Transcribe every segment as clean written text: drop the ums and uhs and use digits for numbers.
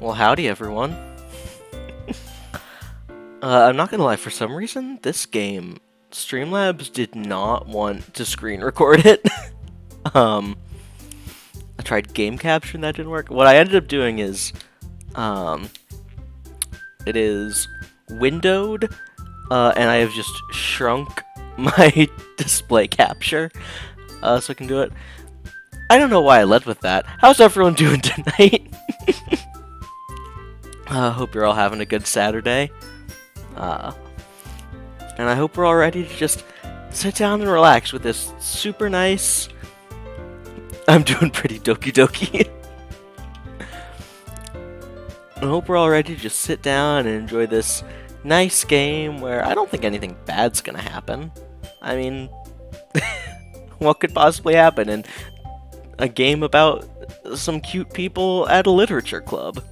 Well, howdy everyone. I'm not gonna lie, for some reason, this game, Streamlabs did not want to screen record it. um, I tried game capture and that didn't work. What I ended up doing is, um, it is windowed, and I have just shrunk my display capture, so I can do it. I don't know why I led with that. How's everyone doing tonight? Hope you're all having a good Saturday. And I hope we're all ready to just sit down and relax with this super nice... I'm doing pretty Doki Doki. I hope we're all ready to just sit down and enjoy this nice game where I don't think anything bad's gonna happen. I mean, what could possibly happen in a game about some cute people at a literature club?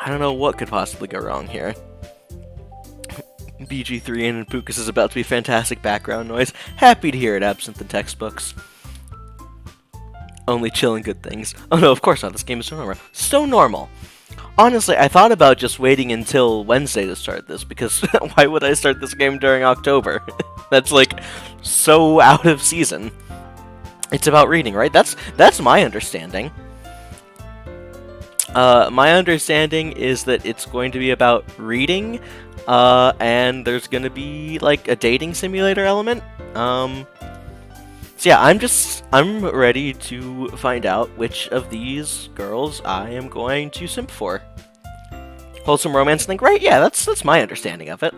I don't know what could possibly go wrong here. BG3 and Pucas is about to be fantastic background noise. Happy to hear it, absent the textbooks. Only chilling good things. Oh no, of course not, this game is so normal. So normal. Honestly, I thought about just waiting until Wednesday to start this, because why would I start this game during October? That's like, so out of season. It's about reading, right? That's my understanding. My understanding is that it's going to be about reading, and there's going to be, like, a dating simulator element. So yeah, I'm ready to find out which of these girls I am going to simp for. Wholesome romance thing, right? Yeah, that's my understanding of it.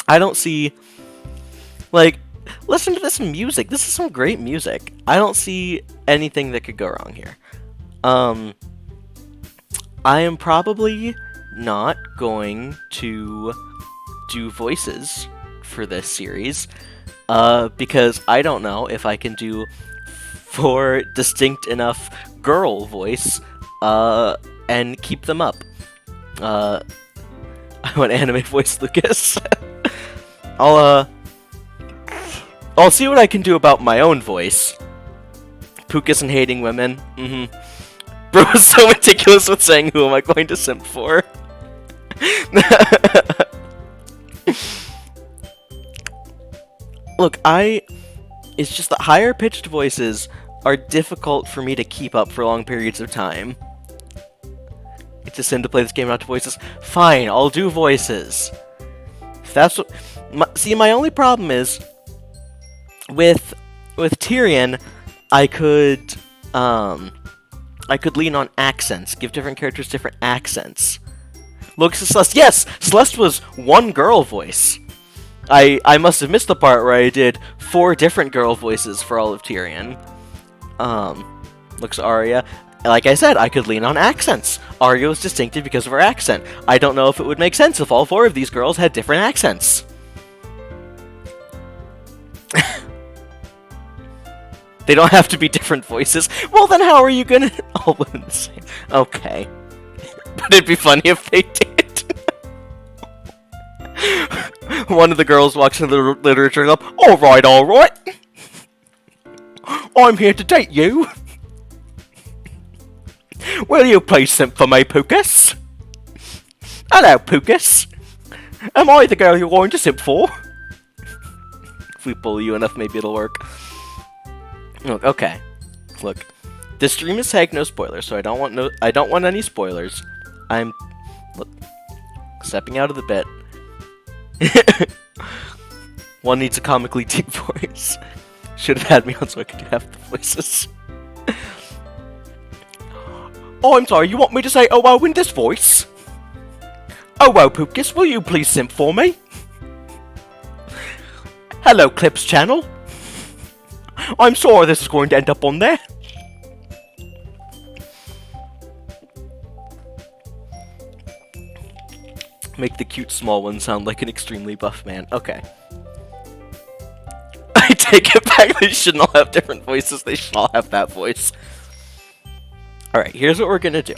I don't see, like, listen to this music. This is some great music. I don't see anything that could go wrong here. I am probably not going to do voices for this series, because I don't know if I can do 4 distinct enough girl voice, and keep them up. I want anime voice Lucas. I'll see what I can do about my own voice. Pucas and hating women. Bro was so meticulous with saying who am I going to simp for. Look, it's just that higher pitched voices are difficult for me to keep up for long periods of time. It's a sin to play this game not to voices. Fine, I'll do voices. If that's what... See, my only problem is... With Tyrion, I could lean on accents, give different characters different accents. Look, Celeste, yes! Celeste was one girl voice. I must have missed the part where I did 4 different girl voices for all of Tyrion. Looks Arya. Like I said, I could lean on accents. Arya was distinctive because of her accent. I don't know if it would make sense if all 4 of these girls had different accents. They don't have to be different voices. Well, then how are you gonna... all women the same. Okay. But it'd be funny if they did. One of the girls walks into the literature club. Alright, alright. I'm here to date you. Will you please simp for me, Pucas? Hello, Pucas. Am I the girl you're going to simp for? If we bully you enough, maybe it'll work. Look, okay. Look, this stream is tagged no spoilers, so I don't want any spoilers. I'm stepping out of the bit. One needs a comically deep voice. Should have had me on so I could do half the voices. Oh, I'm sorry, you want me to say oh wow in this voice? Oh wow, Pucas, will you please simp for me? Hello, Clips channel. I'm sorry this is going to end up on there. Make the cute small one sound like an extremely buff man. Okay. I take it back, they shouldn't all have different voices, they should all have that voice. Alright, here's what we're gonna do.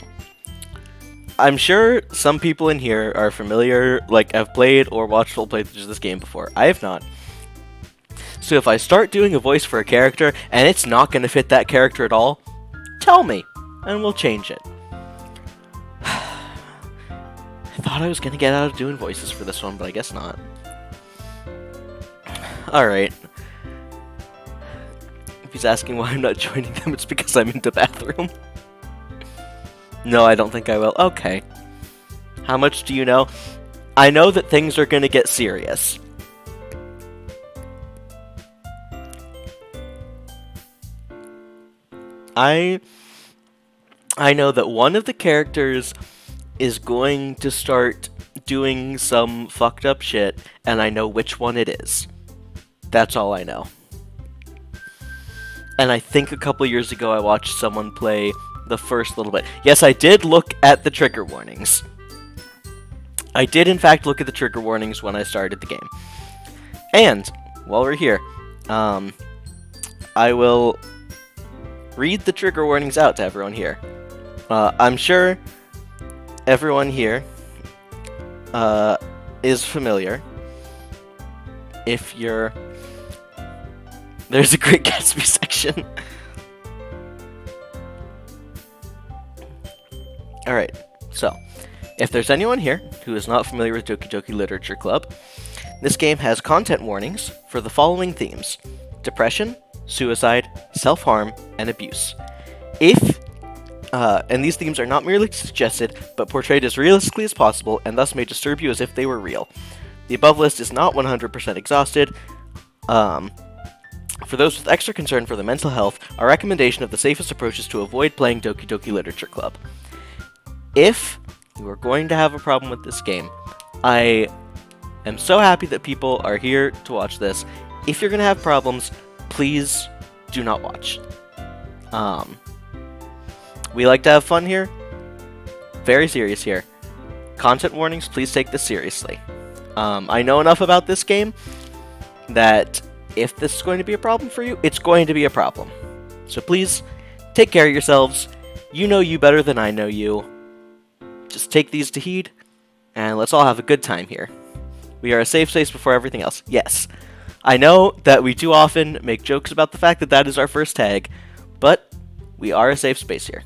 I'm sure some people in here are familiar, like, have played or watched full playthroughs of this game before. I have not. So if I start doing a voice for a character and it's not going to fit that character at all, tell me, and we'll change it. I thought I was going to get out of doing voices for this one, but I guess not. Alright. If he's asking why I'm not joining them, it's because I'm in the bathroom. No, I don't think I will. Okay. How much do you know? I know that things are going to get serious. I know that one of the characters is going to start doing some fucked up shit, and I know which one it is. That's all I know. And I think a couple years ago I watched someone play the first little bit. Yes, I did look at the trigger warnings. I did, in fact, look at the trigger warnings when I started the game. And, while we're here, I will read the trigger warnings out to everyone here. I'm sure everyone here is familiar. If you're... There's a Great Gatsby section. Alright, so, if there's anyone here who is not familiar with Doki Doki Literature Club, this game has content warnings for the following themes: depression, suicide, self-harm, and abuse. And these themes are not merely suggested, but portrayed as realistically as possible, and thus may disturb you as if they were real. The above list is not 100% exhausted. For those with extra concern for their mental health, our recommendation of the safest approach is to avoid playing Doki Doki Literature Club. If you are going to have a problem with this game, I am so happy that people are here to watch this. If you're going to have problems, please do not watch. We like to have fun here. Very serious here. Content warnings, please take this seriously. I know enough about this game that if this is going to be a problem for you, it's going to be a problem. So please, take care of yourselves. You know you better than I know you. Just take these to heed, and let's all have a good time here. We are a safe space before everything else. Yes, I know that we do often make jokes about the fact that that is our first tag, but we are a safe space here.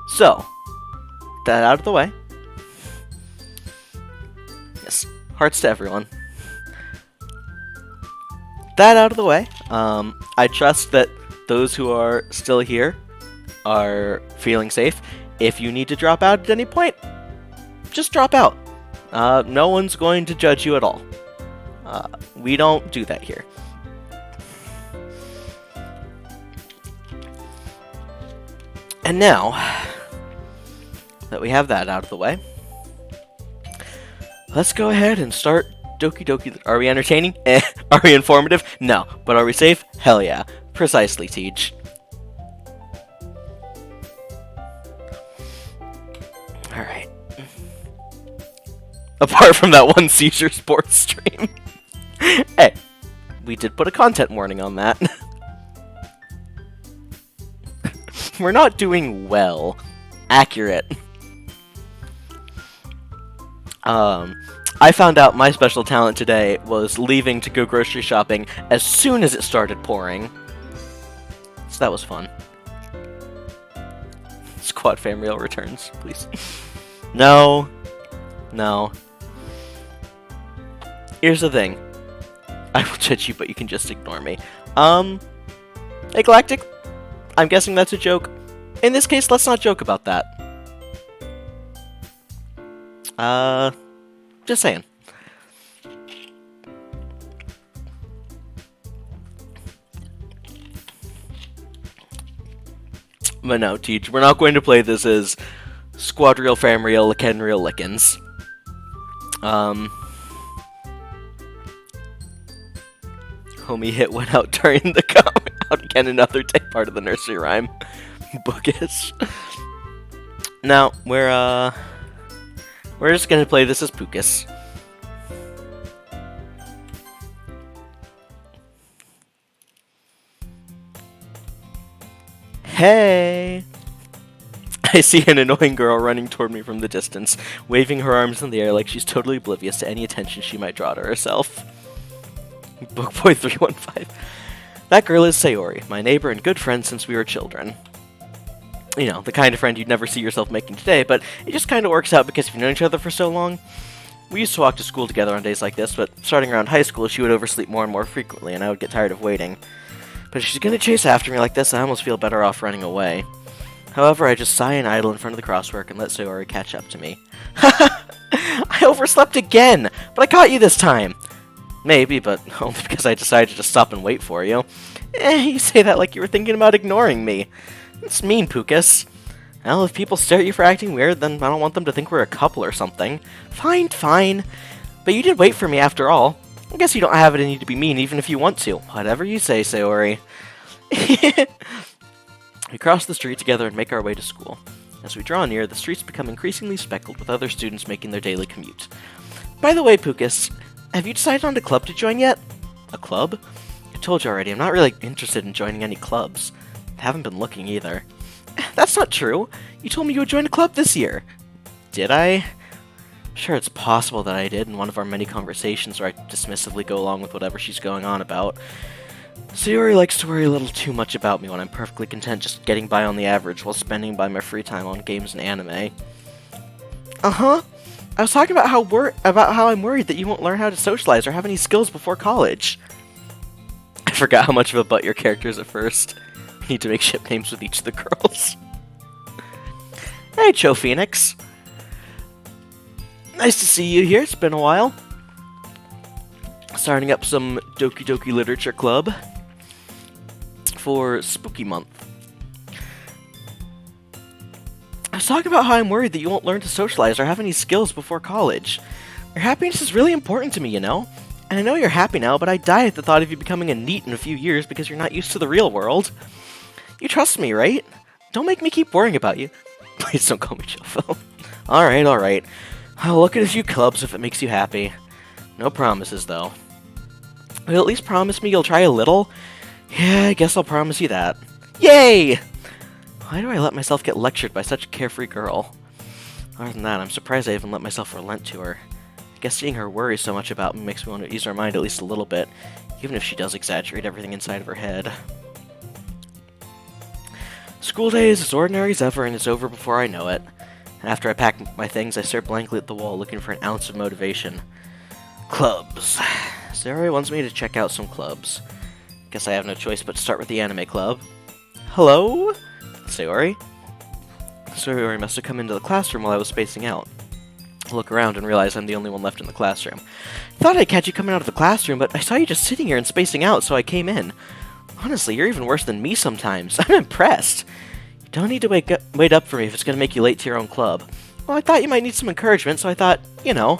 So, that out of the way. Yes, hearts to everyone. That out of the way, I trust that those who are still here are feeling safe. If you need to drop out at any point, just drop out. No one's going to judge you at all. We don't do that here. And now that we have that out of the way, let's go ahead and start Doki Doki. Are we entertaining? Are we informative? No. But are we safe? Hell yeah. Precisely, Teach. Alright. Apart from that one seizure sports stream. Hey, we did put a content warning on that. We're not doing well. Accurate. I found out my special talent today was leaving to go grocery shopping as soon as it started pouring. So that was fun. Squad fam rail returns, please. No. No. Here's the thing. I will judge you, but you can just ignore me. Hey, Galactic. I'm guessing that's a joke. In this case, let's not joke about that. Just saying. But no, Teach, we're not going to play this as Squadreal, Famreal, Likenreal, Lickens. Homie hit went out during the coming out again, another part of the nursery rhyme. Bookish. Now, we're just gonna play this as Pucas. Hey! I see an annoying girl running toward me from the distance, waving her arms in the air like she's totally oblivious to any attention she might draw to herself. Bookboy 315. That girl is Sayori, my neighbor and good friend since we were children. You know, the kind of friend you'd never see yourself making today, but it just kind of works out because you've known each other for so long. We used to walk to school together on days like this, but starting around high school, she would oversleep more and more frequently, and I would get tired of waiting. But if she's gonna chase after me like this, I almost feel better off running away. However, I just sigh and idle in front of the crosswork and let Sayori catch up to me. I overslept again, but I caught you this time! Maybe, but only because I decided to just stop and wait for you. You say that like you were thinking about ignoring me. It's mean, Pucas. Well, if people stare at you for acting weird, then I don't want them to think we're a couple or something. Fine, fine. But you did wait for me after all. I guess you don't have it in you to be mean even if you want to. Whatever you say, Sayori. We cross the street together and make our way to school. As we draw near, the streets become increasingly speckled with other students making their daily commute. By the way, Pucas, have you decided on a club to join yet? A club? I told you already, I'm not really interested in joining any clubs. I haven't been looking either. That's not true. You told me you would join a club this year. Did I? I'm sure it's possible that I did in one of our many conversations where I dismissively go along with whatever she's going on about. Sayori likes to worry a little too much about me when I'm perfectly content just getting by on the average while spending by my free time on games and anime. Uh-huh. I was talking about how I'm worried that you won't learn how to socialize or have any skills before college. I forgot how much of a butt your character is at first. We need to make ship names with each of the girls. Hey, Cho Phoenix. Nice to see you here. It's been a while. Starting up some Doki Doki Literature Club for Spooky Month. I was talking about how I'm worried that you won't learn to socialize or have any skills before college. Your happiness is really important to me, you know? And I know you're happy now, but I die at the thought of you becoming a NEET in a few years because you're not used to the real world. You trust me, right? Don't make me keep worrying about you. Please don't call me Chofo. Alright, alright. I'll look at a few clubs if it makes you happy. No promises, though. Will you at least promise me you'll try a little? Yeah, I guess I'll promise you that. Yay! Why do I let myself get lectured by such a carefree girl? Other than that, I'm surprised I even let myself relent to her. I guess seeing her worry so much about me makes me want to ease her mind at least a little bit, even if she does exaggerate everything inside of her head. School day is as ordinary as ever, and it's over before I know it. And after I pack my things, I stare blankly at the wall, looking for an ounce of motivation. Clubs. Sayori wants me to check out some clubs. Guess I have no choice but to start with the anime club. Hello? Sayori? Sayori must have come into the classroom while I was spacing out. I look around and realize I'm the only one left in the classroom. I thought I'd catch you coming out of the classroom, but I saw you just sitting here and spacing out, so I came in. Honestly, you're even worse than me sometimes. I'm impressed. You don't need to wait up for me if it's going to make you late to your own club. Well, I thought you might need some encouragement, so I thought, you know.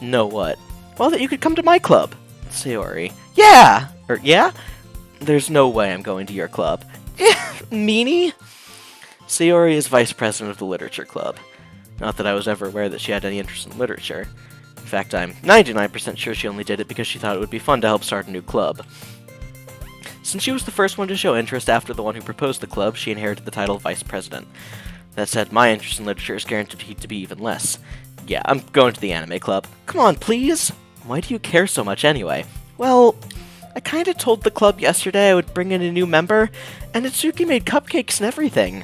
Know what? Well, that you could come to my club. Sayori. Yeah! Yeah? There's no way I'm going to your club. Meanie? Sayori is vice president of the literature club. Not that I was ever aware that she had any interest in literature. In fact, I'm 99% sure she only did it because she thought it would be fun to help start a new club. Since she was the first one to show interest after the one who proposed the club, she inherited the title of vice president. That said, my interest in literature is guaranteed to be even less. Yeah, I'm going to the anime club. Come on, please! Why do you care so much anyway? Well, I kinda told the club yesterday I would bring in a new member, and Itsuki made cupcakes and everything.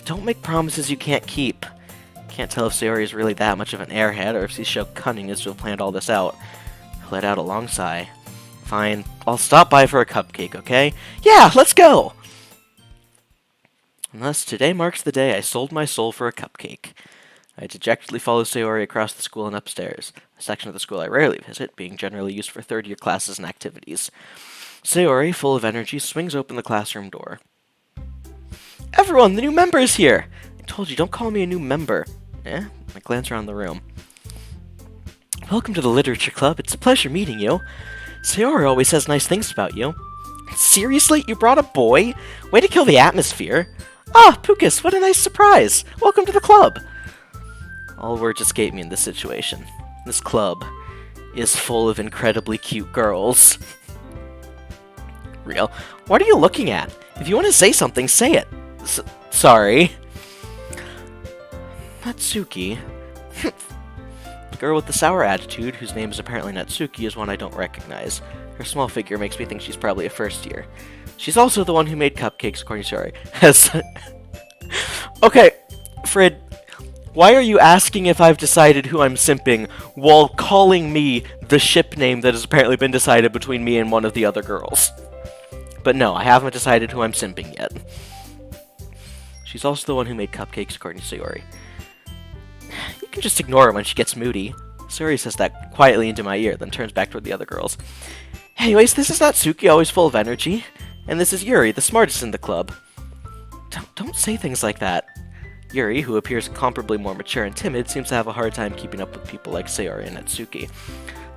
Don't make promises you can't keep. Can't tell if Sayori is really that much of an airhead, or if she's so cunning as to have planned all this out. I let out a long sigh. Fine, I'll stop by for a cupcake, okay? Yeah, let's go! And thus, today marks the day I sold my soul for a cupcake. I dejectedly follow Sayori across the school and upstairs, a section of the school I rarely visit, being generally used for third-year classes and activities. Sayori, full of energy, swings open the classroom door. Everyone, the new member is here! I told you, don't call me a new member. I glance around the room. Welcome to the Literature Club. It's a pleasure meeting you. Sayori always says nice things about you. Seriously? You brought a boy? Way to kill the atmosphere. Ah, Pucas, what a nice surprise! Welcome to the club! All words escape me in this situation. This club is full of incredibly cute girls. Real. What are you looking at? If you want to say something, say it. Sorry. Natsuki. The girl with the sour attitude, whose name is apparently Natsuki, is one I don't recognize. Her small figure makes me think she's probably a first year. She's also the one who made cupcakes, according to Sayori. Okay, Frid, why are you asking if I've decided who I'm simping while calling me the ship name that has apparently been decided between me and one of the other girls? But no, I haven't decided who I'm simping yet. She's also the one who made cupcakes, according to Sayori. You can just ignore her when she gets moody. Sayori says that quietly into my ear, then turns back toward the other girls. Anyways, this is Natsuki, always full of energy. And this is Yuri, the smartest in the club. Don't say things like that. Yuri, who appears comparably more mature and timid, seems to have a hard time keeping up with people like Sayori and Natsuki.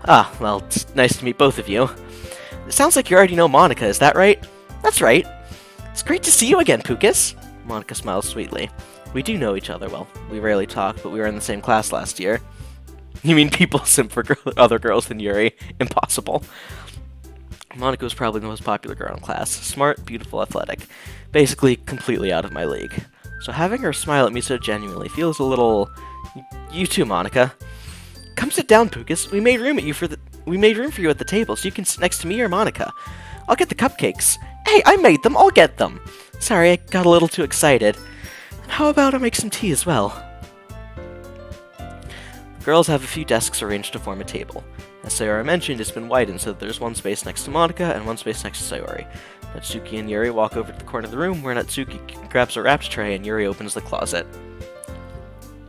Ah, well, it's nice to meet both of you. It sounds like you already know Monika, is that right? That's right. It's great to see you again, Pucas. Monika smiles sweetly. We do know each other well. We rarely talk, but we were in the same class last year. You mean people simp for other girls than Yuri? Impossible. Monika was probably the most popular girl in class. Smart, beautiful, athletic. Basically, completely out of my league. So having her smile at me so genuinely feels a little... You too, Monika. Come sit down, Pucas. We made room for you at the table, so you can sit next to me or Monika. I'll get the cupcakes. Hey, I made them. I'll get them. Sorry, I got a little too excited. How about I make some tea as well? The girls have a few desks arranged to form a table. As Sayori mentioned, it's been widened so that there's one space next to Monika and one space next to Sayori. Natsuki and Yuri walk over to the corner of the room where Natsuki grabs a wrapped tray and Yuri opens the closet.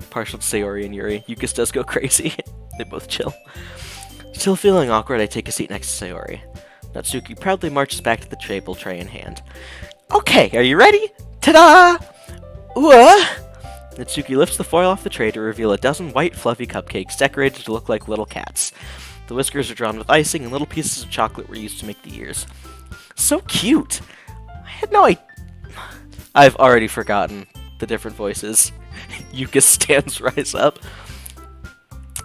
Partial to Sayori and Yuri, Yukis does go crazy. They both chill. Still feeling awkward, I take a seat next to Sayori. Natsuki proudly marches back to the table, tray in hand. Okay, are you ready? Ta-da! Natsuki lifts the foil off the tray to reveal a dozen white, fluffy cupcakes decorated to look like little cats. The whiskers are drawn with icing, and little pieces of chocolate were used to make the ears. So cute! I had no idea. I've already forgotten the different voices. Yuka stands rise up.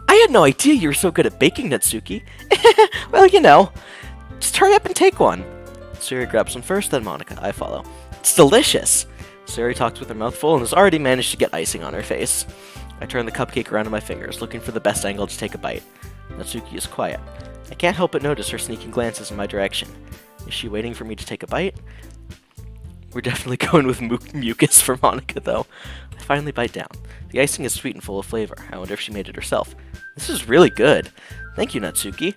I had no idea you were so good at baking, Natsuki. Well, you know. Just hurry up and take one. Sayori grabs one first, then Monika. I follow. It's delicious! Sayori talks with her mouth full and has already managed to get icing on her face. I turn the cupcake around in my fingers, looking for the best angle to take a bite. Natsuki is quiet. I can't help but notice her sneaking glances in my direction. Is she waiting for me to take a bite? We're definitely going with mucus for Monika, though. I finally bite down. The icing is sweet and full of flavor. I wonder if she made it herself. This is really good. Thank you, Natsuki.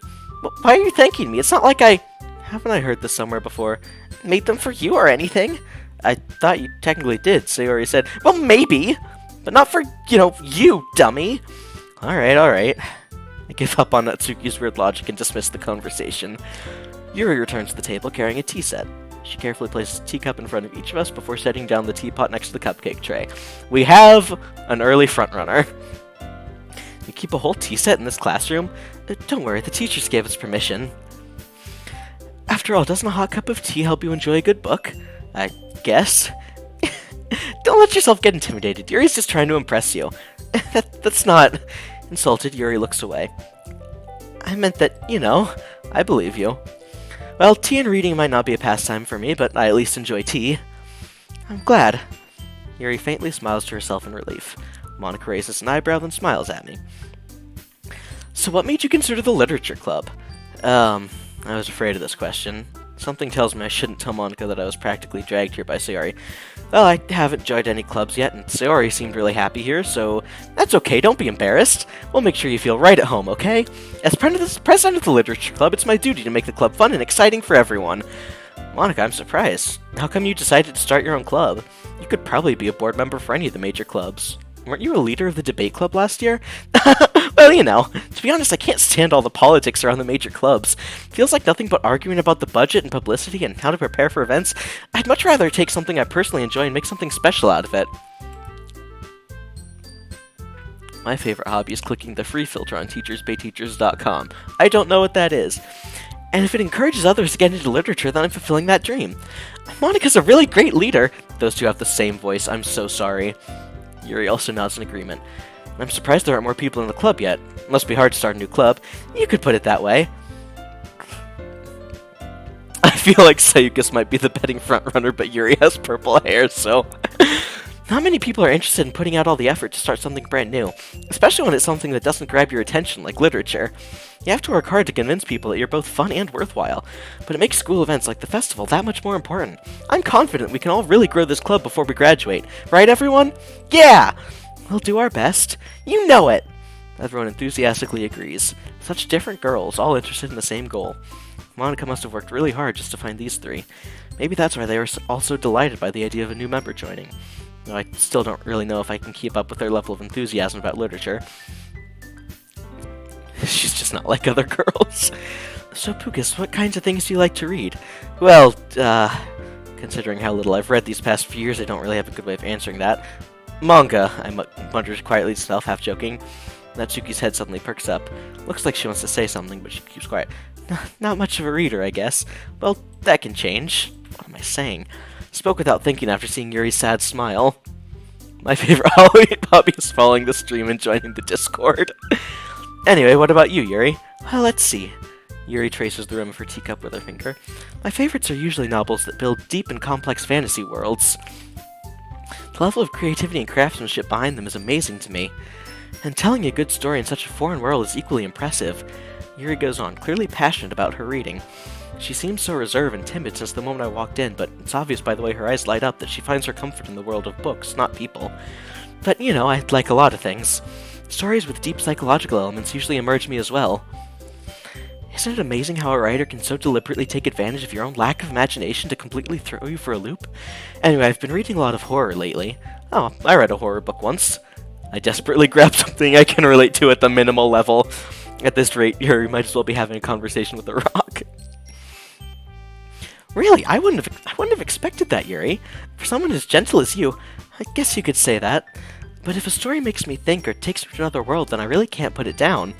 Why are you thanking me? It's not like I... Haven't I heard this somewhere before? Made them for you or anything? I thought you technically did, Sayori said. Well, maybe, but not for, you, dummy. Alright. I give up on Natsuki's weird logic and dismiss the conversation. Yuri returns to the table carrying a tea set. She carefully places a teacup in front of each of us before setting down the teapot next to the cupcake tray. We have an early frontrunner. You keep a whole tea set in this classroom? Don't worry, the teachers gave us permission. After all, doesn't a hot cup of tea help you enjoy a good book? I guess. Don't let yourself get intimidated. Yuri's just trying to impress you. That's not... Insulted, Yuri looks away. I meant that, I believe you. Well, tea and reading might not be a pastime for me, but I at least enjoy tea. I'm glad. Yuri faintly smiles to herself in relief. Monika raises an eyebrow, then smiles at me. So what made you consider the literature club? I was afraid of this question. Something tells me I shouldn't tell Monika that I was practically dragged here by Sayori. Well, I haven't joined any clubs yet, and Sayori seemed really happy here, so that's okay, don't be embarrassed. We'll make sure you feel right at home, okay? As president of the Literature Club, it's my duty to make the club fun and exciting for everyone. Monika, I'm surprised. How come you decided to start your own club? You could probably be a board member for any of the major clubs. Weren't you a leader of the debate club last year? Well, to be honest, I can't stand all the politics around the major clubs. It feels like nothing but arguing about the budget and publicity and how to prepare for events. I'd much rather take something I personally enjoy and make something special out of it. My favorite hobby is clicking the free filter on teachersbayteachers.com. I don't know what that is. And if it encourages others to get into literature, then I'm fulfilling that dream. Monika's a really great leader. Those two have the same voice. I'm so sorry. Yuri also nods in agreement. I'm surprised there aren't more people in the club yet. It must be hard to start a new club. You could put it that way. I feel like Sayukas might be the betting frontrunner, but Yuri has purple hair, so... Not many people are interested in putting out all the effort to start something brand new, especially when it's something that doesn't grab your attention like literature. You have to work hard to convince people that you're both fun and worthwhile, but it makes school events like the festival that much more important. I'm confident we can all really grow this club before we graduate. Right, everyone? Yeah! We'll do our best. You know it! Everyone enthusiastically agrees. Such different girls, all interested in the same goal. Monica must have worked really hard just to find these three. Maybe that's why they were all so delighted by the idea of a new member joining. Though I still don't really know if I can keep up with their level of enthusiasm about literature. She's just not like other girls. So, Pucas, what kinds of things do you like to read? Well, considering how little I've read these past few years, I don't really have a good way of answering that. Manga, I muttered quietly to self, half joking. Natsuki's head suddenly perks up. Looks like she wants to say something, but she keeps quiet. Not much of a reader, I guess. Well, that can change. What am I saying? Spoke without thinking after seeing Yuri's sad smile. My favorite hobby is following the stream and joining the Discord. Anyway, what about you, Yuri? Well, let's see. Yuri traces the rim of her teacup with her finger. My favorites are usually novels that build deep and complex fantasy worlds. The level of creativity and craftsmanship behind them is amazing to me. And telling a good story in such a foreign world is equally impressive. Yuri goes on, clearly passionate about her reading. She seems so reserved and timid since the moment I walked in, but it's obvious by the way her eyes light up that she finds her comfort in the world of books, not people. But, you know, I like a lot of things. Stories with deep psychological elements usually emerge me as well. Isn't it amazing how a writer can so deliberately take advantage of your own lack of imagination to completely throw you for a loop? Anyway, I've been reading a lot of horror lately. Oh, I read a horror book once. I desperately grabbed something I can relate to at the minimal level. At this rate, Yuri might as well be having a conversation with a rock. Really, I wouldn't have expected that, Yuri. For someone as gentle as you, I guess you could say that. But if a story makes me think or takes me to another world, then I really can't put it down.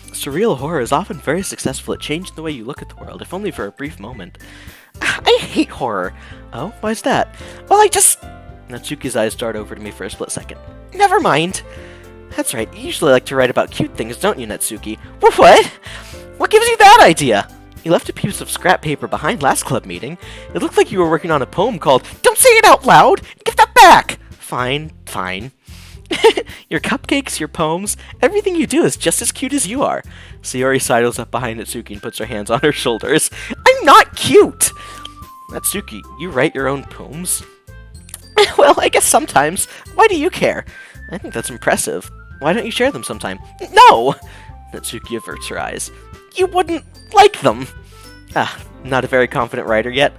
Surreal horror is often very successful at changing the way you look at the world, if only for a brief moment. I hate horror. Oh, why's that? Well, Natsuki's eyes dart over to me for a split second. Never mind. That's right, you usually like to write about cute things, don't you, Natsuki? What? What gives you that idea? You left a piece of scrap paper behind last club meeting. It looked like you were working on a poem called Don't Say It Out Loud! Give that back! Fine. Your cupcakes, your poems, everything you do is just as cute as you are. Sayori sidles up behind Natsuki and puts her hands on her shoulders. I'm not cute! Natsuki, you write your own poems? Well, I guess sometimes. Why do you care? I think that's impressive. Why don't you share them sometime? No! Natsuki averts her eyes. You wouldn't like them! Not a very confident writer yet.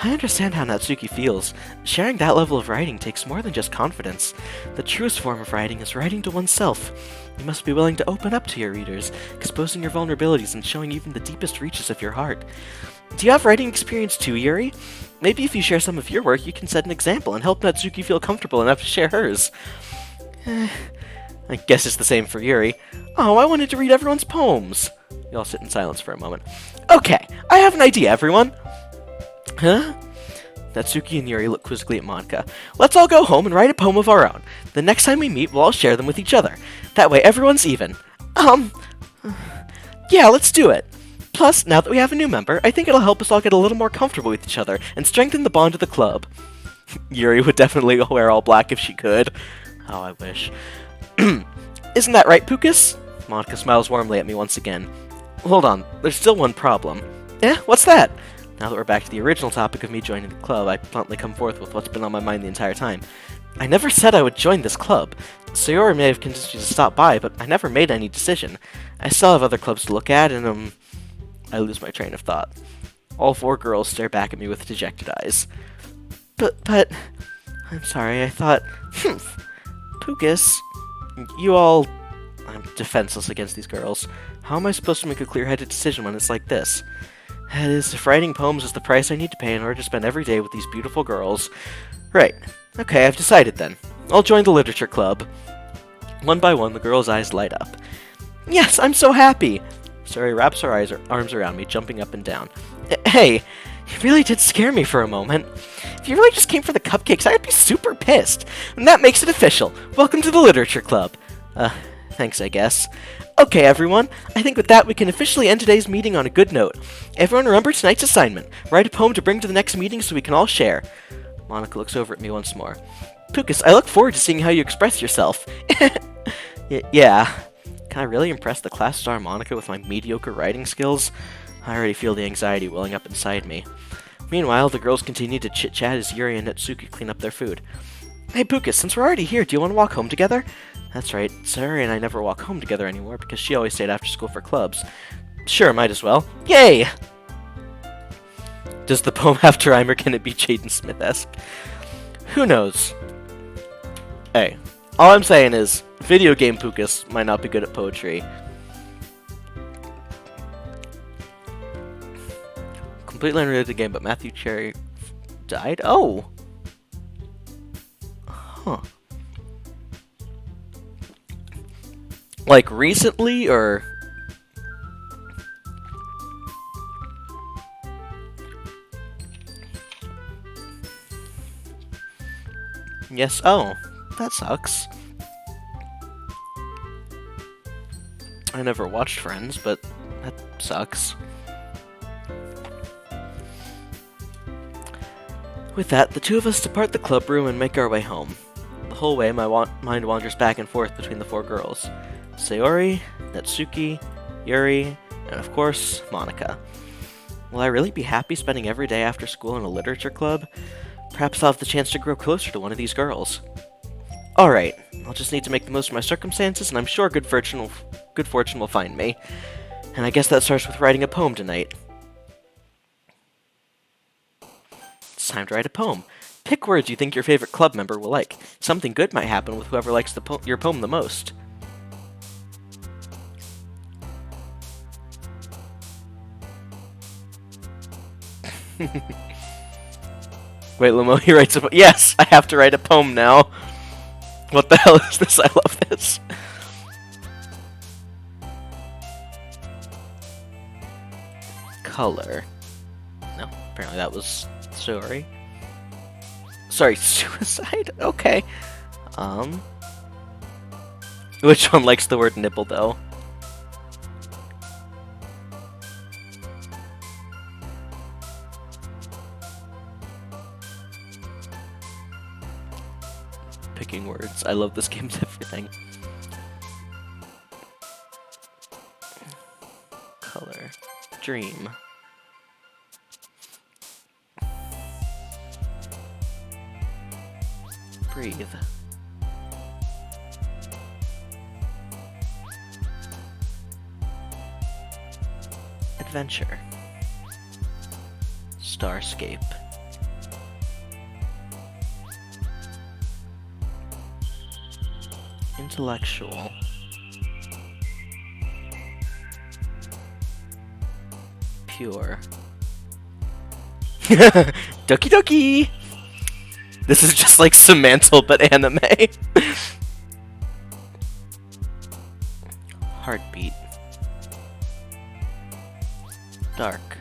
I understand how Natsuki feels. Sharing that level of writing takes more than just confidence. The truest form of writing is writing to oneself. You must be willing to open up to your readers, exposing your vulnerabilities and showing even the deepest reaches of your heart. Do you have writing experience too, Yuri? Maybe if you share some of your work, you can set an example and help Natsuki feel comfortable enough to share hers. I guess it's the same for Yuri. Oh, I wanted to read everyone's poems. You all sit in silence for a moment. Okay, I have an idea, everyone. Huh? Natsuki and Yuri look quizzically at Monica. Let's all go home and write a poem of our own. The next time we meet, we'll all share them with each other. That way everyone's even. Yeah, let's do it. Plus, now that we have a new member, I think it'll help us all get a little more comfortable with each other and strengthen the bond of the club. Yuri would definitely wear all black if she could. Oh, I wish. Isn't that right, Pucas? Monica smiles warmly at me once again. Hold on, there's still one problem. Eh, what's that? Now that we're back to the original topic of me joining the club, I bluntly come forth with what's been on my mind the entire time. I never said I would join this club. Sayori may have convinced me to stop by, but I never made any decision. I still have other clubs to look at, and, I lose my train of thought. All four girls stare back at me with dejected eyes. But, I'm sorry, I thought, Pucas, you all... I'm defenseless against these girls. How am I supposed to make a clear-headed decision when it's like this? That is, if writing poems is the price I need to pay in order to spend every day with these beautiful girls. Right. Okay, I've decided then. I'll join the literature club. One by one, the girls' eyes light up. Yes, I'm so happy! Sari wraps her arms around me, jumping up and down. Hey, you really did scare me for a moment. If you really just came for the cupcakes, I'd be super pissed. And that makes it official. Welcome to the literature club. Thanks, I guess. Okay, everyone. I think with that, we can officially end today's meeting on a good note. Everyone remember tonight's assignment. Write a poem to bring to the next meeting so we can all share. Monica looks over at me once more. Pucas, I look forward to seeing how you express yourself. Yeah. Can I really impress the class star Monica with my mediocre writing skills? I already feel the anxiety welling up inside me. Meanwhile, the girls continue to chit-chat as Yuri and Natsuki clean up their food. Hey Pucas, since we're already here, do you want to walk home together? That's right, Sayori and I never walk home together anymore because she always stayed after school for clubs. Sure, might as well. Yay! Does the poem have to rhyme or can it be Jaden Smith-esque? Who knows? Hey, all I'm saying is, video game Pucas might not be good at poetry. Completely unrelated to the game, but Matthew Cherry died? Oh! Huh. Like, recently, or... Yes, oh. That sucks. I never watched Friends, but that sucks. With that, the two of us depart the club room and make our way home. The whole way, my mind wanders back and forth between the four girls. Sayori, Natsuki, Yuri, and of course, Monica. Will I really be happy spending every day after school in a literature club? Perhaps I'll have the chance to grow closer to one of these girls. Alright, I'll just need to make the most of my circumstances, and I'm sure good fortune will find me. And I guess that starts with writing a poem tonight. It's time to write a poem. Pick words you think your favorite club member will like. Something good might happen with whoever likes your poem the most. Wait, Limo, he writes a poem. Yes, I have to write a poem now. What the hell is this? I love this. Color. No, apparently that was story. Sorry, suicide? Okay. Which one likes the word nipple, though? Picking words. I love this game's everything. Color. Dream. Breathe. Adventure. Starscape. Intellectual. Pure. Doki Doki! This is just like Semantle, but anime. Heartbeat. Dark.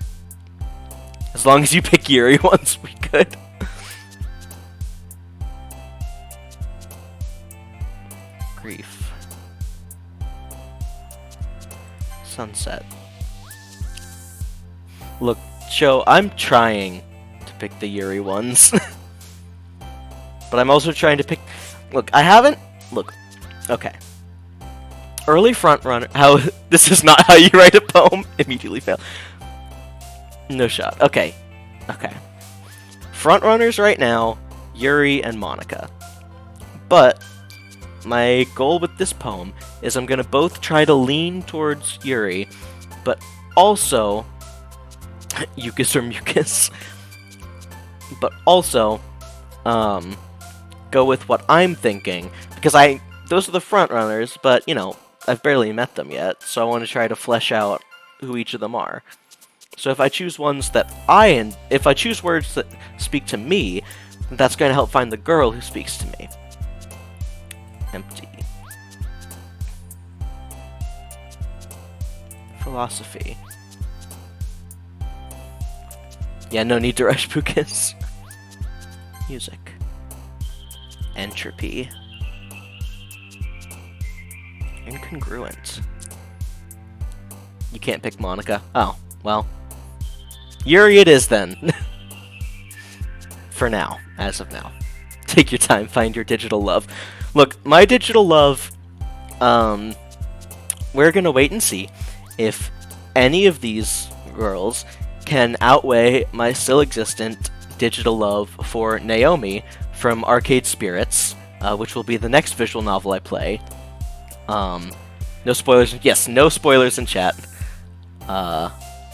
As long as you pick Yuri once, we could. Grief. Sunset. Look, Cho, I'm trying to pick the Yuri ones. But I'm also trying to pick... Look, I haven't... Look, okay. Early frontrunner... How... This is not how you write a poem. Immediately fail. No shot. Okay. Okay. Frontrunners right now, Yuri and Monica. But my goal with this poem is I'm going to both try to lean towards Yuri, but also... Mucus or Mucus. But also... go with what I'm thinking, because those are the front runners, but you know, I've barely met them yet, so I want to try to flesh out who each of them are. So if I choose ones that if I choose words that speak to me, that's going to help find the girl who speaks to me. Empty. Philosophy. Yeah, no need to rush, Pucas. Music. Entropy. Incongruent. You can't pick Monica. Oh, well. Yuri it is then. For now. As of now. Take your time, find your digital love. Look, my digital love, we're gonna wait and see if any of these girls can outweigh my still existent digital love for Naomi from Arcade Spirits, which will be the next visual novel I play. No spoilers. Yes, no spoilers in chat.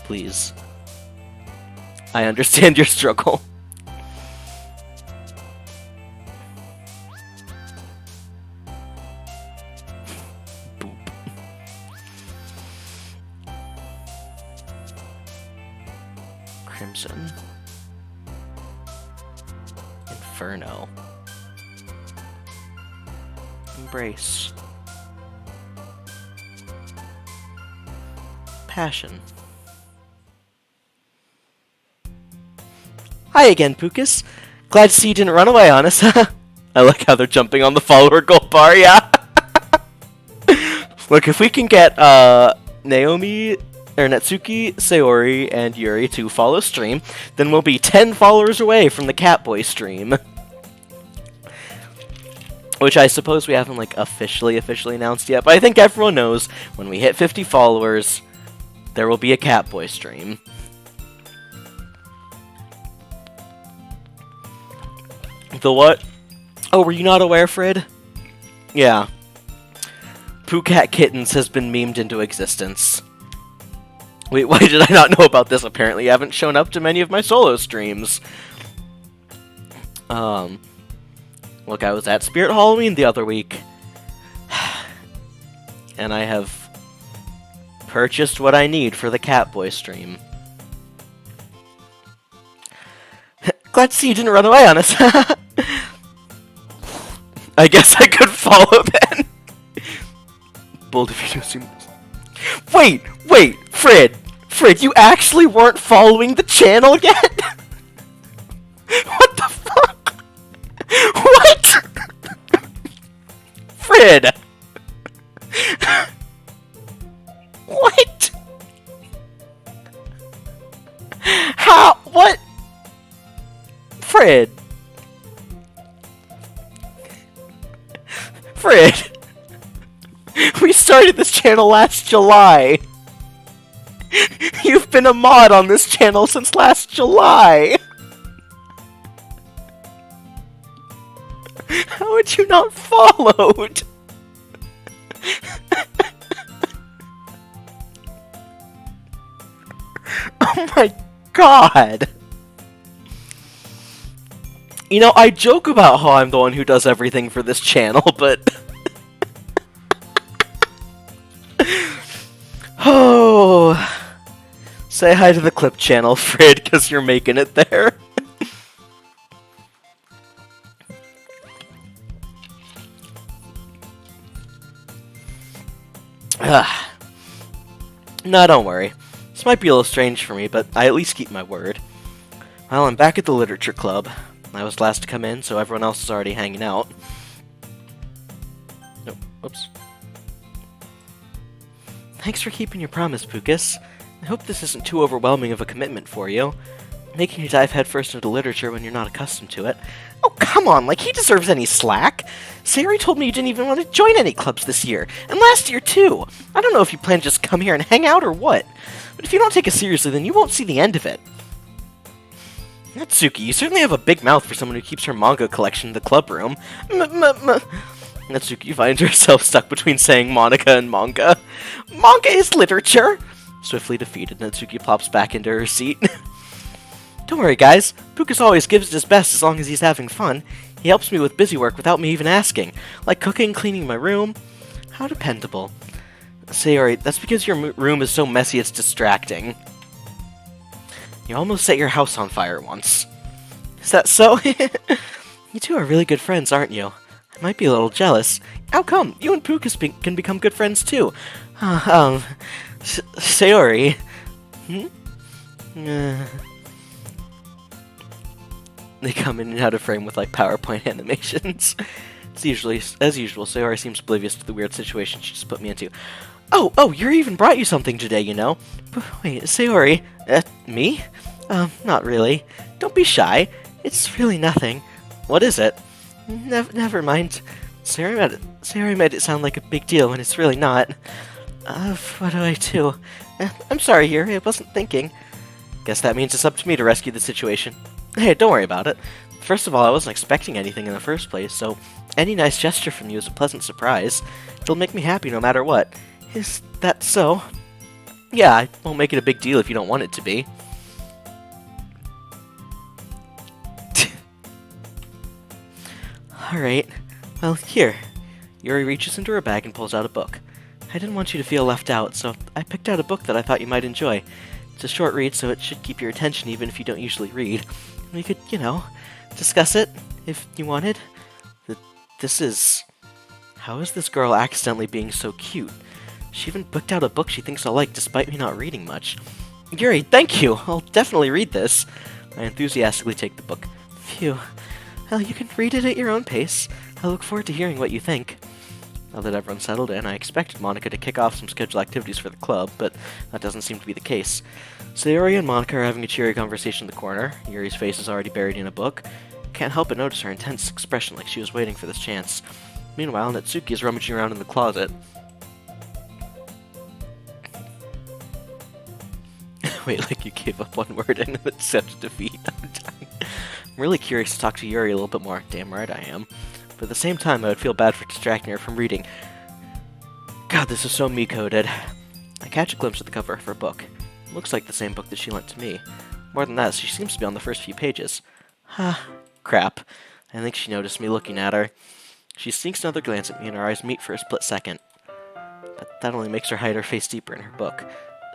Please. I understand your struggle. Boop. Crimson. Inferno. Embrace. Passion. Hi again, Pucas. Glad to see you didn't run away on us. I like how they're jumping on the follower gold bar, yeah. Look, if we can get Naomi, or Natsuki, Sayori, and Yuri to follow stream, then we'll be 10 followers away from the Catboy stream. Which I suppose we haven't, like, officially announced yet, but I think everyone knows when we hit 50 followers, there will be a Catboy stream. The what? Oh, were you not aware, Fred? Yeah. Pucat Kittens has been memed into existence. Wait, why did I not know about this? Apparently you haven't shown up to many of my solo streams. Look, I was at Spirit Halloween the other week. And I have purchased what I need for the Catboy stream. Glad to see you didn't run away on us. I guess I could follow then. Bold if you don't seem... Wait, Fred, you actually weren't following the channel yet? What the fuck? What? Fred! What? How? What? Fred. We started this channel last July. You've been a mod on this channel since last July. How would you not followed? Oh my god. You know, I joke about how I'm the one who does everything for this channel, but... Oh... Say hi to the clip channel, Fred, because you're making it there. No, don't worry. This might be a little strange for me, but I at least keep my word. Well, I'm back at the literature club. I was last to come in, so everyone else is already hanging out. Oh, oops. Thanks for keeping your promise, Pucas. I hope this isn't too overwhelming of a commitment for you. Making you dive headfirst into literature when you're not accustomed to it. Oh, come on, like he deserves any slack. Sayori told me you didn't even want to join any clubs this year, and last year too. I don't know if you plan to just come here and hang out or what, but if you don't take it seriously, then you won't see the end of it. Natsuki, you certainly have a big mouth for someone who keeps her manga collection in the club room. Natsuki finds herself stuck between saying Monica and manga. Manga is literature! Swiftly defeated, Natsuki plops back into her seat. Don't worry, guys. Pucas always gives it his best as long as he's having fun. He helps me with busy work without me even asking, like cooking, cleaning my room. How dependable. Sayori, that's because your room is so messy it's distracting. You almost set your house on fire once. Is that so? You two are really good friends, aren't you? I might be a little jealous. How come? You and Pucas can become good friends too. Sayori. They come in and out of frame with like PowerPoint animations. As usual, Sayori seems oblivious to the weird situation she just put me into. Oh, Yuri even brought you something today, you know. Wait, Sayori, me? Not really. Don't be shy. It's really nothing. What is it? Never mind. Sarah made it sound like a big deal when it's really not. What do I do? I'm sorry, Yuri, I wasn't thinking. Guess that means it's up to me to rescue the situation. Hey, don't worry about it. First of all, I wasn't expecting anything in the first place, so any nice gesture from you is a pleasant surprise. It'll make me happy no matter what. Is that so? Yeah, I won't make it a big deal if you don't want it to be. Alright, well, here. Yuri reaches into her bag and pulls out a book. I didn't want you to feel left out, so I picked out a book that I thought you might enjoy. It's a short read, so it should keep your attention even if you don't usually read. We could, discuss it, if you wanted. This is... How is this girl accidentally being so cute? She even picked out a book she thinks I'll like despite me not reading much. Yuri, thank you! I'll definitely read this. I enthusiastically take the book. Phew. Well, you can read it at your own pace. I look forward to hearing what you think. Now that everyone's settled in, I expected Monica to kick off some scheduled activities for the club, but that doesn't seem to be the case. So Yuri and Monica are having a cheery conversation in the corner. Yuri's face is already buried in a book. Can't help but notice her intense expression like she was waiting for this chance. Meanwhile, Natsuki is rummaging around in the closet. Wait, like you gave up one word and accepted defeat. I'm dying. I'm really curious to talk to Yuri a little bit more. Damn right I am. But at the same time, I would feel bad for distracting her from reading. God, this is so me-coded. I catch a glimpse of the cover of her book. It looks like the same book that she lent to me. More than that, she seems to be on the first few pages. Crap. I think she noticed me looking at her. She sneaks another glance at me and our eyes meet for a split second. But that only makes her hide her face deeper in her book.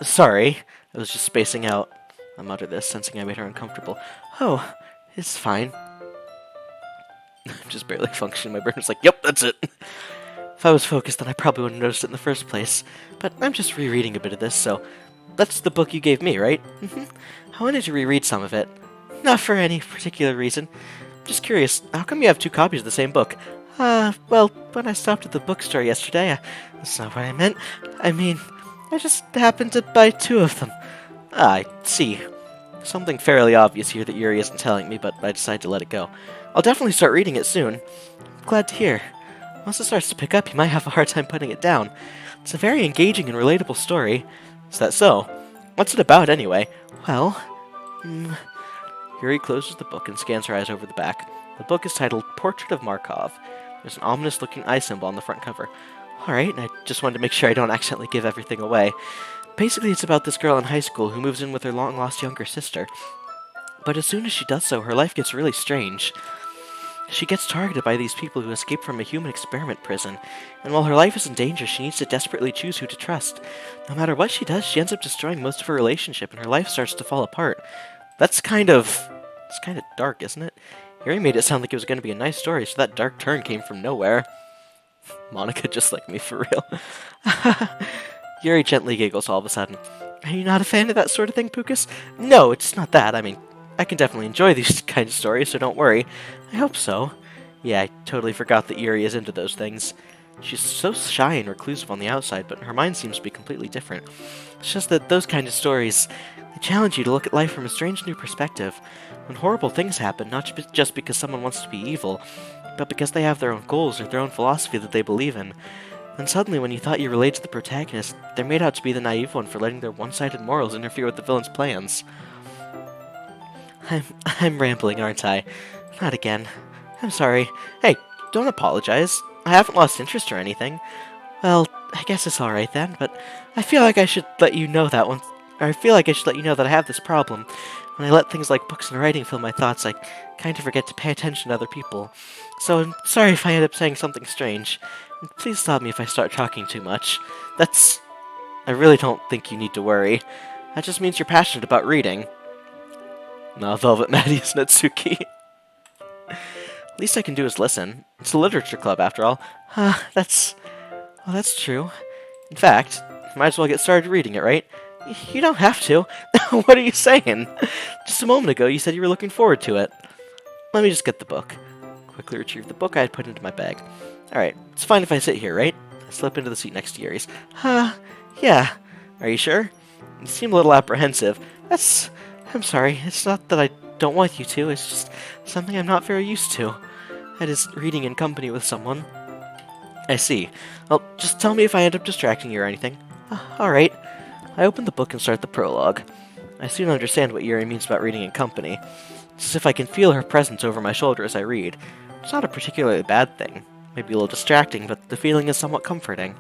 Sorry, I was just spacing out. I mutter this, sensing I made her uncomfortable. Oh, it's fine. I'm just barely functioning. My brain was like, yep, that's it. If I was focused, then I probably wouldn't have noticed it in the first place. But I'm just rereading a bit of this, so... That's the book you gave me, right? I wanted to reread some of it. Not for any particular reason. Just curious, how come you have two copies of the same book? Well, when I stopped at the bookstore yesterday, that's not what I meant. I mean, I just happened to buy two of them. I see. Something fairly obvious here that Yuri isn't telling me, but I decided to let it go. I'll definitely start reading it soon. Glad to hear. Once it starts to pick up, you might have a hard time putting it down. It's a very engaging and relatable story. Is that so? What's it about, anyway? Well, Yuri closes the book and scans her eyes over the back. The book is titled Portrait of Markov. There's an ominous-looking eye symbol on the front cover. Alright, I just wanted to make sure I don't accidentally give everything away. Basically, it's about this girl in high school who moves in with her long-lost younger sister. But as soon as she does so, her life gets really strange. She gets targeted by these people who escaped from a human experiment prison, and while her life is in danger, she needs to desperately choose who to trust. No matter what she does, she ends up destroying most of her relationship, and her life starts to fall apart. It's kind of dark, isn't it? Yuri made it sound like it was going to be a nice story, so that dark turn came from nowhere. Monica just like me, for real. Yuri gently giggles all of a sudden. Are you not a fan of that sort of thing, Pucas? No, it's not that. I mean, I can definitely enjoy these kind of stories, so don't worry. I hope so. Yeah, I totally forgot that Yuri is into those things. She's so shy and reclusive on the outside, but her mind seems to be completely different. It's just that those kind of stories, they challenge you to look at life from a strange new perspective. When horrible things happen, not just because someone wants to be evil, but because they have their own goals or their own philosophy that they believe in. And suddenly, when you thought you relate to the protagonist, they're made out to be the naive one for letting their one-sided morals interfere with the villain's plans. I'm rambling, aren't I? Not again. I'm sorry. Hey, don't apologize. I haven't lost interest or anything. Well, I guess it's alright then, but I feel like I should let you know that I have this problem. When I let things like books and writing fill my thoughts, I kind of forget to pay attention to other people. So I'm sorry if I end up saying something strange. And please stop me if I start talking too much. I really don't think you need to worry. That just means you're passionate about reading. Nah, Velvet Maddie's Natsuki. Least I can do is listen. It's a literature club, after all. That's true. In fact, might as well get started reading it, right? You don't have to. What are you saying? Just a moment ago, you said you were looking forward to it. Let me just get the book. Quickly retrieve the book I had put into my bag. Alright, it's fine if I sit here, right? I slip into the seat next to Yuri's. Yeah. Are you sure? You seem a little apprehensive. I'm sorry. It's not that I don't want you to. It's just something I'm not very used to. That is, reading in company with someone. I see. Well, just tell me if I end up distracting you or anything. Alright. I open the book and start the prologue. I soon understand what Yuri means about reading in company. It's as if I can feel her presence over my shoulder as I read. It's not a particularly bad thing. Maybe a little distracting, but the feeling is somewhat comforting.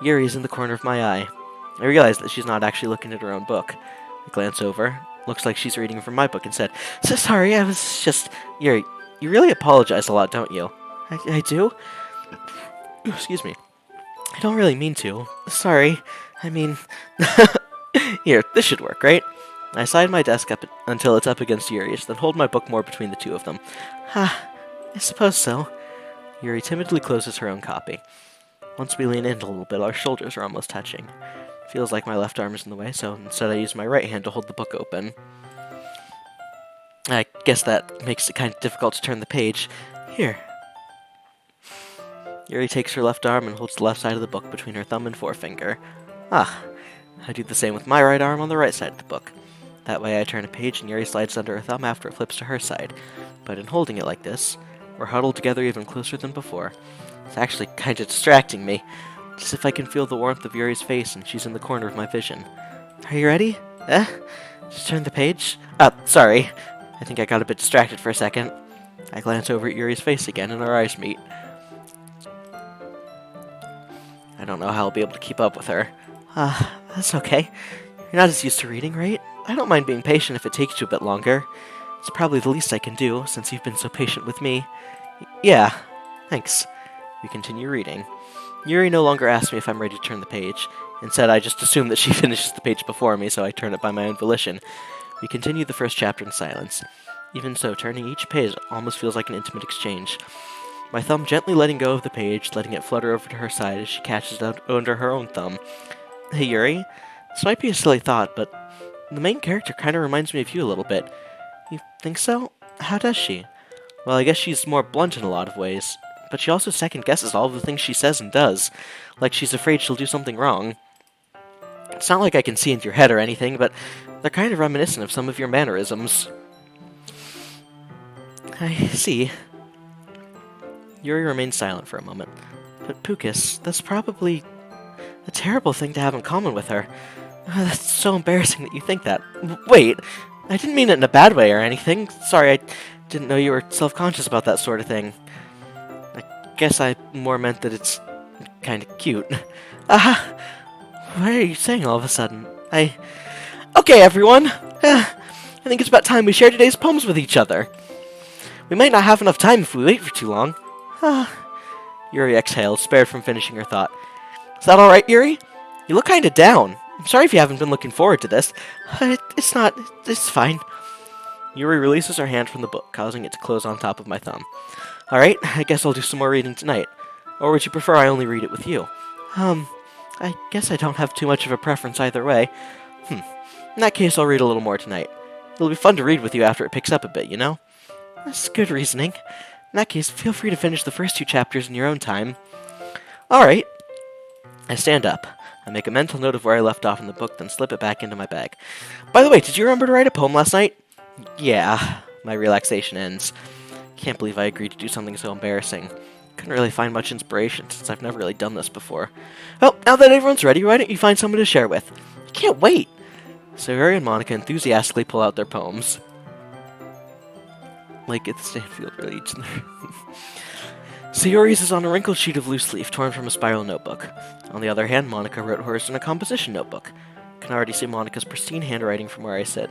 Yuri is in the corner of my eye. I realize that she's not actually looking at her own book. I glance over. Looks like she's reading from my book and said, "So sorry, I was just... Yuri, you really apologize a lot, don't you?" I do? Excuse me. I don't really mean to. Sorry. I mean... Here, this should work, right? I slide my desk up until it's up against Yuri's, then hold my book more between the two of them. I suppose so. Yuri timidly closes her own copy. Once we lean in a little bit, our shoulders are almost touching. Feels like my left arm is in the way, so instead I use my right hand to hold the book open. I guess that makes it kind of difficult to turn the page. Here. Yuri takes her left arm and holds the left side of the book between her thumb and forefinger. I do the same with my right arm on the right side of the book. That way I turn a page and Yuri slides under her thumb after it flips to her side. But in holding it like this, we're huddled together even closer than before. It's actually kind of distracting me. Just if I can feel the warmth of Yuri's face and she's in the corner of my vision. Are you ready? Just turn the page? Sorry. I think I got a bit distracted for a second. I glance over at Yuri's face again and our eyes meet. I don't know how I'll be able to keep up with her. That's okay. You're not as used to reading, right? I don't mind being patient if it takes you a bit longer. It's probably the least I can do, since you've been so patient with me. Yeah, thanks. We continue reading. Yuri no longer asks me if I'm ready to turn the page. Instead, I just assume that she finishes the page before me, so I turn it by my own volition. We continue the first chapter in silence. Even so, turning each page almost feels like an intimate exchange. My thumb gently letting go of the page, letting it flutter over to her side as she catches it under her own thumb. Hey, Yuri. This might be a silly thought, but the main character kind of reminds me of you a little bit. You think so? How does she? Well, I guess she's more blunt in a lot of ways, but she also second-guesses all of the things she says and does, like she's afraid she'll do something wrong. It's not like I can see into your head or anything, but they're kind of reminiscent of some of your mannerisms. I see. Yuri remains silent for a moment. But Pucas, that's probably a terrible thing to have in common with her. That's so embarrassing that you think that. Wait, I didn't mean it in a bad way or anything. Sorry, I didn't know you were self-conscious about that sort of thing. I guess I more meant that it's kind of cute. What are you saying all of a sudden? Okay, everyone. I think it's about time we share today's poems with each other. We might not have enough time if we wait for too long. Yuri exhaled, spared from finishing her thought. Is that alright, Yuri? You look kinda down. I'm sorry if you haven't been looking forward to this. It's fine. Yuri releases her hand from the book, causing it to close on top of my thumb. Alright, I guess I'll do some more reading tonight. Or would you prefer I only read it with you? I guess I don't have too much of a preference either way. In that case, I'll read a little more tonight. It'll be fun to read with you after it picks up a bit, you know? That's good reasoning. In that case, feel free to finish the first 2 chapters in your own time. Alright. I stand up. I make a mental note of where I left off in the book, then slip it back into my bag. By the way, did you remember to write a poem last night? Yeah. My relaxation ends. Can't believe I agreed to do something so embarrassing. Couldn't really find much inspiration, since I've never really done this before. Well, now that everyone's ready, why don't you find someone to share with? I can't wait! So Yuri and Monica enthusiastically pull out their poems. Like it's Stanfield reads. Sayori's is on a wrinkled sheet of loose leaf torn from a spiral notebook. On the other hand, Monica wrote hers in a composition notebook. I can already see Monica's pristine handwriting from where I sit.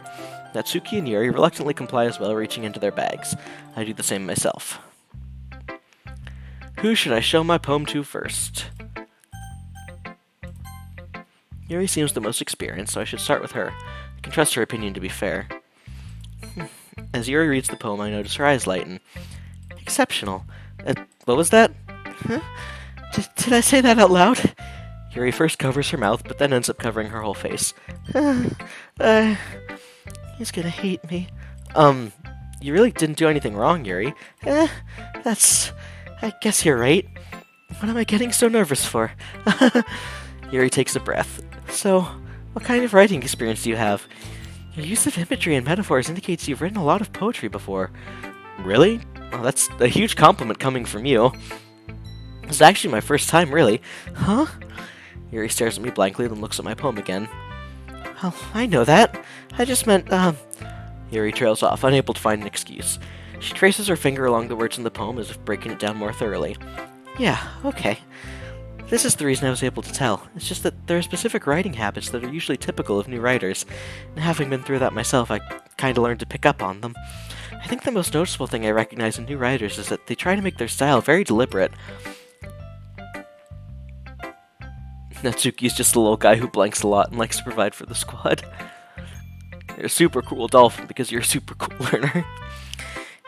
Natsuki and Yuri reluctantly comply as well, reaching into their bags. I do the same myself. Who should I show my poem to first? Yuri seems the most experienced, so I should start with her. I can trust her opinion to be fair. As Yuri reads the poem, I notice her eyes lighten. Exceptional. What was that? Huh? Did I say that out loud? Yuri first covers her mouth, but then ends up covering her whole face. He's gonna hate me. You really didn't do anything wrong, Yuri. I guess you're right. What am I getting so nervous for? Yuri takes a breath. So, what kind of writing experience do you have? Your use of imagery and metaphors indicates you've written a lot of poetry before. Really? Oh, that's a huge compliment coming from you. It's actually my first time, really. Huh? Yuri stares at me blankly, then looks at my poem again. Oh, I know that. I just meant, Yuri trails off, unable to find an excuse. She traces her finger along the words in the poem as if breaking it down more thoroughly. Yeah, okay. This is the reason I was able to tell. It's just that there are specific writing habits that are usually typical of new writers, and having been through that myself, I kinda learned to pick up on them. I think the most noticeable thing I recognize in new writers is that they try to make their style very deliberate. Natsuki's just a little guy who blanks a lot and likes to provide for the squad. You're a super cool dolphin because you're a super cool learner.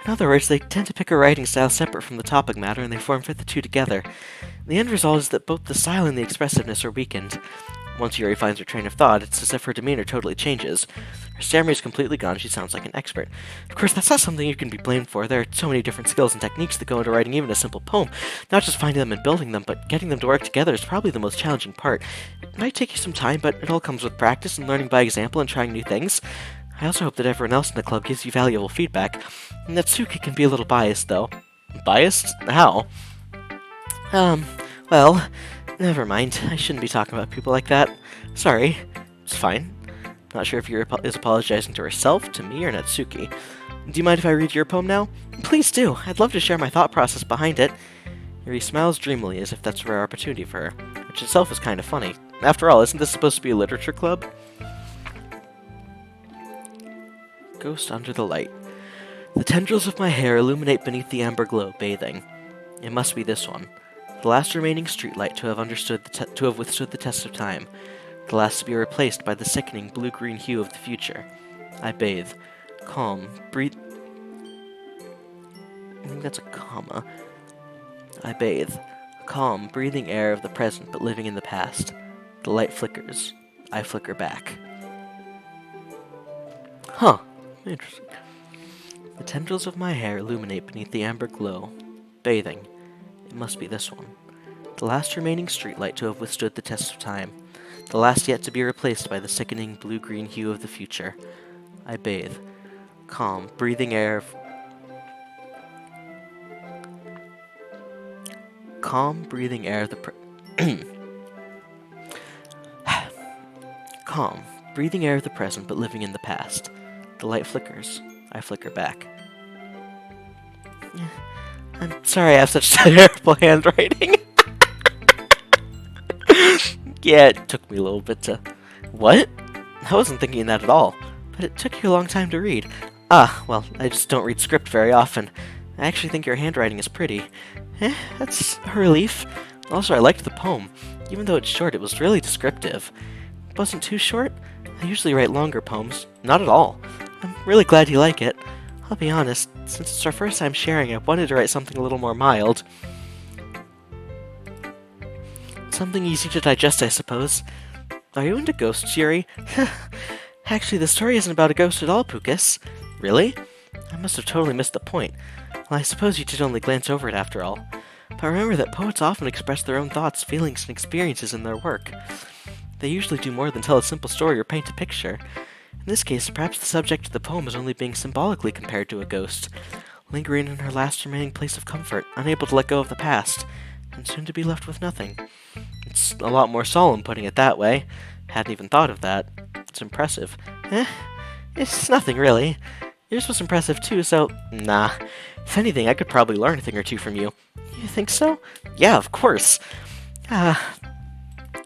In other words, they tend to pick a writing style separate from the topic matter and they fit the two together. The end result is that both the style and the expressiveness are weakened. Once Yuri finds her train of thought, it's as if her demeanor totally changes. Her stamina is completely gone, she sounds like an expert. Of course, that's not something you can be blamed for. There are so many different skills and techniques that go into writing even a simple poem. Not just finding them and building them, but getting them to work together is probably the most challenging part. It might take you some time, but it all comes with practice and learning by example and trying new things. I also hope that everyone else in the club gives you valuable feedback. Natsuki can be a little biased, though. Biased? How? Well, never mind. I shouldn't be talking about people like that. Sorry. It's fine. Not sure if Yuri is apologizing to herself, to me, or Natsuki. Do you mind if I read your poem now? Please do. I'd love to share my thought process behind it. Yuri smiles dreamily as if that's a rare opportunity for her, which itself is kind of funny. After all, isn't this supposed to be a literature club? Ghost under the light. The tendrils of my hair illuminate beneath the amber glow, bathing. It must be this one. The last remaining streetlight to have withstood the test of time. The last to be replaced by the sickening blue-green hue of the future. I bathe. Calm. Breathe. I think that's a comma. I bathe. Calm, breathing air of the present but living in the past. The light flickers. I flicker back. Huh. Interesting. The tendrils of my hair illuminate beneath the amber glow. Bathing. It must be this one. The last remaining streetlight to have withstood the test of time. The last yet to be replaced by the sickening blue-green hue of the future. I bathe. Calm, breathing air of... Calm, breathing air of the Calm, breathing air of the present but living in the past. The light flickers. I flicker back. I'm sorry I have such terrible handwriting. Yeah, it took me a little bit to... What? I wasn't thinking that at all. But it took you a long time to read. Ah, well, I just don't read script very often. I actually think your handwriting is pretty. That's a relief. Also, I liked the poem. Even though it's short, it was really descriptive. It wasn't too short. I usually write longer poems. Not at all. I'm really glad you like it. I'll be honest, since it's our first time sharing, I wanted to write something a little more mild. Something easy to digest, I suppose. Are you into ghosts, Yuri? Actually, the story isn't about a ghost at all, Pucas. Really? I must have totally missed the point. Well, I suppose you did only glance over it after all. But remember that poets often express their own thoughts, feelings, and experiences in their work. They usually do more than tell a simple story or paint a picture. In this case, perhaps the subject of the poem is only being symbolically compared to a ghost, lingering in her last remaining place of comfort, unable to let go of the past, and soon to be left with nothing. It's a lot more solemn putting it that way. Hadn't even thought of that. It's impressive. It's nothing really. Yours was impressive too, so nah. If anything, I could probably learn a thing or two from you. You think so? Yeah, of course.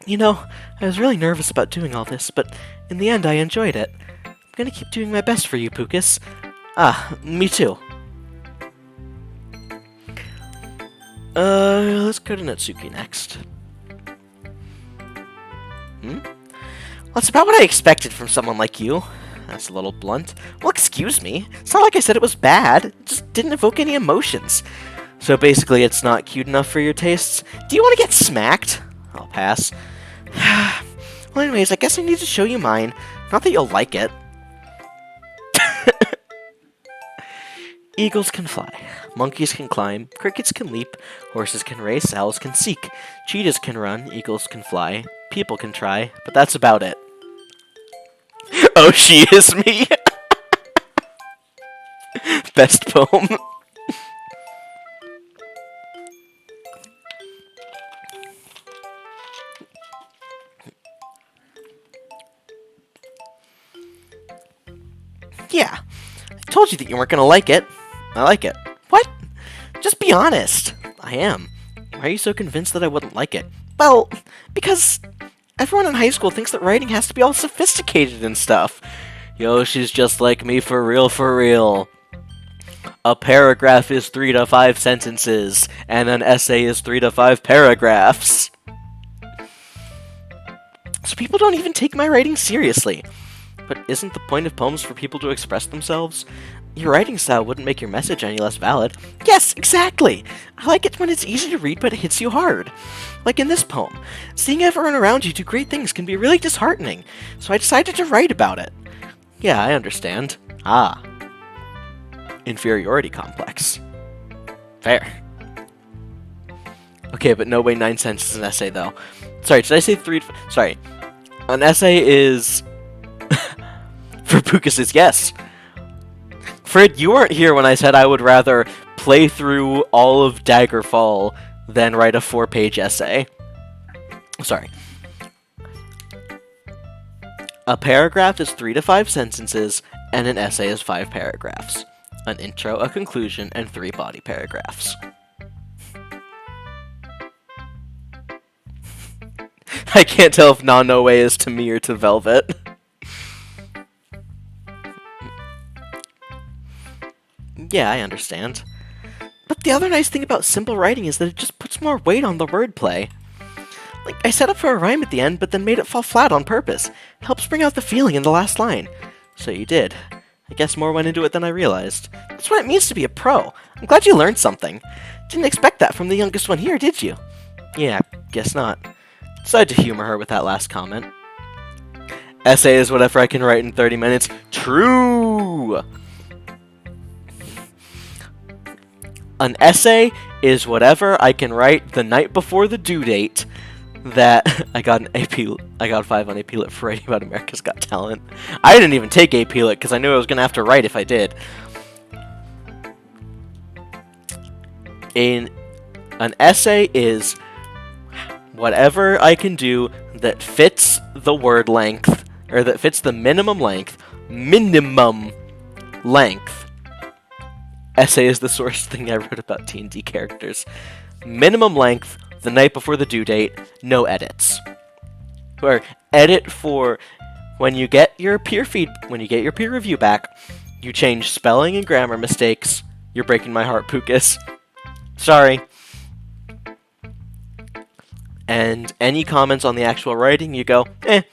You know, I was really nervous about doing all this, but in the end I enjoyed it. I'm gonna keep doing my best for you, Pucas. Me too. Let's go to Natsuki next. Well, that's about what I expected from someone like you. That's a little blunt. Well, excuse me. It's not like I said it was bad. It just didn't evoke any emotions. So basically, it's not cute enough for your tastes? Do you want to get smacked? I'll pass. Well, anyways, I guess I need to show you mine. Not that you'll like it. Eagles can fly. Monkeys can climb. Crickets can leap. Horses can race. Owls can seek. Cheetahs can run. Eagles can fly. People can try. But that's about it. Oh, she is me. Best poem. Yeah, I told you that you weren't gonna like it. I like it. What? Just be honest. I am. Why are you so convinced that I wouldn't like it? Well, because everyone in high school thinks that writing has to be all sophisticated and stuff. Yo, she's just like me for real, for real. A paragraph is 3 to 5 sentences, and an essay is 3 to 5 paragraphs. So people don't even take my writing seriously. But isn't the point of poems for people to express themselves? Your writing style wouldn't make your message any less valid. Yes, exactly! I like it when it's easy to read but it hits you hard. Like in this poem. Seeing everyone around you do great things can be really disheartening, so I decided to write about it. Yeah, I understand. Ah. Inferiority complex. Fair. Okay, but no way 9 cents is an essay, though. Sorry, did I say 3? Sorry. An essay is... For Pucas is yes. Fred, you weren't here when I said I would rather play through all of Daggerfall than write a 4-page essay. Sorry. A paragraph is 3 to 5 sentences, and an essay is 5 paragraphs. An intro, a conclusion, and 3 body paragraphs. I can't tell if Na No Way is to me or to Velvet. Yeah, I understand. But the other nice thing about simple writing is that it just puts more weight on the wordplay. Like, I set up for a rhyme at the end, but then made it fall flat on purpose. It helps bring out the feeling in the last line. So you did. I guess more went into it than I realized. That's what it means to be a pro. I'm glad you learned something. Didn't expect that from the youngest one here, did you? Yeah, guess not. Decided to humor her with that last comment. Essay is whatever I can write in 30 minutes. True! An essay is whatever I can write the night before the due date that I got a 5 on AP Lit for writing about America's Got Talent. I didn't even take AP Lit because I knew I was going to have to write if I did. An essay is whatever I can do that fits the word length, or that fits the minimum length. Essay is the source thing I wrote about D&D characters. Minimum length, the night before the due date, no edits. Or edit for when you get your peer review back, you change spelling and grammar mistakes. You're breaking my heart, Pucas. Sorry. And any comments on the actual writing, you go, I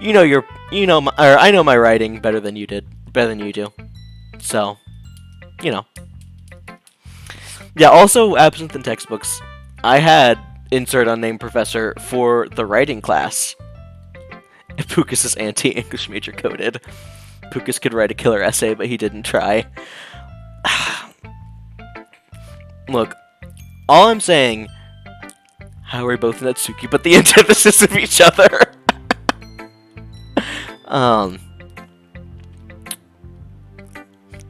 know my writing better than you do. So, you know. Yeah, also, absent in textbooks, I had insert unnamed professor for the writing class. Pucas is anti-English major coded. Pucas could write a killer essay, but he didn't try. Look, all I'm saying, how are we both Natsuki, but the antithesis of each other?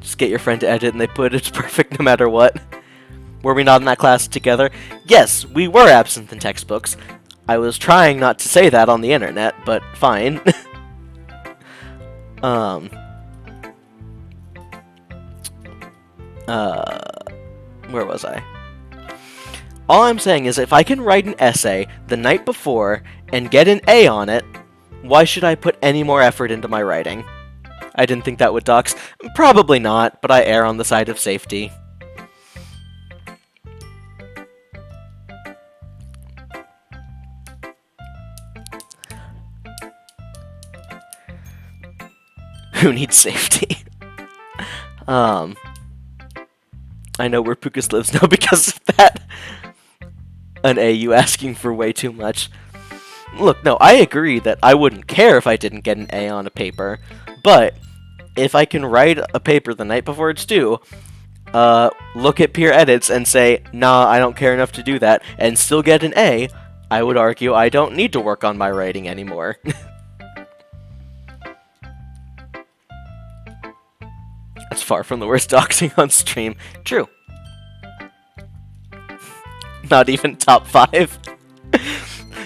Just get your friend to edit and they put it's perfect no matter what. Were we not in that class together? Yes, we were absent in textbooks. I was trying not to say that on the internet, but fine. Where was I? All I'm saying is if I can write an essay the night before and get an A on it, why should I put any more effort into my writing? I didn't think that would dox. Probably not, but I err on the side of safety. Who needs safety? I know where Pucas lives now because of that. An AU asking for way too much. Look, no, I agree that I wouldn't care if I didn't get an A on a paper, but if I can write a paper the night before it's due, look at peer edits and say, nah, I don't care enough to do that, and still get an A, I would argue I don't need to work on my writing anymore. That's far from the worst doxing on stream. True. Not even top 5.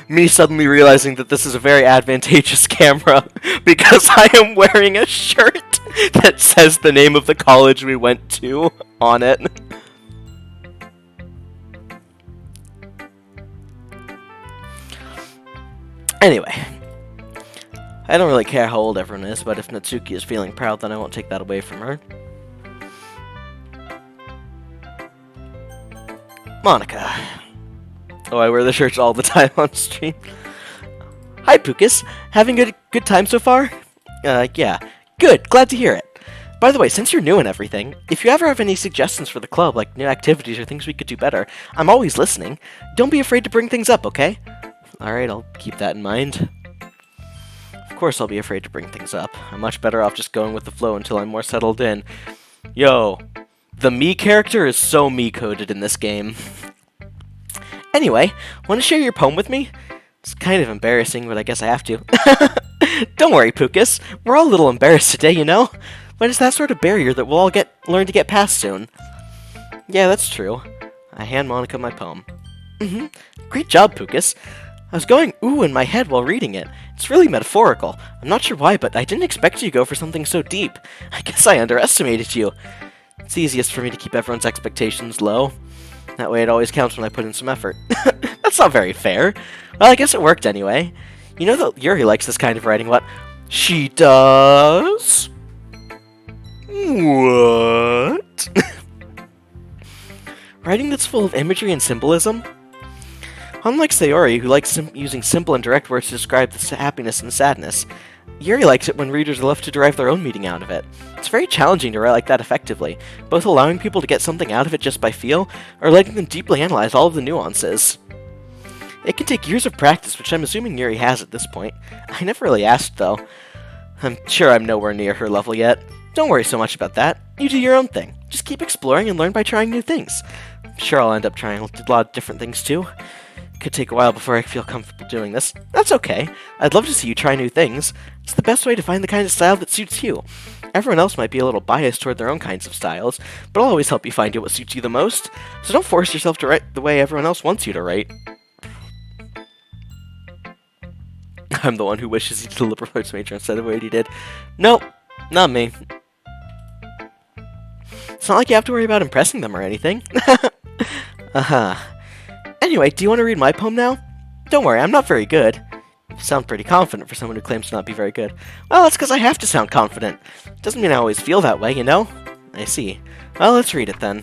Me suddenly realizing that this is a very advantageous camera because I am wearing a shirt. that says the name of the college we went to on it. Anyway, I don't really care how old everyone is, but if Natsuki is feeling proud, then I won't take that away from her. Monica. Oh, I wear the shirts all the time on stream. Hi, Pucas. Having a good time so far? Yeah. Good. Glad to hear it. By the way, since you're new and everything, if you ever have any suggestions for the club, like new activities or things we could do better, I'm always listening. Don't be afraid to bring things up, okay? Alright, I'll keep that in mind. Of course I'll be afraid to bring things up. I'm much better off just going with the flow until I'm more settled in. Yo, the me character is so me-coded in this game. Anyway, want to share your poem with me? It's kind of embarrassing, but I guess I have to. Don't worry, Pucas. We're all a little embarrassed today, you know? But it's that sort of barrier that we'll all learn to get past soon. Yeah, that's true. I hand Monica my poem. Great job, Pucas. I was going ooh in my head while reading it. It's really metaphorical. I'm not sure why, but I didn't expect you to go for something so deep. I guess I underestimated you. It's easiest for me to keep everyone's expectations low. That way it always counts when I put in some effort. That's not very fair. Well, I guess it worked anyway. You know that Yuri likes this kind of writing, what? She does? What? Writing that's full of imagery and symbolism? Unlike Sayori, who likes using simple and direct words to describe the happiness and sadness, Yuri likes it when readers are left to derive their own meaning out of it. It's very challenging to write like that effectively, both allowing people to get something out of it just by feel, or letting them deeply analyze all of the nuances. It can take years of practice, which I'm assuming Yuri has at this point. I never really asked, though. I'm sure I'm nowhere near her level yet. Don't worry so much about that. You do your own thing. Just keep exploring and learn by trying new things. I'm sure I'll end up trying a lot of different things, too. Could take a while before I feel comfortable doing this. That's okay. I'd love to see you try new things. It's the best way to find the kind of style that suits you. Everyone else might be a little biased toward their own kinds of styles, but I'll always help you find what suits you the most. So don't force yourself to write the way everyone else wants you to write. I'm the one who wishes he did a liberal arts major instead of what he did. Nope, not me. It's not like you have to worry about impressing them or anything. Anyway, do you want to read my poem now? Don't worry, I'm not very good. You sound pretty confident for someone who claims to not be very good. Well, that's because I have to sound confident. Doesn't mean I always feel that way, you know? I see. Well, let's read it then.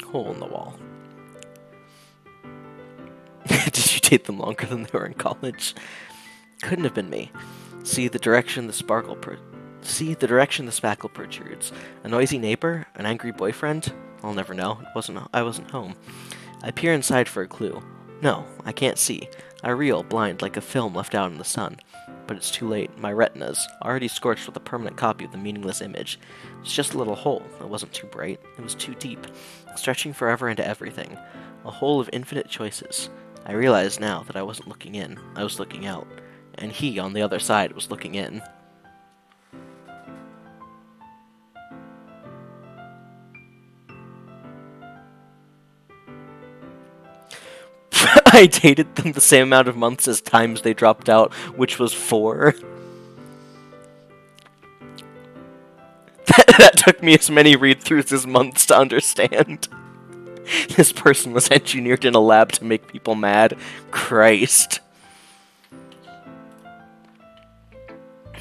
Hole in the wall. Did you date them longer than they were in college? Couldn't have been me. See the direction the spackle protrudes. A noisy neighbor? An angry boyfriend? I'll never know. I wasn't home. I peer inside for a clue. No, I can't see. I reel, blind, like a film left out in the sun. But it's too late. My retina's already scorched with a permanent copy of the meaningless image. It's just a little hole. It wasn't too bright. It was too deep, stretching forever into everything. A hole of infinite choices. I realize now that I wasn't looking in. I was looking out. And he, on the other side, was looking in. I dated them the same amount of months as times they dropped out, which was 4. That took me as many read-throughs as months to understand. This person was engineered in a lab to make people mad. Christ.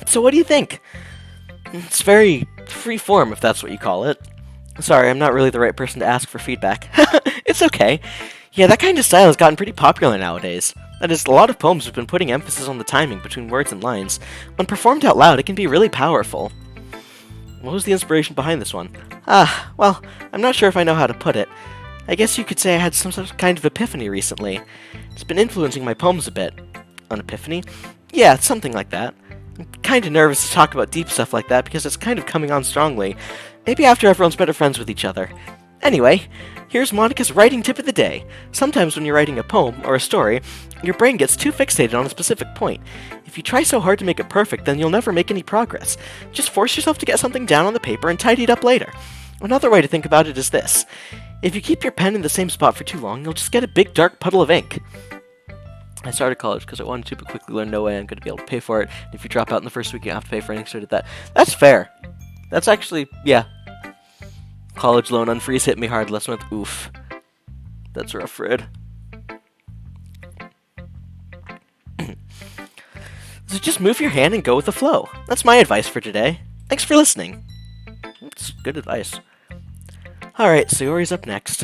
So what do you think? It's very free-form, if that's what you call it. Sorry, I'm not really the right person to ask for feedback. It's okay. Yeah, that kind of style has gotten pretty popular nowadays. That is, a lot of poems have been putting emphasis on the timing between words and lines. When performed out loud, it can be really powerful. What was the inspiration behind this one? Well, I'm not sure if I know how to put it. I guess you could say I had some sort of kind of epiphany recently. It's been influencing my poems a bit. An epiphany? Yeah, it's something like that. I'm kind of nervous to talk about deep stuff like that because it's kind of coming on strongly. Maybe after everyone's better friends with each other. Anyway, here's Monica's writing tip of the day. Sometimes when you're writing a poem or a story, your brain gets too fixated on a specific point. If you try so hard to make it perfect, then you'll never make any progress. Just force yourself to get something down on the paper and tidy it up later. Another way to think about it is this. If you keep your pen in the same spot for too long, you'll just get a big dark puddle of ink. I started college because I wanted to, but quickly learned no way I'm going to be able to pay for it. And if you drop out in the first week, you have to pay for anything, so I did that. That's fair. That's actually, yeah. College loan unfreeze hit me hard last month. Oof. That's rough, Fred. So just move your hand and go with the flow. That's my advice for today. Thanks for listening. That's good advice. Alright, Sayori's up next.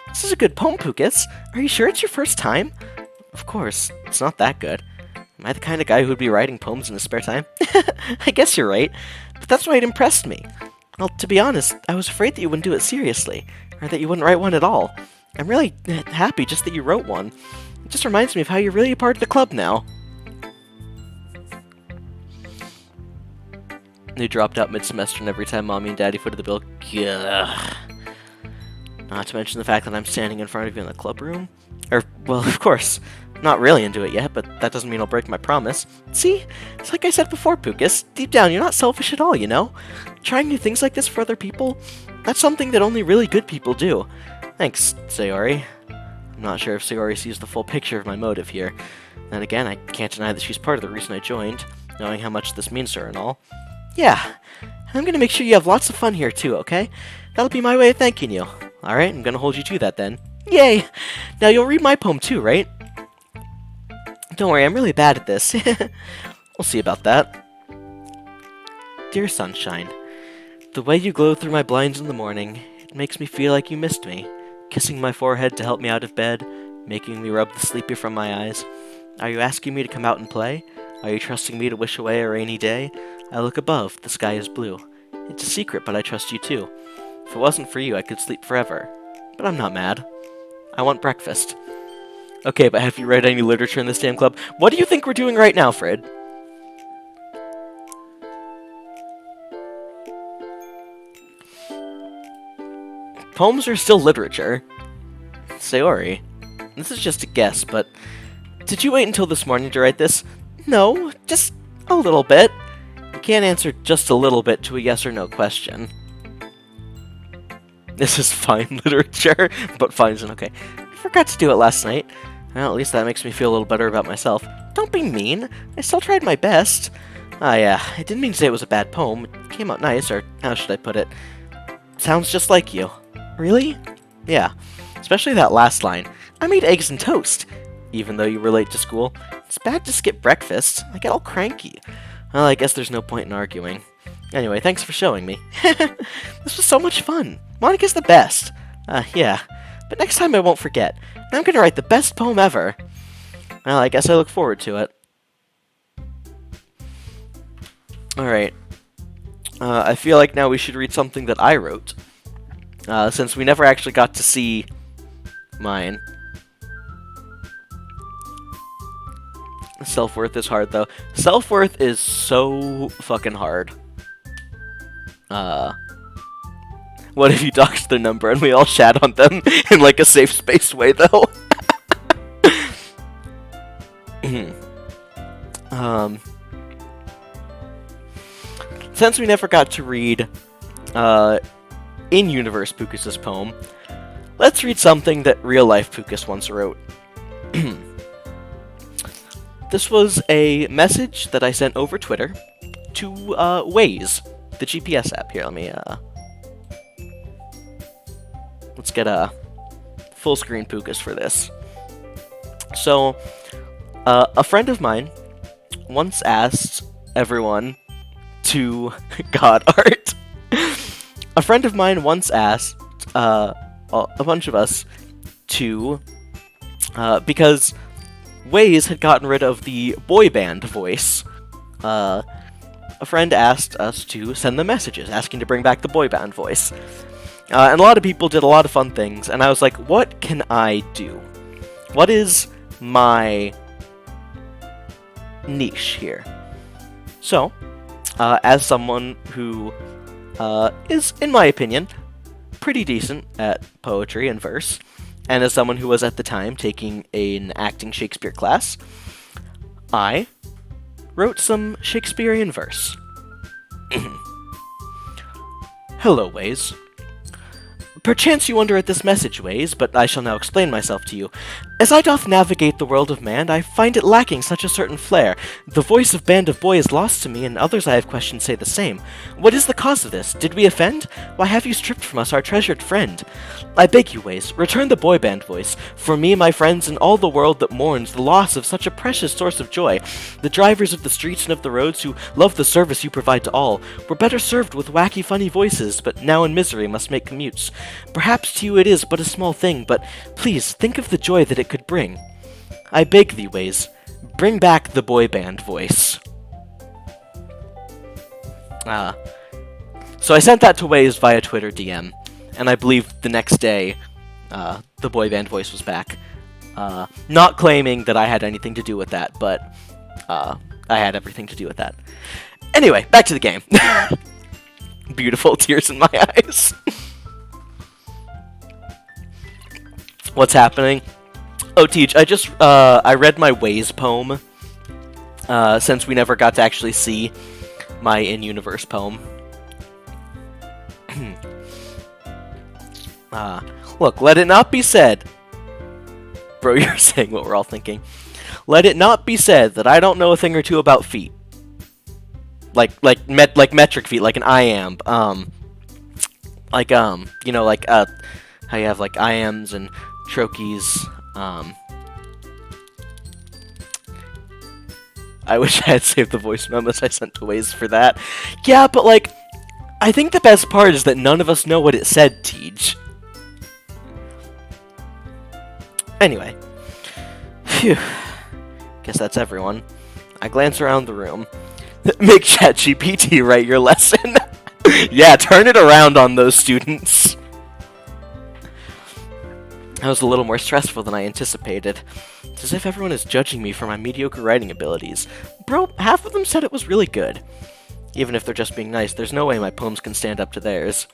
This is a good poem, Pucas. Are you sure it's your first time? Of course, it's not that good. Am I the kind of guy who would be writing poems in his spare time? I guess you're right, but that's why it impressed me. Well, to be honest, I was afraid that you wouldn't do it seriously, or that you wouldn't write one at all. I'm really happy just that you wrote one. It just reminds me of how you're really a part of the club now. They dropped out mid-semester, and every time Mommy and Daddy footed the bill, ugh. Not to mention the fact that I'm standing in front of you in the club room. Or, well, of course, not really into it yet, but that doesn't mean I'll break my promise. See? It's like I said before, Pucas. Deep down, you're not selfish at all, you know? Trying new things like this for other people, that's something that only really good people do. Thanks, Sayori. I'm not sure if Sayori sees the full picture of my motive here. Then again, I can't deny that she's part of the reason I joined, knowing how much this means to her and all. Yeah, I'm gonna make sure you have lots of fun here too, okay? That'll be my way of thanking you. Alright, I'm gonna hold you to that then. Yay! Now you'll read my poem too, right? Don't worry, I'm really bad at this. We'll see about that. Dear Sunshine, the way you glow through my blinds in the morning, it makes me feel like you missed me. Kissing my forehead to help me out of bed, making me rub the sleepy from my eyes. Are you asking me to come out and play? Are you trusting me to wish away a rainy day? I look above, the sky is blue. It's a secret, but I trust you too. If it wasn't for you, I could sleep forever. But I'm not mad. I want breakfast. Okay, but have you read any literature in this damn club? What do you think we're doing right now, Fred? Poems are still literature. Sayori, this is just a guess, but did you wait until this morning to write this? No, just a little bit. You can't answer just a little bit to a yes or no question. This is fine literature, but fine isn't okay. I forgot to do it last night. Well, at least that makes me feel a little better about myself. Don't be mean. I still tried my best. Yeah, I didn't mean to say it was a bad poem. It came out nice, or how should I put it? Sounds just like you. Really? Yeah. Especially that last line. I made eggs and toast. Even though you were late to school. It's bad to skip breakfast. I get all cranky. Well, I guess there's no point in arguing. Anyway, thanks for showing me. This was so much fun. Monica's the best. Yeah. But next time I won't forget. I'm gonna write the best poem ever. Well, I guess I look forward to it. Alright. I feel like now we should read something that I wrote. Since we never actually got to see mine. Self-worth is hard, though. Self-worth is so fucking hard. What if you doxed their number and we all shat on them in, like, a safe space way, though? Since we never got to read, in-universe Pucas' poem, let's read something that real-life Pucas once wrote. This was a message that I sent over Twitter to, Waze, the GPS app. Here, let me, let's get a full-screen Pucas for this. So, a friend of mine once asked everyone to... God, Art. A friend of mine once asked, a bunch of us to, because Waze had gotten rid of the boy band voice, a friend asked us to send them messages asking to bring back the boy band voice. And a lot of people did a lot of fun things, and I was like, what can I do? What is my niche here? So, as someone who is, in my opinion, pretty decent at poetry and verse, and as someone who was at the time taking an acting Shakespeare class, I wrote some Shakespearean verse. Hello, Waze. Perchance you wonder at this message, Waze, but I shall now explain myself to you. As I doth navigate the world of man, I find it lacking such a certain flair. The voice of band of boy is lost to me, and others I have questioned say the same. What is the cause of this? Did we offend? Why have you stripped from us our treasured friend? I beg you, ways, return the boy band voice. For me, my friends, and all the world that mourns the loss of such a precious source of joy. The drivers of the streets and of the roads who love the service you provide to all were better served with wacky, funny voices, but now in misery must make commutes. Perhaps to you it is but a small thing, but please think of the joy that it could bring. I beg thee, ways, bring back the boy band voice. So I sent that to Waze via Twitter DM, and I believe the next day, the boy band voice was back. Not claiming that I had anything to do with that, but I had everything to do with that. Anyway, back to the game. Beautiful tears in my eyes. What's happening? Oh, Teach, I read my Waze poem, since we never got to actually see my in-universe poem. Look, let it not be said... Bro, you're saying what we're all thinking. Let it not be said that I don't know a thing or two about feet. Like metric feet, like an iamb. You know, like, how you have, like, iambs and trochees. I wish I had saved the voice memos I sent to Waze for that. Yeah, but, like, I think the best part is that none of us know what it said, Tej. Anyway. Phew. Guess that's everyone. I glance around the room. Make ChatGPT write your lesson. Yeah, turn it around on those students. That was a little more stressful than I anticipated. It's as if everyone is judging me for my mediocre writing abilities. Bro, half of them said it was really good. Even if they're just being nice, there's no way my poems can stand up to theirs.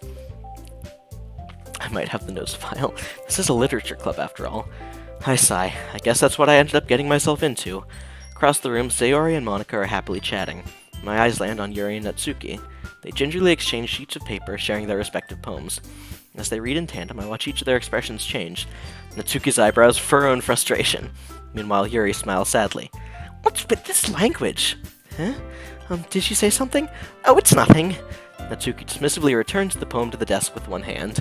I might have the notes file. This is a literature club, after all. I sigh. I guess that's what I ended up getting myself into. Across the room, Sayori and Monica are happily chatting. My eyes land on Yuri and Natsuki. They gingerly exchange sheets of paper, sharing their respective poems. As they read in tandem, I watch each of their expressions change. Natsuki's eyebrows furrow in frustration. Meanwhile, Yuri smiles sadly. What's with this language? Huh? Did she say something? Oh, it's nothing. Natsuki dismissively returns the poem to the desk with one hand.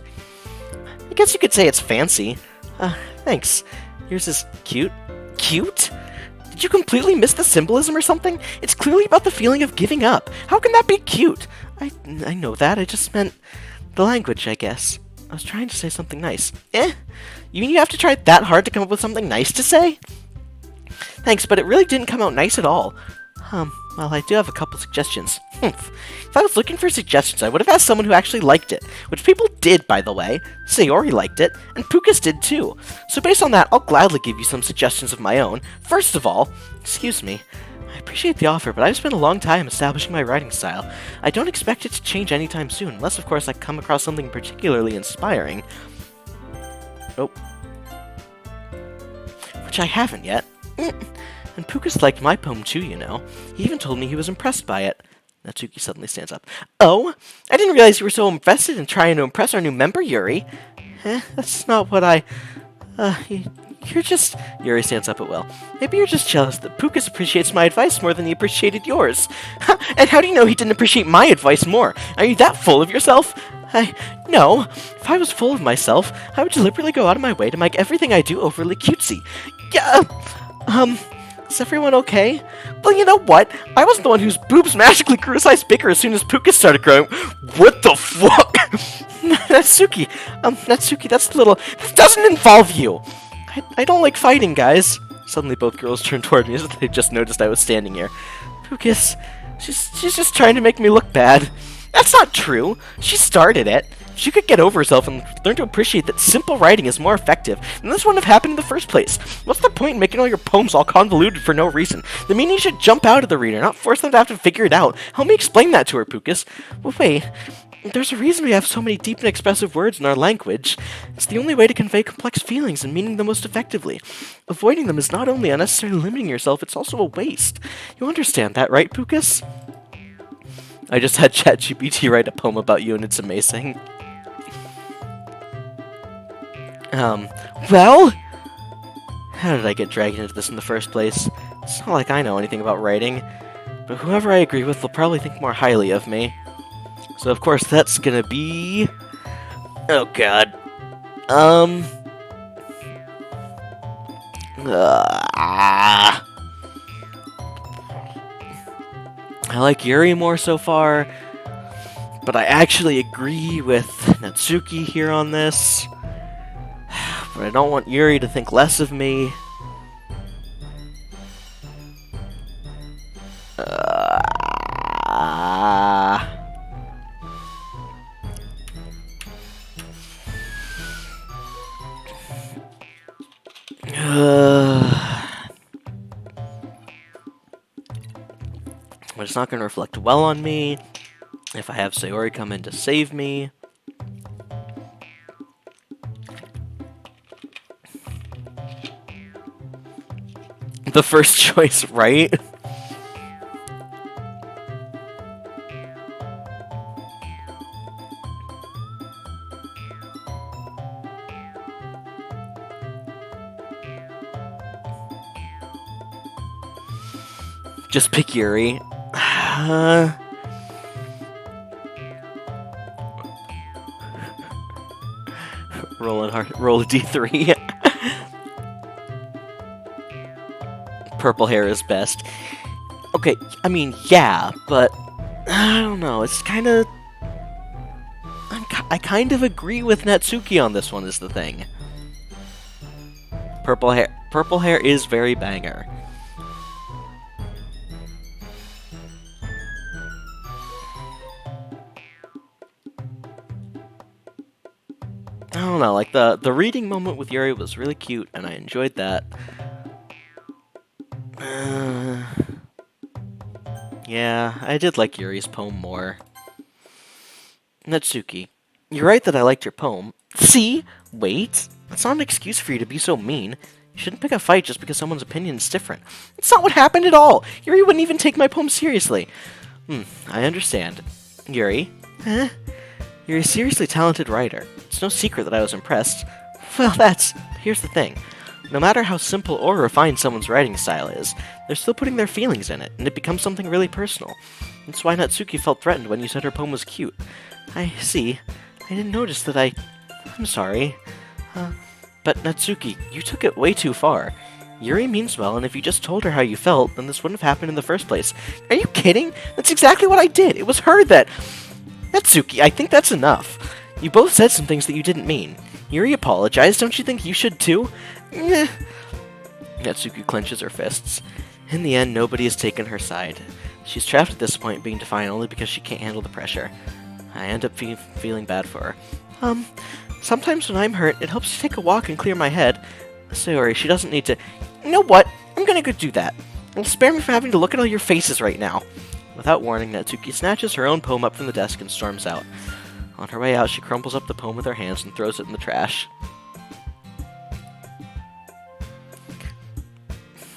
I guess you could say it's fancy. Thanks. Yours is cute. Cute? Did you completely miss the symbolism or something? It's clearly about the feeling of giving up. How can that be cute? I know that. I just meant the language, I guess. I was trying to say something nice. You mean you have to try that hard to come up with something nice to say? Thanks, but it really didn't come out nice at all. Well, I do have a couple suggestions. If I was looking for suggestions, I would have asked someone who actually liked it, which people did, by the way. Sayori liked it, and Pucas did too. So based on that, I'll gladly give you some suggestions of my own. First of all, excuse me, I appreciate the offer, but I've spent a long time establishing my writing style. I don't expect it to change anytime soon, unless of course I come across something particularly inspiring. Nope. Which I haven't yet. And Pucas liked my poem too, you know. He even told me he was impressed by it. Natsuki suddenly stands up. Oh? I didn't realize you were so invested in trying to impress our new member, Yuri. That's not what I... You're just... Yuri stands up at Will. Maybe you're just jealous that Pucas appreciates my advice more than he appreciated yours. And how do you know he didn't appreciate my advice more? Are you that full of yourself? No. If I was full of myself, I would deliberately go out of my way to make everything I do overly cutesy. Yeah, is everyone okay? Well, you know what? I wasn't the one whose boobs magically grew a size bigger as soon as Pucas started growing. What the fuck? Natsuki, that's a little... This doesn't involve you. I don't like fighting, guys. Suddenly both girls turned toward me as if they just noticed I was standing here. Pucas, she's just trying to make me look bad. That's not true. She started it. She could get over herself and learn to appreciate that simple writing is more effective, and this wouldn't have happened in the first place. What's the point in making all your poems all convoluted for no reason? The meaning should jump out of the reader, not force them to have to figure it out. Help me explain that to her, Pucas. Well, wait. There's a reason we have so many deep and expressive words in our language. It's the only way to convey complex feelings and meaning them most effectively. Avoiding them is not only unnecessarily limiting yourself, it's also a waste. You understand that, right, Pucas? I just had ChatGPT write a poem about you, and it's amazing. Well? How did I get dragged into this in the first place? It's not like I know anything about writing, but whoever I agree with will probably think more highly of me. So of course that's gonna be... Oh god. I like Yuri more so far, but I actually agree with Natsuki here on this. But I don't want Yuri to think less of me. But it's not going to reflect well on me if I have Sayori come in to save me. The first choice, right? Just pick Yuri. Roll a d3. Purple hair is best. Okay, I mean, yeah, but I don't know. It's kind of... I kind of agree with Natsuki on this one, is the thing. Purple hair is very banger. I don't know, like, the reading moment with Yuri was really cute, and I enjoyed that. Yeah, I did like Yuri's poem more. Natsuki, you're right that I liked your poem. See? Wait. That's not an excuse for you to be so mean. You shouldn't pick a fight just because someone's opinion is different. It's not what happened at all. Yuri wouldn't even take my poem seriously. I understand. Yuri? Huh? You're a seriously talented writer. It's no secret that I was impressed. Well, here's the thing. No matter how simple or refined someone's writing style is, they're still putting their feelings in it, and it becomes something really personal. That's why Natsuki felt threatened when you said her poem was cute. I see. I didn't notice that I'm sorry. But Natsuki, you took it way too far. Yuri means well, and if you just told her how you felt, then this wouldn't have happened in the first place. Are you kidding? That's exactly what I did. It was her that... Natsuki, I think that's enough. You both said some things that you didn't mean. Yuri apologized. Don't you think you should too? Natsuki clenches her fists. In the end, nobody has taken her side. She's trapped at this point, being defiant only because she can't handle the pressure. I end up feeling bad for her. Sometimes when I'm hurt, it helps to take a walk and clear my head. Sayori, she doesn't need to... You know what? I'm gonna go do that. It'll spare me from having to look at all your faces right now. Without warning, Natsuki snatches her own poem up from the desk and storms out. On her way out, she crumples up the poem with her hands and throws it in the trash.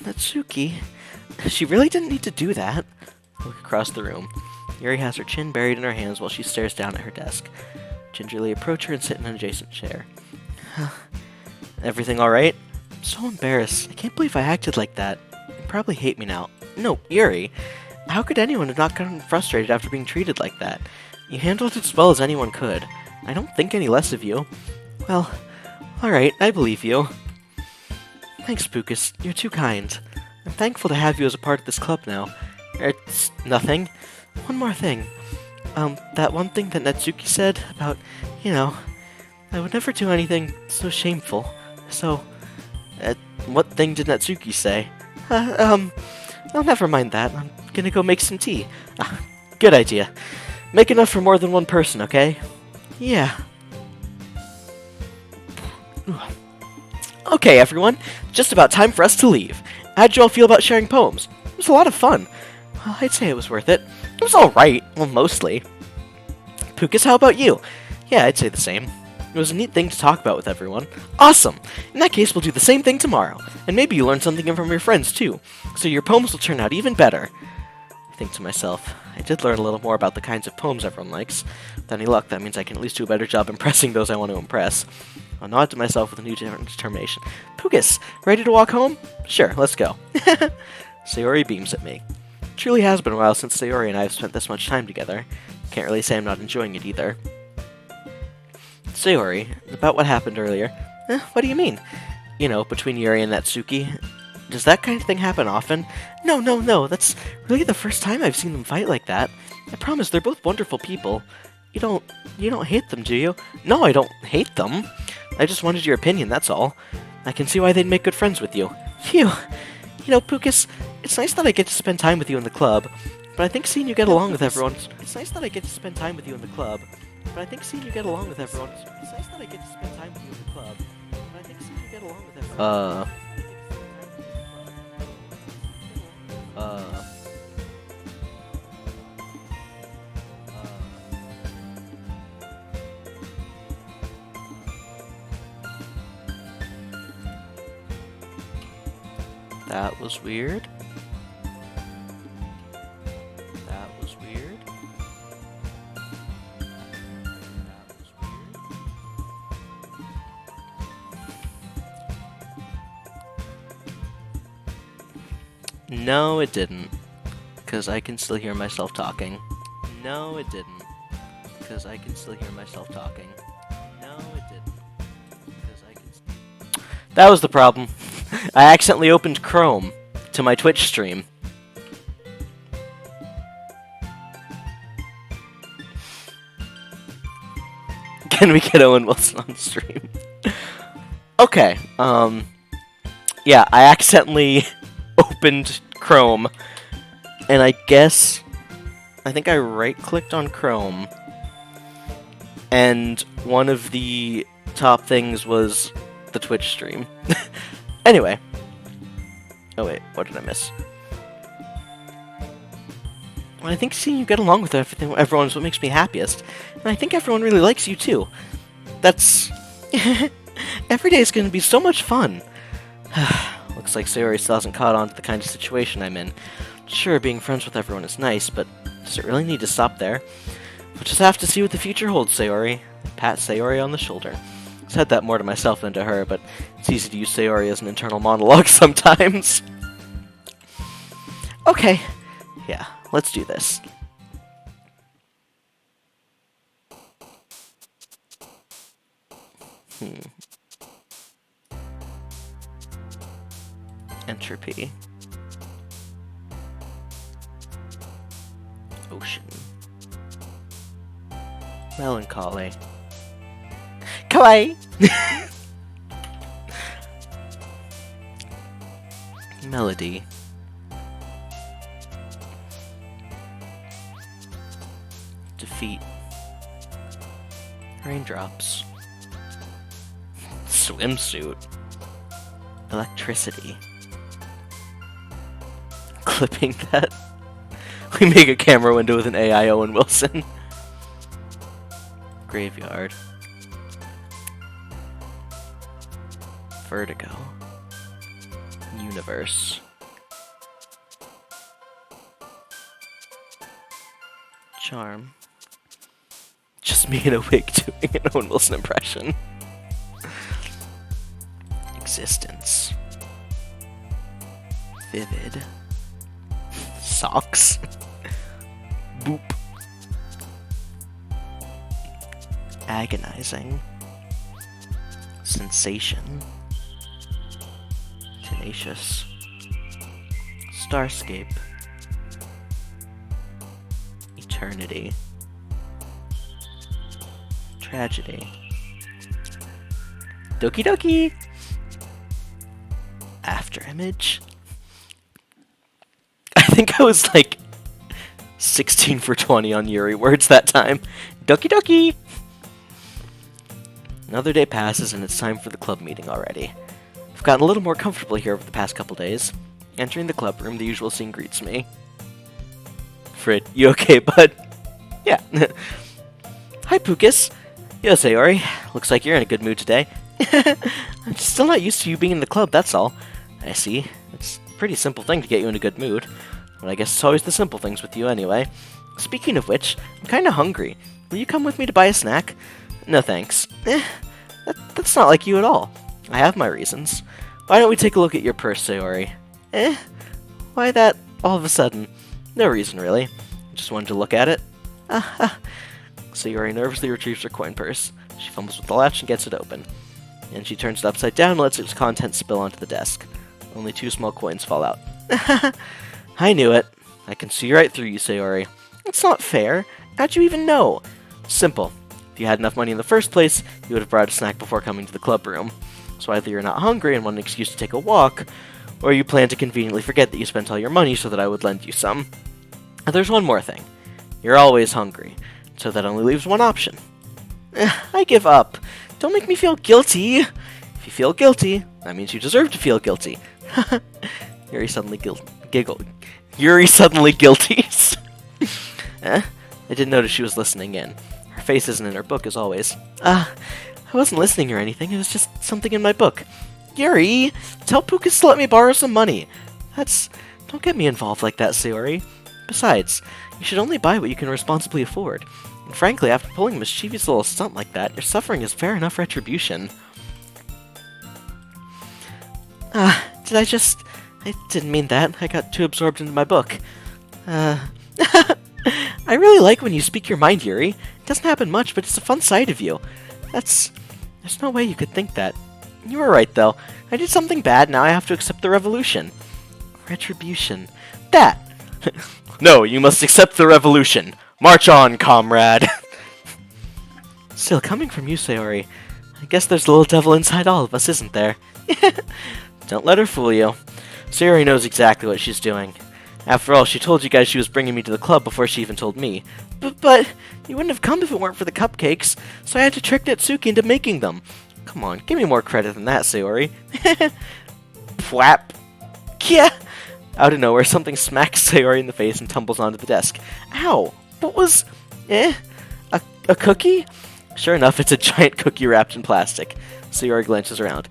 Natsuki, she really didn't need to do that. Look across the room. Yuri has her chin buried in her hands while she stares down at her desk. Gingerly approach her and sit in an adjacent chair. Everything alright? I'm so embarrassed. I can't believe I acted like that. You probably hate me now. No, Yuri. How could anyone have not gotten frustrated after being treated like that? You handled it as well as anyone could. I don't think any less of you. Well, alright, I believe you. Thanks, Pucas. You're too kind. I'm thankful to have you as a part of this club now. It's nothing. One more thing. That one thing that Natsuki said about, I would never do anything so shameful. So, what thing did Natsuki say? Never mind that. I'm gonna go make some tea. Good idea. Make enough for more than one person, okay? Yeah. Okay, everyone. Just about time for us to leave. How'd you all feel about sharing poems? It was a lot of fun. Well, I'd say it was worth it. It was alright. Well, mostly. Pucas, how about you? Yeah, I'd say the same. It was a neat thing to talk about with everyone. Awesome! In that case, we'll do the same thing tomorrow. And maybe you learn something from your friends, too. So your poems will turn out even better. I think to myself, I did learn a little more about the kinds of poems everyone likes. With any luck, that means I can at least do a better job impressing those I want to impress. I nod to myself with a new determination. Pucas, ready to walk home? Sure, let's go. Sayori beams at me. It truly has been a while since Sayori and I have spent this much time together. Can't really say I'm not enjoying it either. Sayori, about what happened earlier. What do you mean? You know, between Yuri and Natsuki. Does that kind of thing happen often? No, that's really the first time I've seen them fight like that. I promise, they're both wonderful people. You don't hate them, do you? No, I don't hate them. I just wanted your opinion, that's all. I can see why they'd make good friends with you. Phew. You know, Pucas, it's nice that I get to spend time with you in the club, but I think seeing you get along with everyone... It's nice that I get to spend time with you in the club, but I think seeing you get along with everyone... It's nice that I get to spend time with you in the club, but I think seeing you get along with everyone... That was weird. That was weird. That was weird. No, it didn't. Because I can still hear myself talking. No, it didn't. Because I can still hear myself talking. No, it didn't. Because I can... That was the problem. I accidentally opened Chrome to my Twitch stream. Can we get Owen Wilson on stream? Okay, yeah, I accidentally opened Chrome, and I think I right-clicked on Chrome, and one of the top things was the Twitch stream. Anyway. Oh wait, what did I miss? Well, I think seeing you get along with everyone is what makes me happiest. And I think everyone really likes you too. That's... Every day is going to be so much fun. Looks like Sayori still hasn't caught on to the kind of situation I'm in. Sure, being friends with everyone is nice, but does it really need to stop there? We'll just have to see what the future holds, Sayori. Pat Sayori on the shoulder. Said that more to myself than to her, but it's easy to use Sayori as an internal monologue sometimes. Okay. Yeah, let's do this. Entropy. Ocean. Melancholy. Kawaii! Melody. Defeat. Raindrops. Swimsuit. Electricity. Clipping that. We make a camera window with an AI Owen Wilson. Graveyard. Vertigo. Universe. Charm. Just me in a wig doing an Owen Wilson impression. Existence. Vivid. Socks. Boop. Agonizing. Sensation. Tenacious. Starscape. Eternity. Tragedy. Doki Doki! Afterimage? I think I was like 16 for 20 on Yuri words that time. Doki Doki! Another day passes and it's time for the club meeting already. I've gotten a little more comfortable here over the past couple days. Entering the club room, the usual scene greets me. Frid, you okay, bud? Yeah. Hi, Pucas. Yo, Sayori. Looks like you're in a good mood today. I'm still not used to you being in the club, that's all. I see. It's a pretty simple thing to get you in a good mood. But I guess it's always the simple things with you anyway. Speaking of which, I'm kinda hungry. Will you come with me to buy a snack? No thanks. That's not like you at all. I have my reasons. Why don't we take a look at your purse, Sayori? Why that all of a sudden? No reason, really. Just wanted to look at it. Sayori nervously retrieves her coin purse. She fumbles with the latch and gets it open. And she turns it upside down and lets its contents spill onto the desk. Only 2 small coins fall out. I knew it. I can see right through you, Sayori. It's not fair. How'd you even know? Simple. If you had enough money in the first place, you would have brought a snack before coming to the club room. So either you're not hungry and want an excuse to take a walk, or you plan to conveniently forget that you spent all your money so that I would lend you some. And there's one more thing. You're always hungry, so that only leaves one option. I give up. Don't make me feel guilty. If you feel guilty, that means you deserve to feel guilty. Yuri suddenly giggled. Yuri suddenly guilties. I didn't notice she was listening in. Her face isn't in her book as always. I wasn't listening or anything. It was just something in my book. Yuri, tell Pucas to let me borrow some money. Don't get me involved like that, Sayori. Besides, you should only buy what you can responsibly afford. And frankly, after pulling a mischievous little stunt like that, your suffering is fair enough retribution. I didn't mean that. I got too absorbed into my book. I really like when you speak your mind, Yuri. It doesn't happen much, but it's a fun side of you. There's no way you could think that. You were right, though. I did something bad, now I have to accept the revolution. Retribution. That! No, you must accept the revolution. March on, comrade! Still, coming from you, Sayori, I guess there's a little devil inside all of us, isn't there? Don't let her fool you. Sayori knows exactly what she's doing. After all, she told you guys she was bringing me to the club before she even told me. But you wouldn't have come if it weren't for the cupcakes, so I had to trick Natsuki into making them. Come on, give me more credit than that, Sayori. Pwap. Yeah! Out of nowhere, something smacks Sayori in the face and tumbles onto the desk. Ow! What was... A cookie? Sure enough, it's a giant cookie wrapped in plastic. Sayori glances around.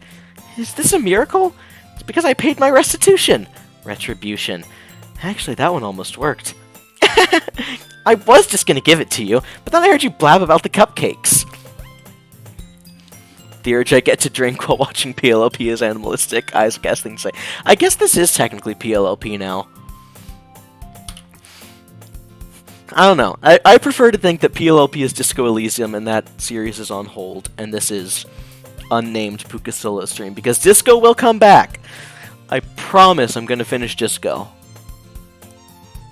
Is this a miracle? It's because I paid my restitution. Retribution. Actually, that one almost worked. I was just gonna give it to you, but then I heard you blab about the cupcakes. The urge I get to drink while watching PLOP is animalistic, eyes casting say. I guess this is technically PLOP now. I don't know. I prefer to think that PLOP is Disco Elysium and that series is on hold, and this is unnamed Pucas solo stream, because Disco will come back. I promise I'm going to finish Disco.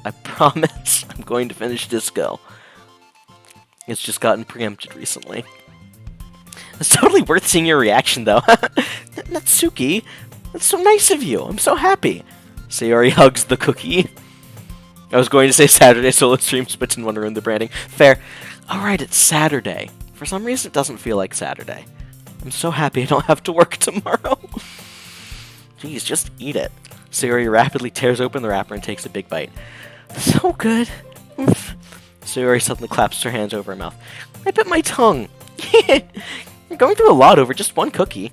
I promise I'm going to finish Disco. It's just gotten preempted recently. It's totally worth seeing your reaction, though. Natsuki, that's so nice of you. I'm so happy. Sayori hugs the cookie. I was going to say Saturday solo streams, but didn't want to ruin the branding. Fair. Alright, it's Saturday. For some reason, it doesn't feel like Saturday. I'm so happy I don't have to work tomorrow. Jeez, just eat it. Sayori rapidly tears open the wrapper and takes a big bite. So good. Sayori suddenly claps her hands over her mouth. I bit my tongue. You're going through a lot over just one cookie.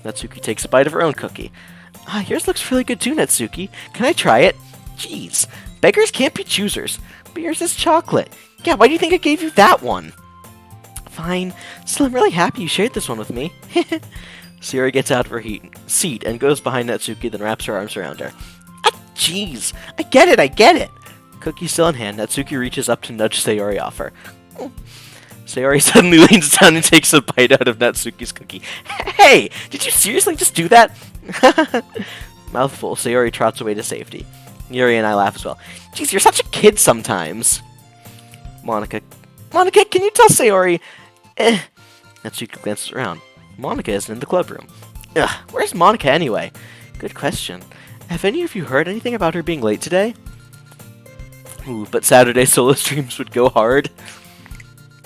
Natsuki takes a bite of her own cookie. Yours looks really good too, Natsuki. Can I try it? Jeez, beggars can't be choosers. But yours is chocolate. Yeah, why do you think I gave you that one? Fine. Still, I'm really happy you shared this one with me. Sayori gets out of her seat and goes behind Natsuki, then wraps her arms around her. Jeez. I get it. Cookie still in hand, Natsuki reaches up to nudge Sayori off her. Sayori suddenly leans down and takes a bite out of Natsuki's cookie. Hey! Did you seriously just do that? Mouthful, Sayori trots away to safety. Yuri and I laugh as well. Jeez, you're such a kid sometimes. Monica, can you tell Sayori? Natsuki glances around. Monica isn't in the club room. Ugh, where's Monica anyway? Good question. Have any of you heard anything about her being late today? Ooh, but Saturday solo streams would go hard.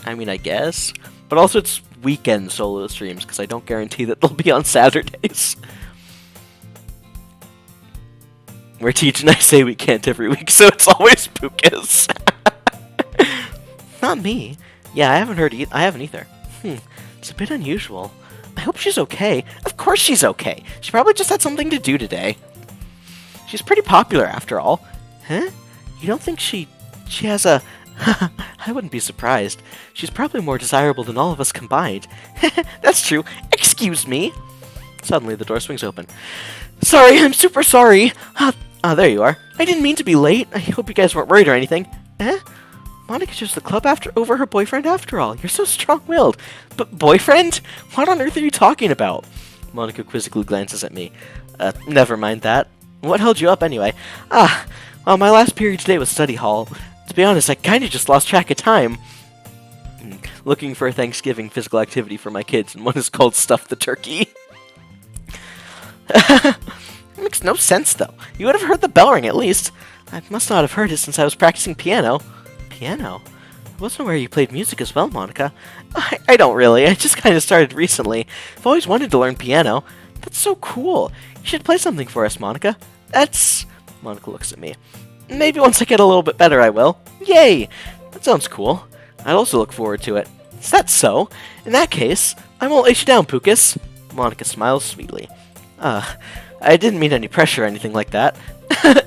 I mean, I guess. But also it's weekend solo streams, because I don't guarantee that they'll be on Saturdays. Where Teach and I say we can't every week, so it's always Pucas. Not me. Yeah, I haven't either. It's a bit unusual. I hope she's okay. Of course she's okay. She probably just had something to do today. She's pretty popular after all. Huh? You don't think she has a I wouldn't be surprised. She's probably more desirable than all of us combined. That's true. Excuse me. Suddenly, the door swings open. Sorry, I'm super sorry. There you are. I didn't mean to be late. I hope you guys weren't worried or anything. Eh? Monica chose the club over her boyfriend after all. You're so strong-willed. But boyfriend? What on earth are you talking about? Monica quizzically glances at me. Never mind that. What held you up anyway? Well, my last period today was study hall. To be honest, I kinda just lost track of time. Looking for a Thanksgiving physical activity for my kids, and one is called Stuff the Turkey. It makes no sense, though. You would have heard the bell ring, at least. I must not have heard it since I was practicing piano. Piano? I wasn't aware you played music as well, Monica. I don't really. I just kind of started recently. I've always wanted to learn piano. That's so cool. You should play something for us, Monica. Monica looks at me. Maybe once I get a little bit better, I will. Yay! That sounds cool. I'd also look forward to it. Is that so? In that case, I won't let you down, Pucas. Monica smiles sweetly. I didn't mean any pressure or anything like that.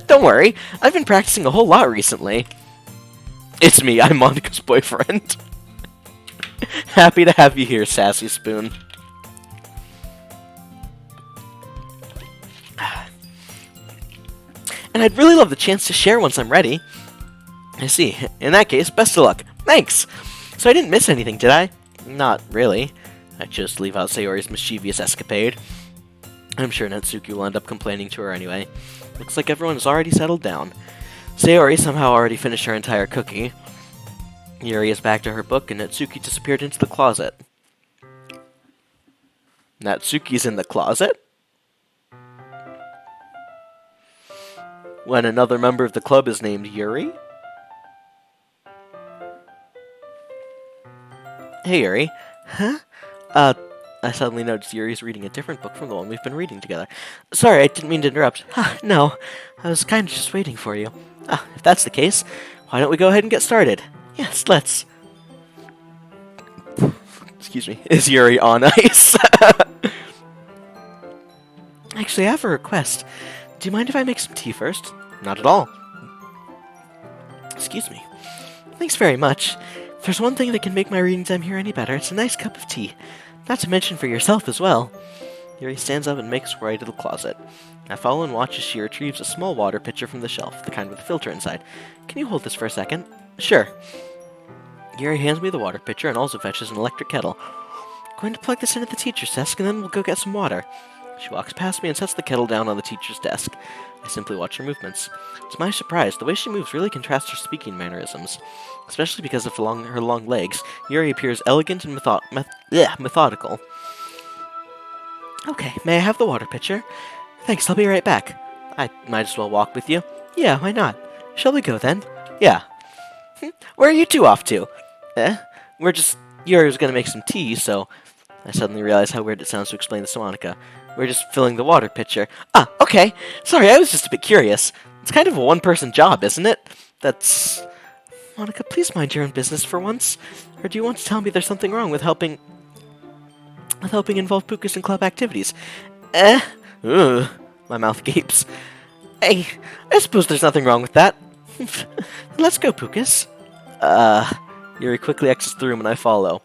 Don't worry, I've been practicing a whole lot recently. It's me, I'm Monica's boyfriend. Happy to have you here, Sassy Spoon. And I'd really love the chance to share once I'm ready. I see. In that case, best of luck. Thanks! So I didn't miss anything, did I? Not really. I chose to leave out Sayori's mischievous escapade. I'm sure Natsuki will end up complaining to her anyway. Looks like everyone has already settled down. Sayori somehow already finished her entire cookie. Yuri is back to her book, and Natsuki disappeared into the closet. Natsuki's in the closet? When another member of the club is named Yuri? Hey, Yuri. Huh? I suddenly noticed Yuri's reading a different book from the one we've been reading together. Sorry, I didn't mean to interrupt. No, I was kind of just waiting for you. If that's the case, why don't we go ahead and get started? Yes, let's. Excuse me. Is Yuri on ice? Actually, I have a request. Do you mind if I make some tea first? Not at all. Excuse me. Thanks very much. If there's one thing that can make my reading time here any better, it's a nice cup of tea. Not to mention for yourself as well. Yuri stands up and makes her way to the closet. I follow and watch as she retrieves a small water pitcher from the shelf, the kind with a filter inside. Can you hold this for a second? Sure. Yuri hands me the water pitcher and also fetches an electric kettle. Going to plug this in at the teacher's desk and then we'll go get some water. She walks past me and sets the kettle down on the teacher's desk. I simply watch her movements. To my surprise, the way she moves really contrasts her speaking mannerisms. Especially because of her long legs, Yuri appears elegant and methodical. Okay, may I have the water pitcher? Thanks, I'll be right back. I might as well walk with you. Yeah, why not? Shall we go then? Yeah. Where are you two off to? Yuri was gonna make some tea, so... I suddenly realized how weird it sounds to explain this to Monica. We're just filling the water pitcher. Okay. Sorry, I was just a bit curious. It's kind of a one-person job, isn't it? That's... Monica, please mind your own business for once. Or do you want to tell me there's something wrong with helping involve Pucas in club activities? Ugh. My mouth gapes. Hey, I suppose there's nothing wrong with that. Let's go, Pucas. Yuri quickly exits the room and I follow.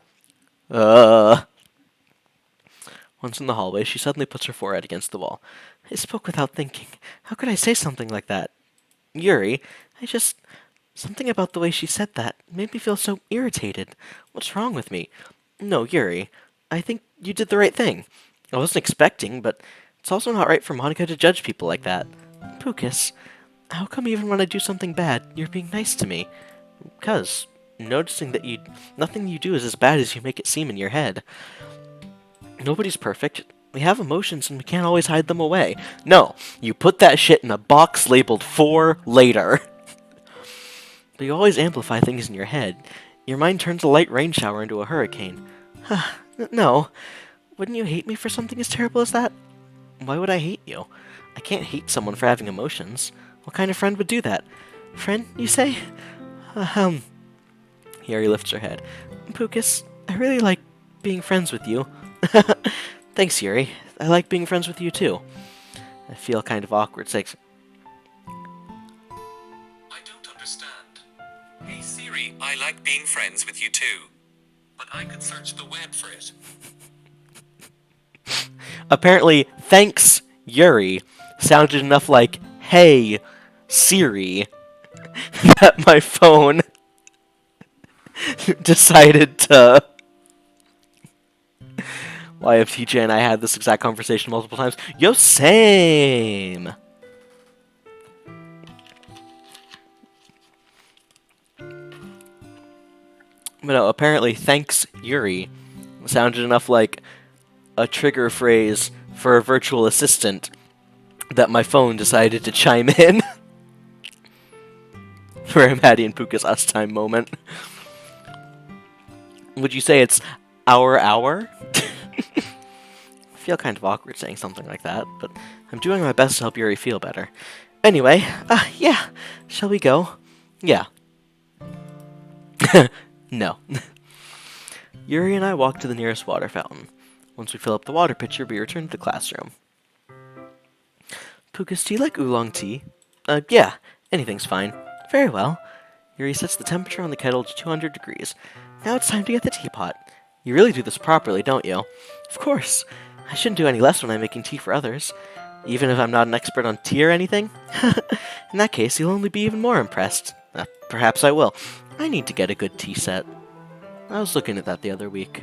Once in the hallway, she suddenly puts her forehead against the wall. I spoke without thinking. How could I say something like that? Yuri, something about the way she said that made me feel so irritated. What's wrong with me? No, Yuri, I think you did the right thing. I wasn't expecting, but it's also not right for Monica to judge people like that. Pucas, how come even when I do something bad, you're being nice to me? 'Cause noticing that nothing you do is as bad as you make it seem in your head. Nobody's perfect. We have emotions and we can't always hide them away. No, you put that shit in a box labeled "for later." But you always amplify things in your head. Your mind turns a light rain shower into a hurricane. No. Wouldn't you hate me for something as terrible as that? Why would I hate you? I can't hate someone for having emotions. What kind of friend would do that? Friend, you say? Yuri lifts her head. Pucas, I really like being friends with you. Thanks, Yuri. I like being friends with you, too. I feel kind of awkward, I don't understand. Hey, Siri. Yuri, I like being friends with you too. But I could search the web for it. Apparently, thanks, Yuri, sounded enough like, hey, Siri, that my phone decided to... YFTJ and I had this exact conversation multiple times. Yo, same! But no, apparently, thanks, Yuri, sounded enough like a trigger phrase for a virtual assistant that my phone decided to chime in. For a Maddie and Pucas us time moment. Would you say it's our hour? I feel kind of awkward saying something like that, but I'm doing my best to help Yuri feel better. Anyway, yeah, shall we go? Yeah. No. Yuri and I walk to the nearest water fountain. Once we fill up the water pitcher, we return to the classroom. Pucas, do you like oolong tea? Yeah, anything's fine. Very well. Yuri sets the temperature on the kettle to 200 degrees. Now it's time to get the teapot. You really do this properly, don't you? Of course. I shouldn't do any less when I'm making tea for others. Even if I'm not an expert on tea or anything? In that case, you'll only be even more impressed. Perhaps I will. I need to get a good tea set. I was looking at that the other week.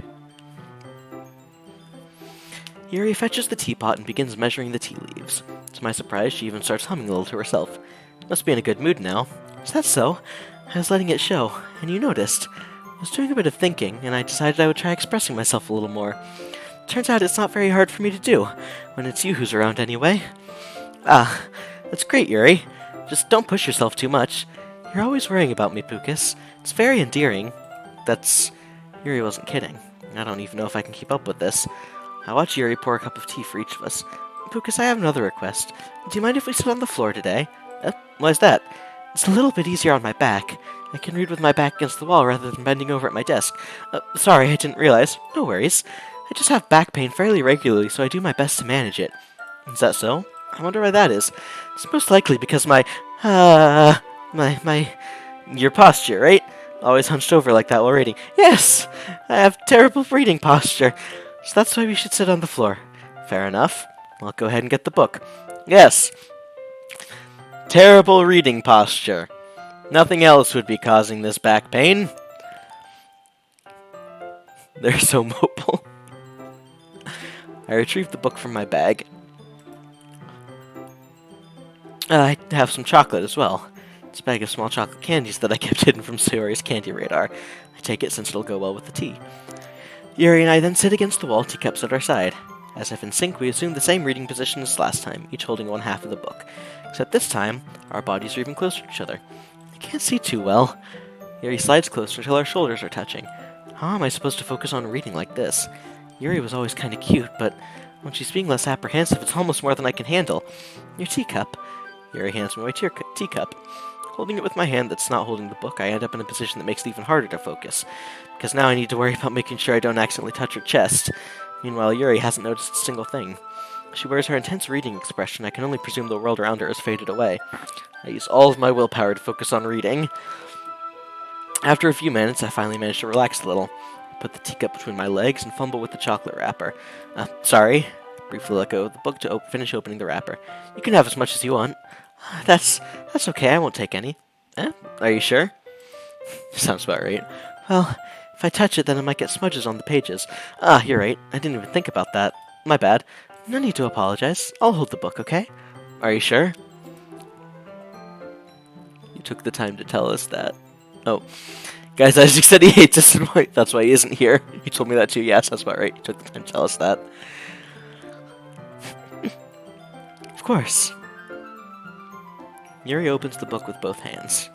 Yuri fetches the teapot and begins measuring the tea leaves. To my surprise, she even starts humming a little to herself. Must be in a good mood now. Is that so? I was letting it show, and you noticed. I was doing a bit of thinking, and I decided I would try expressing myself a little more. Turns out it's not very hard for me to do, when it's you who's around anyway. Ah, that's great, Yuri. Just don't push yourself too much. You're always worrying about me, Pucas. It's very endearing. Yuri wasn't kidding. I don't even know if I can keep up with this. I watch Yuri pour a cup of tea for each of us. Pucas, I have another request. Do you mind if we sit on the floor today? Why's that? It's a little bit easier on my back. I can read with my back against the wall rather than bending over at my desk. Sorry, I didn't realize. No worries. I just have back pain fairly regularly, so I do my best to manage it. Is that so? I wonder why that is. It's most likely because your posture, right? Always hunched over like that while reading. Yes! I have terrible reading posture. So that's why we should sit on the floor. Fair enough. I'll go ahead and get the book. Yes. Terrible reading posture. Nothing else would be causing this back pain. They're so mobile. I retrieved the book from my bag. I have some chocolate as well. It's a bag of small chocolate candies that I kept hidden from Sayori's candy radar. I take it since it'll go well with the tea. Yuri and I then sit against the wall, teacups at our side. As if in sync, we assume the same reading position as last time, each holding one half of the book. Except this time, our bodies are even closer to each other. I can't see too well. Yuri slides closer till our shoulders are touching. How am I supposed to focus on reading like this? Yuri was always kind of cute, but when she's being less apprehensive, it's almost more than I can handle. Your teacup. Yuri hands me my teacup. Holding it with my hand that's not holding the book, I end up in a position that makes it even harder to focus. Because now I need to worry about making sure I don't accidentally touch her chest. Meanwhile, Yuri hasn't noticed a single thing. She wears her intense reading expression. I can only presume the world around her has faded away. I use all of my willpower to focus on reading. After a few minutes, I finally manage to relax a little. I put the teacup between my legs and fumble with the chocolate wrapper. Sorry. Briefly let go of the book to finish opening the wrapper. You can have as much as you want. That's okay, I won't take any. Are you sure? Sounds about right. Well, if I touch it, then I might get smudges on the pages. You're right. I didn't even think about that. My bad. No need to apologize. I'll hold the book, okay? Are you sure? You took the time to tell us that. Oh. Guys, Isaac said he hates us and white. That's why he isn't here. He told me that too. Yes, that's about right. You took the time to tell us that. Of course. Yuri opens the book with both hands.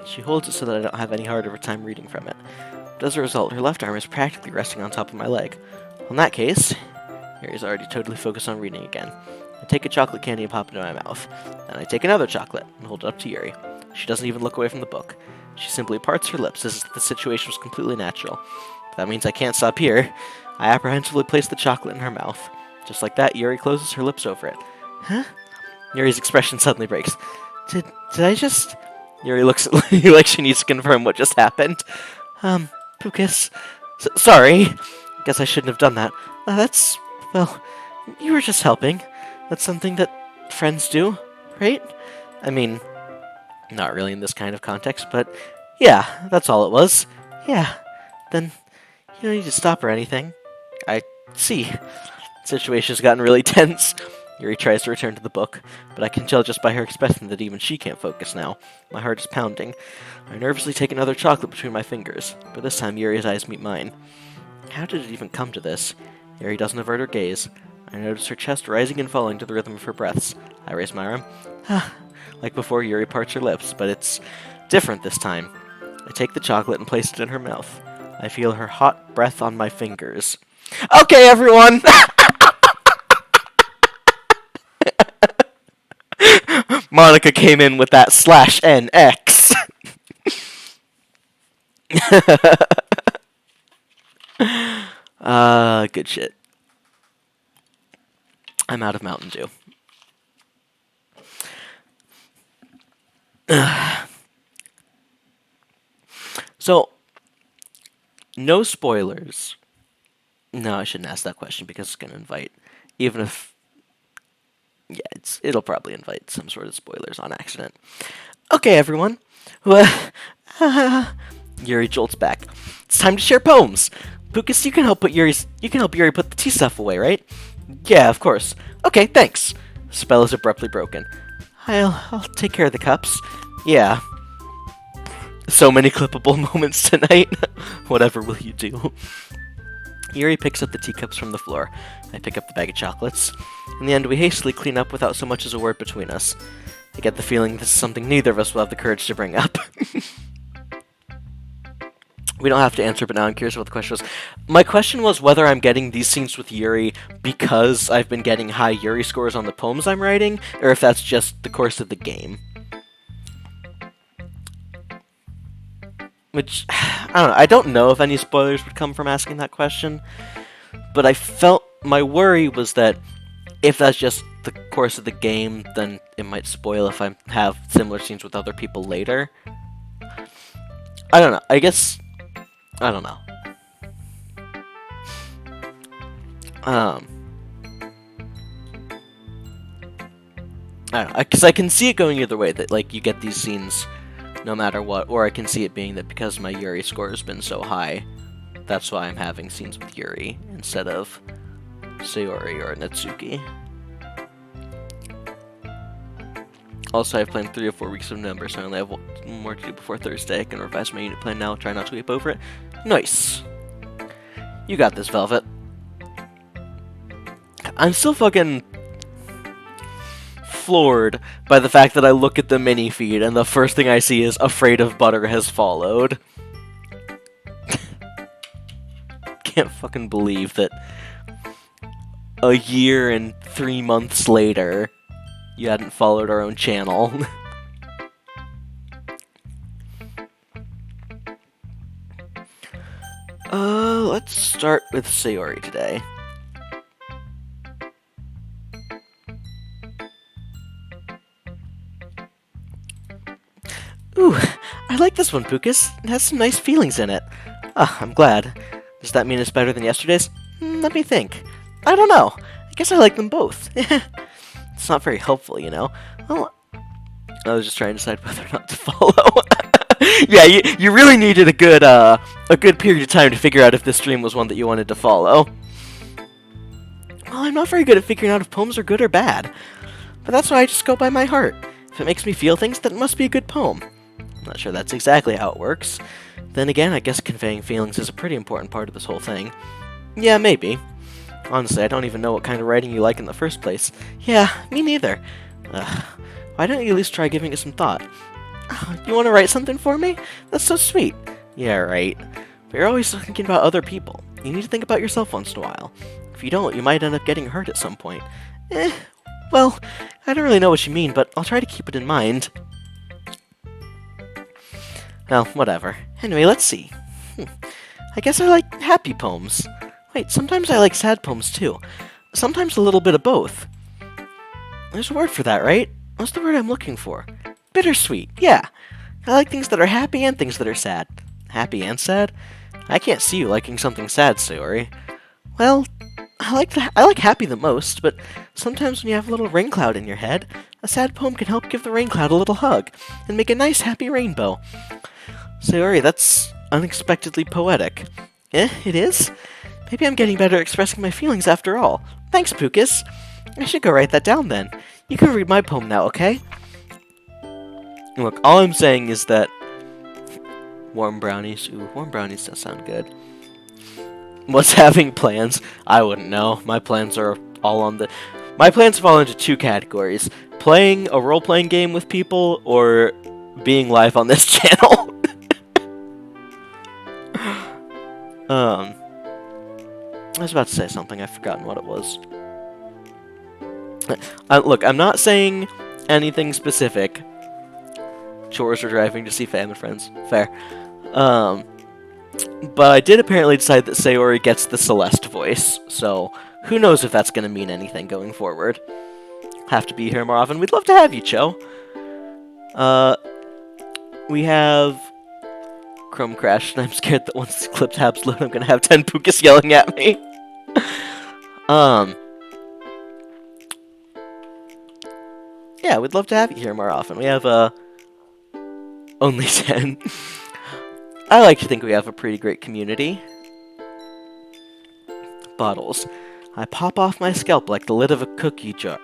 She holds it so that I don't have any harder time reading from it. But as a result, her left arm is practically resting on top of my leg. Well, in that case, Yuri's already totally focused on reading again. I take a chocolate candy and pop it in my mouth. Then I take another chocolate and hold it up to Yuri. She doesn't even look away from the book. She simply parts her lips as if the situation was completely natural. But that means I can't stop here. I apprehensively place the chocolate in her mouth. Just like that, Yuri closes her lips over it. Huh? Yuri's expression suddenly breaks. Did I just... Yuri looks at you like she needs to confirm what just happened. Pucas. Sorry. Guess I shouldn't have done that. Well, you were just helping. That's something that friends do, right? I mean, not really in this kind of context, but yeah, that's all it was. Yeah. Then you don't need to stop or anything. I see. The situation's gotten really tense. Yuri tries to return to the book, but I can tell just by her expression that even she can't focus now. My heart is pounding. I nervously take another chocolate between my fingers, but this time Yuri's eyes meet mine. How did it even come to this? Yuri doesn't avert her gaze. I notice her chest rising and falling to the rhythm of her breaths. I raise my arm. Like before, Yuri parts her lips, but it's different this time. I take the chocolate and place it in her mouth. I feel her hot breath on my fingers. Okay, everyone! Monica came in with that /NX. Good shit. I'm out of Mountain Dew. So, no spoilers. No, I shouldn't ask that question because it's going to invite, even if, yeah, it'll probably invite some sort of spoilers on accident. Okay, everyone. Yuri jolts back. It's time to share poems. Pucas, you can help Yuri put the tea stuff away, right? Yeah, of course. Okay, thanks. The spell is abruptly broken. I'll take care of the cups. Yeah. So many clippable moments tonight. Whatever will you do? Yuri picks up the teacups from the floor. I pick up the bag of chocolates. In the end, we hastily clean up without so much as a word between us. I get the feeling this is something neither of us will have the courage to bring up. We don't have to answer, but now I'm curious what the question was. My question was whether I'm getting these scenes with Yuri because I've been getting high Yuri scores on the poems I'm writing, or if that's just the course of the game. Which, I don't know if any spoilers would come from asking that question, but I felt my worry was that if that's just the course of the game, then it might spoil if I have similar scenes with other people later. I don't know. I don't know. I don't know, because I can see it going either way, that, like, you get these scenes no matter what, or I can see it being that because my Yuri score has been so high, that's why I'm having scenes with Yuri instead of Sayori or Natsuki. Also, I've planned 3 or 4 weeks of November, so I only have one more to do before Thursday. I can revise my unit plan now, try not to weep over it. Nice. You got this, Velvet. I'm still fucking floored by the fact that I look at the mini feed and the first thing I see is Afraid of Butter has followed. Can't fucking believe that a year and 3 months later you hadn't followed our own channel. Let's start with Sayori today. Ooh, I like this one, Pucas. It has some nice feelings in it. Ah, I'm glad. Does that mean it's better than yesterday's? Let me think. I don't know. I guess I like them both. It's not very helpful, you know. Well, I was just trying to decide whether or not to follow. Yeah, you really needed a good period of time to figure out if this stream was one that you wanted to follow. Well, I'm not very good at figuring out if poems are good or bad. But that's why I just go by my heart. If it makes me feel things, then it must be a good poem. I'm not sure that's exactly how it works. Then again, I guess conveying feelings is a pretty important part of this whole thing. Yeah, maybe. Honestly, I don't even know what kind of writing you like in the first place. Yeah, me neither. Why don't you at least try giving it some thought? You want to write something for me? That's so sweet. Yeah, right. But you're always thinking about other people. You need to think about yourself once in a while. If you don't, you might end up getting hurt at some point. Well, I don't really know what you mean, but I'll try to keep it in mind. Well, whatever. Anyway, let's see. I guess I like happy poems. Wait, sometimes I like sad poems too. Sometimes a little bit of both. There's a word for that, right? What's the word I'm looking for? Bittersweet, yeah. I like things that are happy and things that are sad. Happy and sad? I can't see you liking something sad, Sayori. Well, I like happy the most, but sometimes when you have a little rain cloud in your head, a sad poem can help give the rain cloud a little hug and make a nice happy rainbow. Sayori, that's unexpectedly poetic. It is? Maybe I'm getting better at expressing my feelings after all. Thanks, Pucas. I should go write that down then. You can read my poem now, okay? Look, all I'm saying is that warm brownies. Ooh, warm brownies does sound good. What's having plans? I wouldn't know. My plans are all on the... My plans fall into two categories. Playing a role-playing game with people, or being live on this channel. I was about to say something. I've forgotten what it was. Look, I'm not saying anything specific. Chores or driving to see fam and friends. Fair. But I did apparently decide that Sayori gets the Celeste voice, so who knows if that's going to mean anything going forward. Have to be here more often. We'd love to have you, Cho. We have Chrome crashed, and I'm scared that once the clip tabs load, I'm going to have 10 Pucas yelling at me. Yeah, we'd love to have you here more often. We have, only 10. I like to think we have a pretty great community. Bottles. I pop off my scalp like the lid of a cookie jar.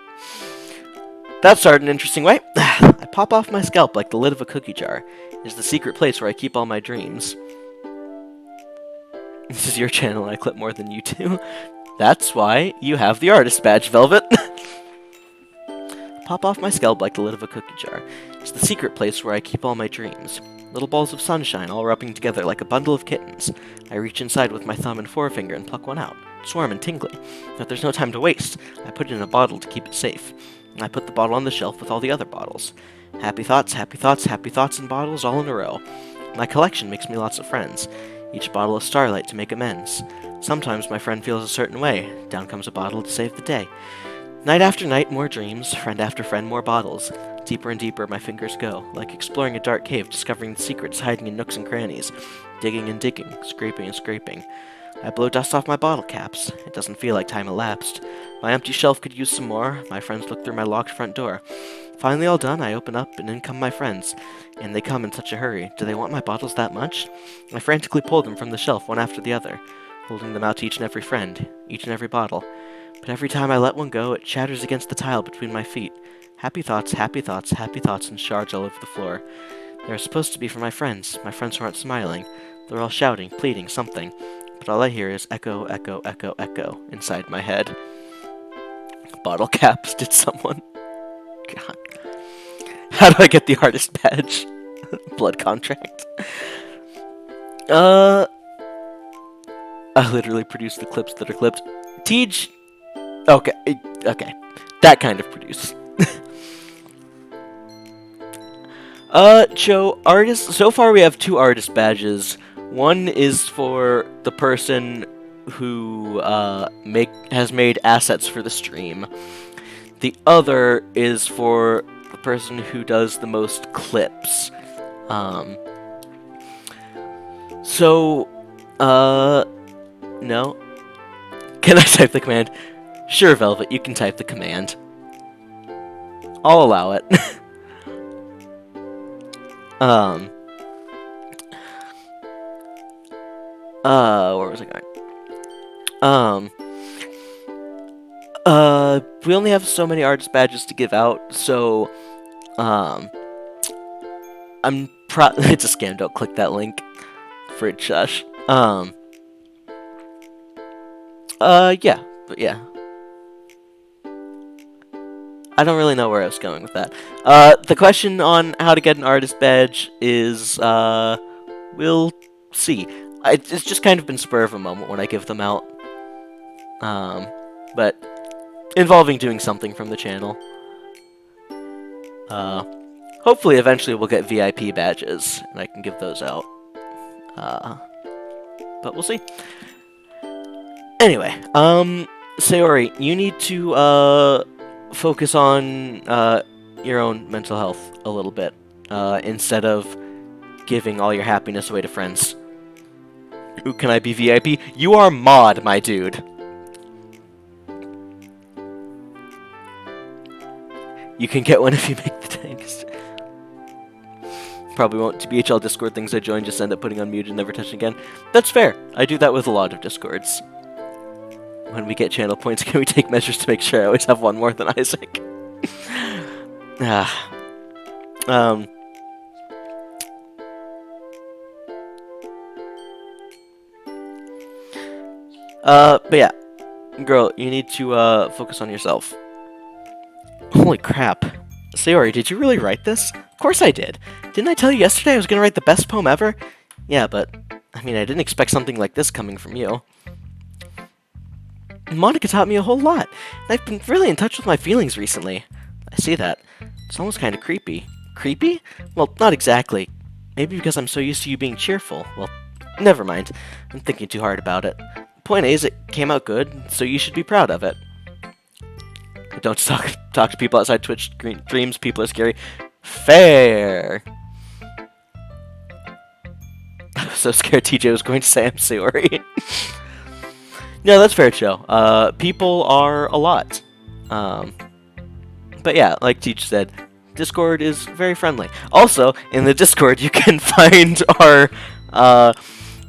That started an interesting way. I pop off my scalp like the lid of a cookie jar. It is the secret place where I keep all my dreams. This is your channel and I clip more than you do. That's why you have the artist badge, Velvet. Pop off my scalp like the lid of a cookie jar. It's the secret place where I keep all my dreams. Little balls of sunshine all rubbing together like a bundle of kittens. I reach inside with my thumb and forefinger and pluck one out. It's warm and tingly. But there's no time to waste. I put it in a bottle to keep it safe. I put the bottle on the shelf with all the other bottles. Happy thoughts, happy thoughts, happy thoughts, and bottles all in a row. My collection makes me lots of friends. Each bottle is starlight to make amends. Sometimes my friend feels a certain way. Down comes a bottle to save the day. Night after night, more dreams. Friend after friend, more bottles. Deeper and deeper my fingers go, like exploring a dark cave, discovering the secrets hiding in nooks and crannies. Digging and digging, scraping and scraping. I blow dust off my bottle caps. It doesn't feel like time elapsed. My empty shelf could use some more. My friends look through my locked front door. Finally all done, I open up, and in come my friends. And they come in such a hurry. Do they want my bottles that much? I frantically pull them from the shelf, one after the other, holding them out to each and every friend, each and every bottle. But every time I let one go, it shatters against the tile between my feet. Happy thoughts, happy thoughts, happy thoughts, and shards all over the floor. They're supposed to be for my friends who aren't smiling. They're all shouting, pleading, something. But all I hear is echo, echo, echo, echo inside my head. Bottle caps, did someone? God. How do I get the artist badge? Blood contract. I literally produce the clips that are clipped. Tej. Okay. That kind of produce. Cho, artist. So far we have 2 artist badges. One is for the person who has made assets for the stream. The other is for the person who does the most clips. No. Can I type the command? Sure, Velvet, you can type the command. I'll allow it. Where was I going? We only have so many artist badges to give out, so, it's a scam, don't click that link. Fridge shush. Yeah, but yeah. I don't really know where I was going with that. The question on how to get an artist badge is, we'll see. It's just kind of been spur of a moment when I give them out. But involving doing something from the channel. Hopefully eventually we'll get VIP badges, and I can give those out. But we'll see. Anyway, Sayori, you need to, focus on, your own mental health a little bit, instead of giving all your happiness away to friends. Ooh, can I be VIP? You are mod, my dude. You can get one if you make the tanks. Probably won't. To BHL Discord things I join just end up putting on mute and never touching again. That's fair. I do that with a lot of Discords. When we get channel points, can we take measures to make sure I always have one more than Isaac? But yeah. Girl, you need to, focus on yourself. Holy crap. Sayori, did you really write this? Of course I did. Didn't I tell you yesterday I was gonna write the best poem ever? Yeah, but, I mean, I didn't expect something like this coming from you. Monica taught me a whole lot, and I've been really in touch with my feelings recently. I see that. It's almost kind of creepy. Creepy? Well, not exactly. Maybe because I'm so used to you being cheerful. Well, never mind. I'm thinking too hard about it. Point is, it came out good, so you should be proud of it. Don't talk to people outside Twitch streams. People are scary. Fair. I was so scared TJ was going to say I'm Sayori. No, that's fair, Joe. People are a lot. But yeah, like Teach said, Discord is very friendly. Also, in the Discord, you can find our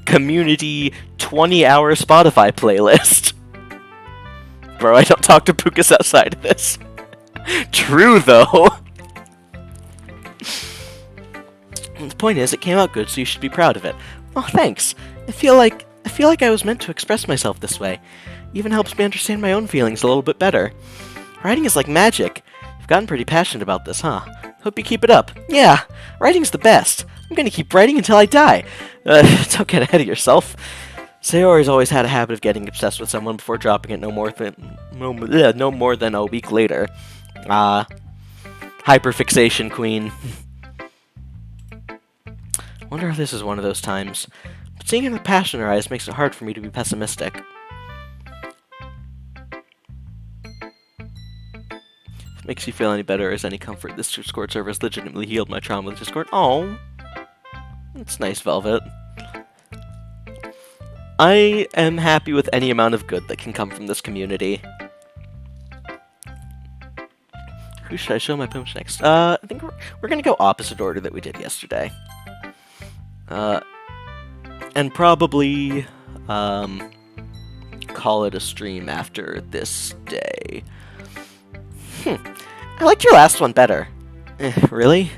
community 20-hour Spotify playlist. Bro, I don't talk to Pucas outside of this. True, though. The point is, it came out good, so you should be proud of it. Oh, thanks. I feel like I was meant to express myself this way. Even helps me understand my own feelings a little bit better. Writing is like magic. You've gotten pretty passionate about this, huh? Hope you keep it up. Yeah, writing's the best. I'm gonna keep writing until I die. Don't get ahead of yourself. Sayori's always had a habit of getting obsessed with someone before dropping it no more than a week later. Hyperfixation queen. Wonder if this is one of those times. But seeing the passion in her eyes makes it hard for me to be pessimistic. If it makes you feel any better as any comfort, this Discord server has legitimately healed my trauma with Discord. Oh, that's nice, Velvet. I am happy with any amount of good that can come from this community. Who should I show my poems next? I think we're gonna go opposite order that we did yesterday. And probably, call it a stream after this day. I liked your last one better. Really?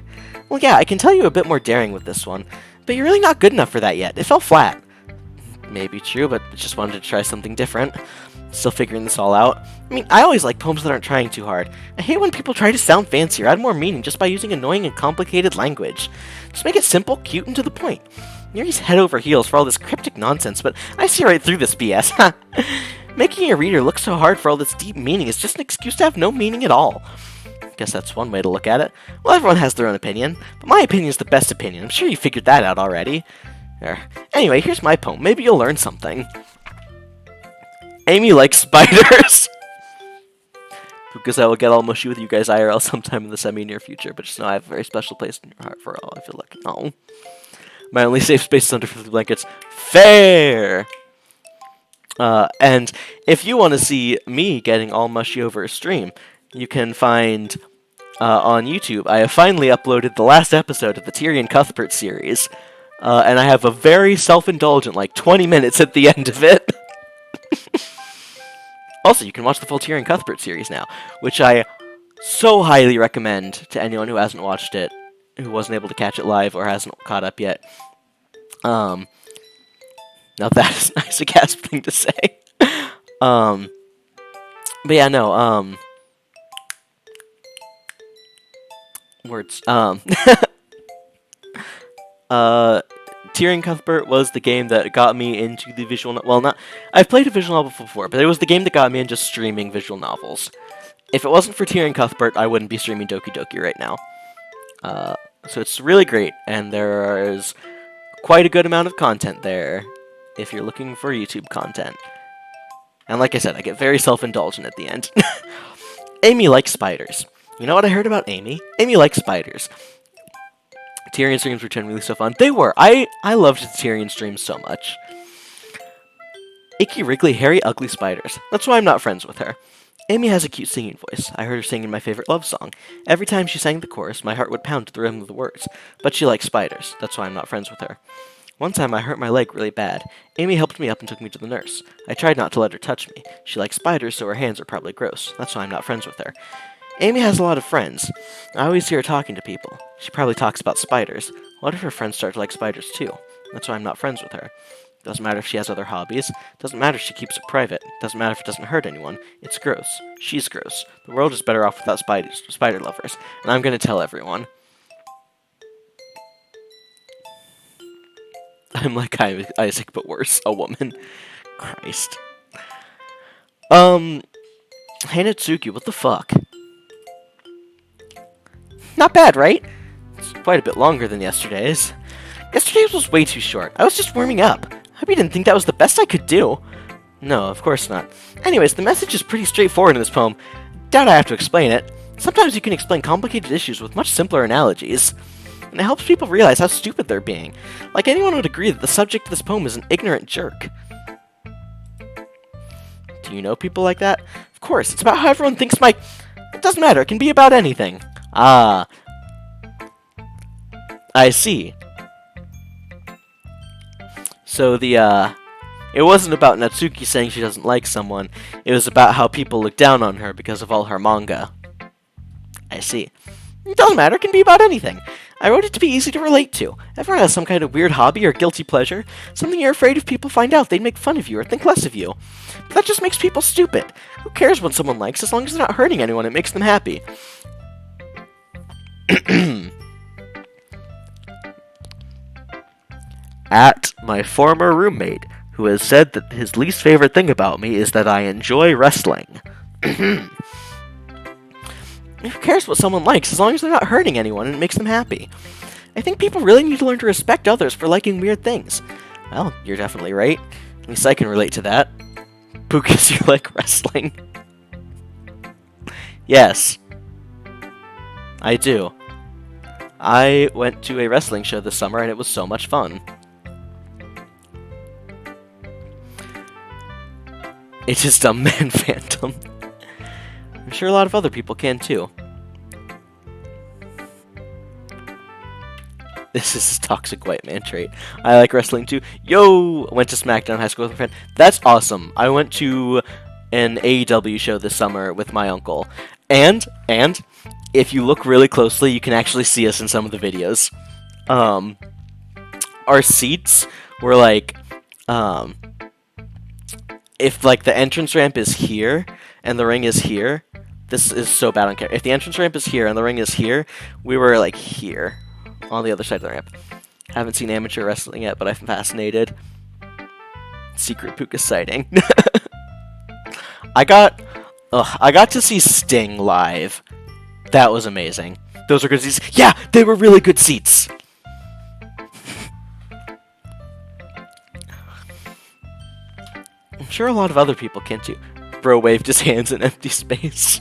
Well, yeah, I can tell you a bit more daring with this one, but you're really not good enough for that yet. It fell flat. Maybe true, but I just wanted to try something different. Still figuring this all out. I mean, I always like poems that aren't trying too hard. I hate when people try to sound fancy or add more meaning just by using annoying and complicated language. Just make it simple, cute, and to the point. Yuri's head over heels for all this cryptic nonsense, but I see right through this BS. Making a reader look so hard for all this deep meaning is just an excuse to have no meaning at all. Guess that's one way to look at it. Well, everyone has their own opinion, but my opinion is the best opinion. I'm sure you figured that out already. Anyway, here's my poem. Maybe you'll learn something. Amy likes spiders. Because I will get all mushy with you guys IRL sometime in the semi-near future, but just know I have a very special place in your heart for all. I feel lucky. Oh. My only safe space is under 50 blankets. Fair! And if you want to see me getting all mushy over a stream, you can find on YouTube, I have finally uploaded the last episode of the Tyrion Cuthbert series. And I have a very self-indulgent, like, 20 minutes at the end of it. Also, you can watch the full Tyrion Cuthbert series now, which I so highly recommend to anyone who hasn't watched it, who wasn't able to catch it live or hasn't caught up yet. Now that is nice a gasp thing to say. But yeah, no, words. Tyrion Cuthbert was the game that got me into the visual I've played a visual novel before, but it was the game that got me into streaming visual novels. If it wasn't for Tyrion Cuthbert, I wouldn't be streaming Doki Doki right now. So it's really great, and there is quite a good amount of content there, if you're looking for YouTube content. And like I said, I get very self-indulgent at the end. Amy likes spiders. You know what I heard about Amy? Amy likes spiders. Tyrion streams were genuinely so fun. They were. I loved the Tyrion streams so much. Icky, wriggly, hairy, ugly spiders. That's why I'm not friends with her. Amy has a cute singing voice. I heard her singing my favorite love song. Every time she sang the chorus, my heart would pound to the rhythm of the words. But she likes spiders. That's why I'm not friends with her. One time I hurt my leg really bad. Amy helped me up and took me to the nurse. I tried not to let her touch me. She likes spiders, so her hands are probably gross. That's why I'm not friends with her. Amy has a lot of friends. I always hear her talking to people. She probably talks about spiders. What if her friends start to like spiders too? That's why I'm not friends with her. Doesn't matter if she has other hobbies. Doesn't matter if she keeps it private. Doesn't matter if it doesn't hurt anyone. It's gross. She's gross. The world is better off without spider lovers. And I'm gonna tell everyone. I'm like Isaac, but worse. A woman. Christ. Hey Natsuki, what the fuck? Not bad, right? It's quite a bit longer than yesterday's. Yesterday's was way too short. I was just warming up. Hope you didn't think that was the best I could do. No, of course not. Anyways, the message is pretty straightforward in this poem. Doubt I have to explain it. Sometimes you can explain complicated issues with much simpler analogies. And it helps people realize how stupid they're being. Like anyone would agree that the subject of this poem is an ignorant jerk. Do you know people like that? Of course, it's about how everyone thinks my... It doesn't matter, it can be about anything. Ah. I see. So it wasn't about Natsuki saying she doesn't like someone. It was about how people look down on her because of all her manga. I see. It doesn't matter, it can be about anything. I wrote it to be easy to relate to. Everyone has some kind of weird hobby or guilty pleasure, something you're afraid if people find out they'd make fun of you or think less of you. But that just makes people stupid. Who cares what someone likes as long as they're not hurting anyone, it makes them happy. At my former roommate, who has said that his least favorite thing about me is that I enjoy wrestling. Who cares what someone likes as long as they're not hurting anyone and it makes them happy? I think people really need to learn to respect others for liking weird things. Well, you're definitely right. At least I can relate to that. Pucas, you like wrestling? Yes. I do. I went to a wrestling show this summer and it was so much fun. It's just a man phantom. I'm sure a lot of other people can too. This is a toxic white man trait. I like wrestling too. Yo! Went to SmackDown High School with a friend. That's awesome. I went to an AEW show this summer with my uncle. And, if you look really closely, you can actually see us in some of the videos. Our seats were like, if like the entrance ramp is here and the ring is here, this is so bad on camera. If the entrance ramp is here and the ring is here, we were like here on the other side of the ramp. Haven't seen amateur wrestling yet, but I'm fascinated. Secret Pucas sighting. I got to see Sting live. That was amazing. Those were good seats. Yeah, they were really good seats. I'm sure a lot of other people can too. Bro waved his hands in empty space.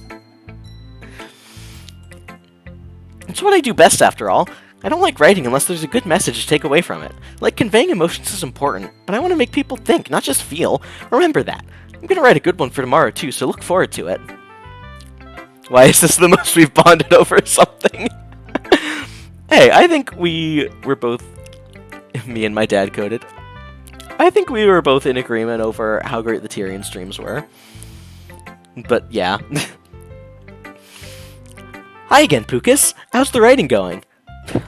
It's what I do best, after all. I don't like writing unless there's a good message to take away from it. Like, conveying emotions is important, but I want to make people think, not just feel. Remember that. I'm gonna write a good one for tomorrow too, so look forward to it. Why is this the most we've bonded over something? Hey, I think we were both... Me and my dad coded. I think we were both in agreement over how great the Tyrion streams were. But, yeah. Hi again, Pucas. How's the writing going?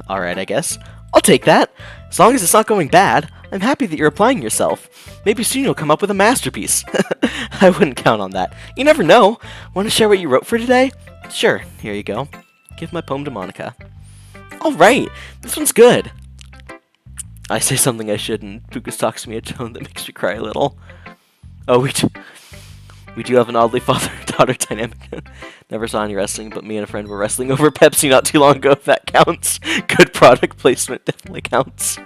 Alright, I guess. I'll take that. As long as it's not going bad, I'm happy that you're applying yourself. Maybe soon you'll come up with a masterpiece. I wouldn't count on that. You never know. Want to share what you wrote for today? Sure, here you go. Give my poem to Monica. Alright, this one's good. I say something I shouldn't. Pucas talks to me a tone that makes me cry a little. Oh, we do have an oddly father-daughter dynamic. Never saw any wrestling, but me and a friend were wrestling over Pepsi not too long ago, if that counts. Good product placement definitely counts.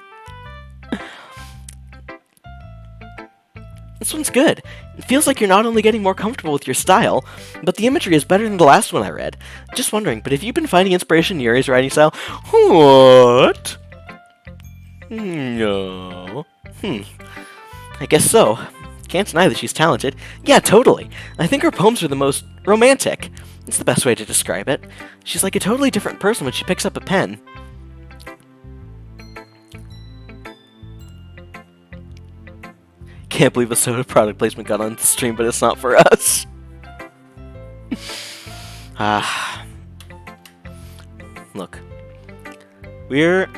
This one's good. It feels like you're not only getting more comfortable with your style, but the imagery is better than the last one I read. Just wondering, but have you been finding inspiration in Yuri's writing style? What? No. I guess so. Can't deny that she's talented. Yeah, totally. I think her poems are the most romantic. It's the best way to describe it. She's like a totally different person when she picks up a pen. Can't believe a soda product placement got on the stream, but it's not for us. Look. We're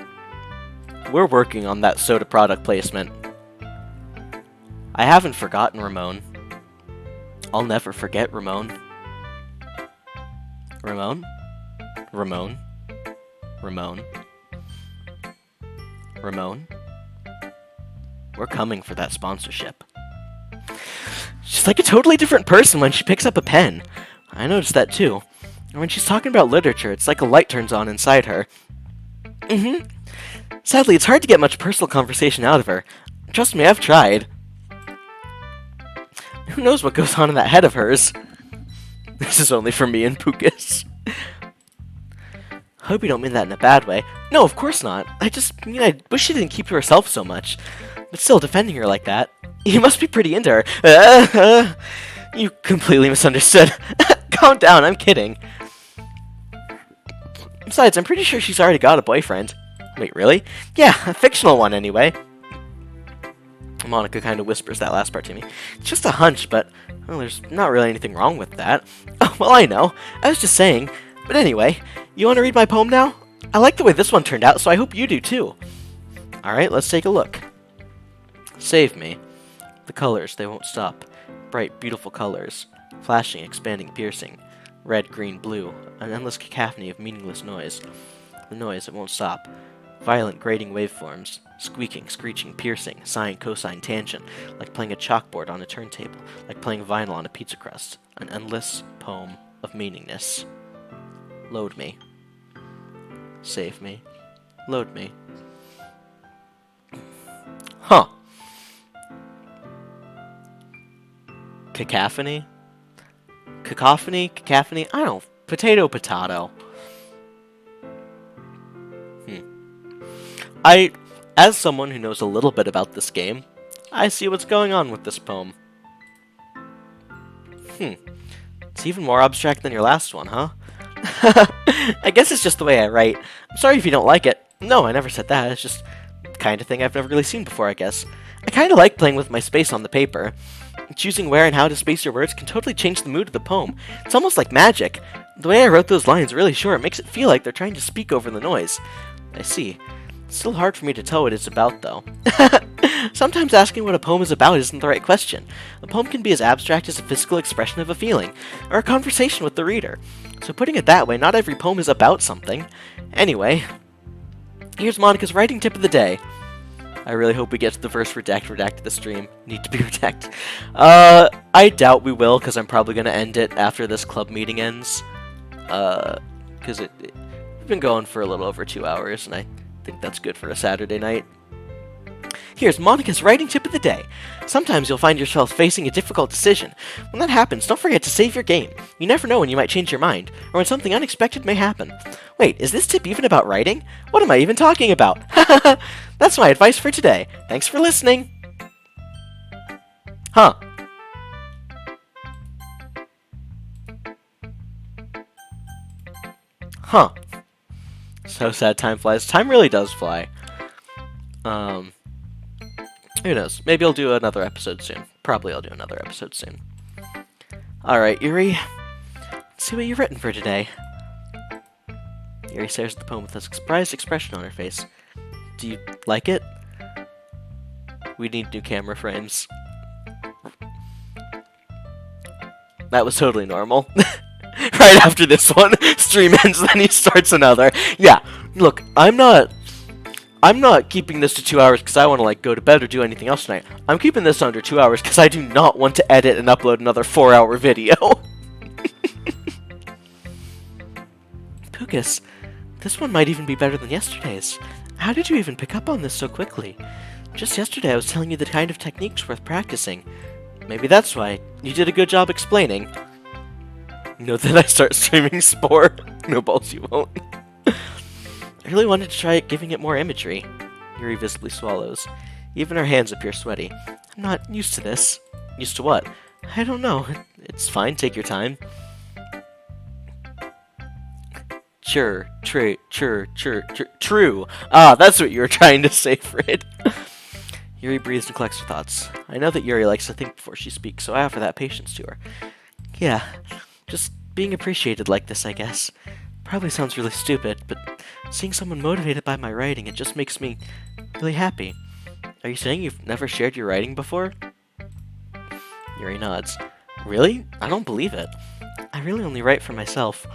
working on that soda product placement. I haven't forgotten Ramon. I'll never forget Ramon. Ramon? Ramon? Ramon? Ramon? We're coming for that sponsorship. She's like a totally different person when she picks up a pen. I noticed that too. And when she's talking about literature, it's like a light turns on inside her. Sadly, it's hard to get much personal conversation out of her. Trust me, I've tried. Who knows what goes on in that head of hers? This is only for me and Pucas. Hope you don't mean that in a bad way. No, of course not. I wish she didn't keep to herself so much. But still, defending her like that. You must be pretty into her. You completely misunderstood. Calm down, I'm kidding. Besides, I'm pretty sure she's already got a boyfriend. Wait, really? Yeah, a fictional one anyway. Monica kind of whispers that last part to me. It's just a hunch, but well, there's not really anything wrong with that. Oh, well, I know. I was just saying. But anyway, you want to read my poem now? I like the way this one turned out, so I hope you do too. Alright, let's take a look. Save me. The colors, they won't stop. Bright, beautiful colors. Flashing, expanding, piercing. Red, green, blue. An endless cacophony of meaningless noise. The noise, it won't stop. Violent, grating waveforms. Squeaking, screeching, piercing. Sine, cosine, tangent. Like playing a chalkboard on a turntable. Like playing vinyl on a pizza crust. An endless poem of meaningness. Load me. Save me. Load me. Huh. Cacophony? Cacophony? Cacophony? I don't... Potato, potato. As someone who knows a little bit about this game, I see what's going on with this poem. It's even more abstract than your last one, huh? I guess it's just the way I write. I'm sorry if you don't like it. No, I never said that. It's just the kind of thing I've never really seen before, I guess. I kind of like playing with my space on the paper. Choosing where and how to space your words can totally change the mood of the poem. It's almost like magic. The way I wrote those lines really sure makes it feel like they're trying to speak over the noise. I see. It's still hard for me to tell what it's about, though. Sometimes asking what a poem is about isn't the right question. A poem can be as abstract as a physical expression of a feeling, or a conversation with the reader. So putting it that way, not every poem is about something. Anyway, here's Monica's writing tip of the day. I really hope we get to the first redact the stream. Need to be redact. I doubt we will, because I'm probably going to end it after this club meeting ends. Because we've been going for a little over 2 hours, and I think that's good for a Saturday night. Here's Monica's writing tip of the day. Sometimes you'll find yourself facing a difficult decision. When that happens, don't forget to save your game. You never know when you might change your mind, or when something unexpected may happen. Wait, is this tip even about writing? What am I even talking about? That's my advice for today. Thanks for listening. Huh. Huh. So sad time flies. Time really does fly. Who knows? Maybe I'll do another episode soon. Probably I'll do another episode soon. Alright, Yuri. Let's see what you've written for today. Yuri stares at the poem with a surprised expression on her face. Do you like it? We need new camera frames. That was totally normal. Right after this one, stream ends, then he starts another. Yeah, look, I'm not keeping this to 2 hours because I want to go to bed or do anything else tonight. I'm keeping this under 2 hours because I do not want to edit and upload another 4-hour video. Pucas, this one might even be better than yesterday's. How did you even pick up on this so quickly? Just yesterday I was telling you the kind of techniques worth practicing. Maybe that's why. You did a good job explaining. Note that I start streaming Spore. No balls you won't. I really wanted to try giving it more imagery. Yuri visibly swallows. Even her hands appear sweaty. I'm not used to this. Used to what? I don't know. It's fine, take your time. True. Ah, that's what you were trying to say, Frid. Yuri breathes and collects her thoughts. I know that Yuri likes to think before she speaks, so I offer that patience to her. Yeah, just being appreciated like this, I guess. Probably sounds really stupid, but seeing someone motivated by my writing, it just makes me really happy. Are you saying you've never shared your writing before? Yuri nods. Really? I don't believe it. I really only write for myself.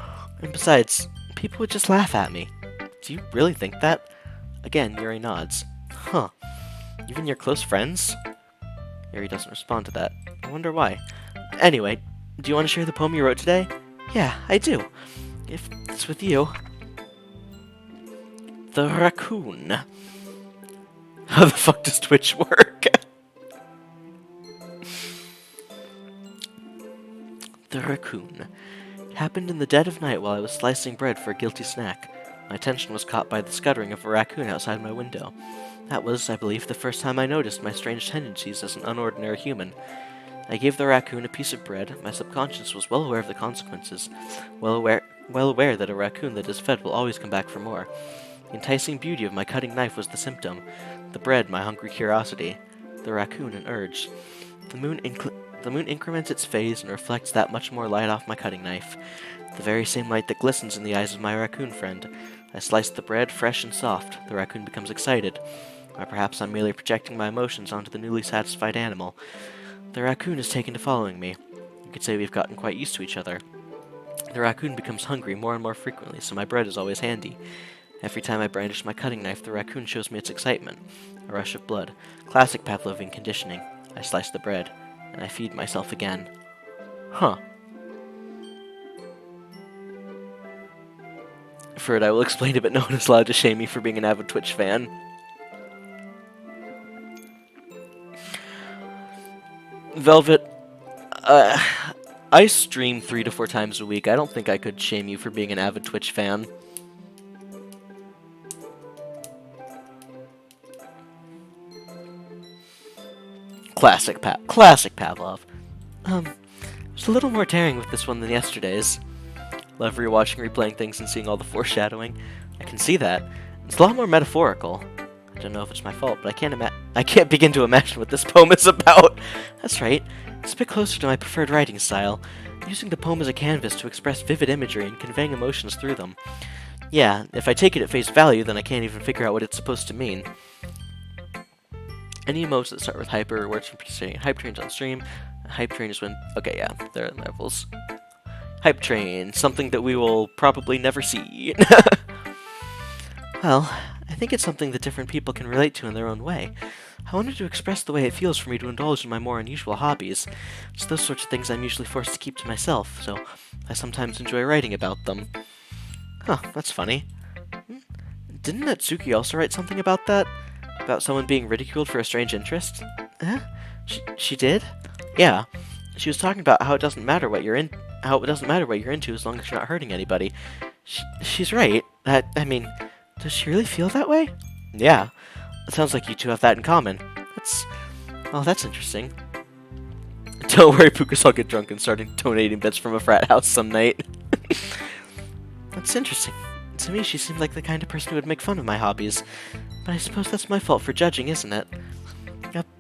And besides, people would just laugh at me. Do you really think that? Again, Yuri nods. Huh. Even your close friends? Yuri doesn't respond to that. I wonder why. Anyway, do you want to share the poem you wrote today? Yeah, I do. If it's with you. The Raccoon. How the fuck does Twitch work? The Raccoon. It happened in the dead of night while I was slicing bread for a guilty snack. My attention was caught by the scuttering of a raccoon outside my window. That was, I believe, the first time I noticed my strange tendencies as an unordinary human. I gave the raccoon a piece of bread. My subconscious was well aware of the consequences, well aware that a raccoon that is fed will always come back for more. The enticing beauty of my cutting knife was the symptom, the bread my hungry curiosity, the raccoon an urge. The moon increments its phase and reflects that much more light off my cutting knife, the very same light that glistens in the eyes of my raccoon friend. I slice the bread, fresh and soft. The raccoon becomes excited. Or perhaps I'm merely projecting my emotions onto the newly satisfied animal. The raccoon is taken to following me. You could say we've gotten quite used to each other. The raccoon becomes hungry more and more frequently, so my bread is always handy. Every time I brandish my cutting knife, the raccoon shows me its excitement. A rush of blood. Classic Pavlovian conditioning. I slice the bread, and I feed myself again. Huh. For it, I will explain it, but no one is allowed to shame me for being an avid Twitch fan. Velvet, I stream 3 to 4 times a week. I don't think I could shame you for being an avid Twitch fan. Classic Pavlov. There's a little more daring with this one than yesterday's. Love rewatching, replaying things, and seeing all the foreshadowing. I can see that. It's a lot more metaphorical. I don't know if it's my fault, but I can't begin to imagine what this poem is about. That's right. It's a bit closer to my preferred writing style, using the poem as a canvas to express vivid imagery and conveying emotions through them. Yeah, if I take it at face value, then I can't even figure out what it's supposed to mean. Any emotes that start with hyper or words from participating in hype trains on stream. Hype train is when... Okay, yeah, there are levels. Hype train, something that we will probably never see. Well, I think it's something that different people can relate to in their own way. I wanted to express the way it feels for me to indulge in my more unusual hobbies. It's those sorts of things I'm usually forced to keep to myself, so I sometimes enjoy writing about them. Huh, that's funny. Didn't Natsuki also write something about that? About someone being ridiculed for a strange interest? Huh? She did? Yeah. She was talking about how it doesn't matter what you're into as long as you're not hurting anybody. She's right. I mean, does she really feel that way? Yeah. It sounds like you two have that in common. That's interesting. Don't worry, Pucas, I'll get drunk and start donating bits from a frat house some night. That's interesting. To me, she seemed like the kind of person who would make fun of my hobbies. But I suppose that's my fault for judging, isn't it?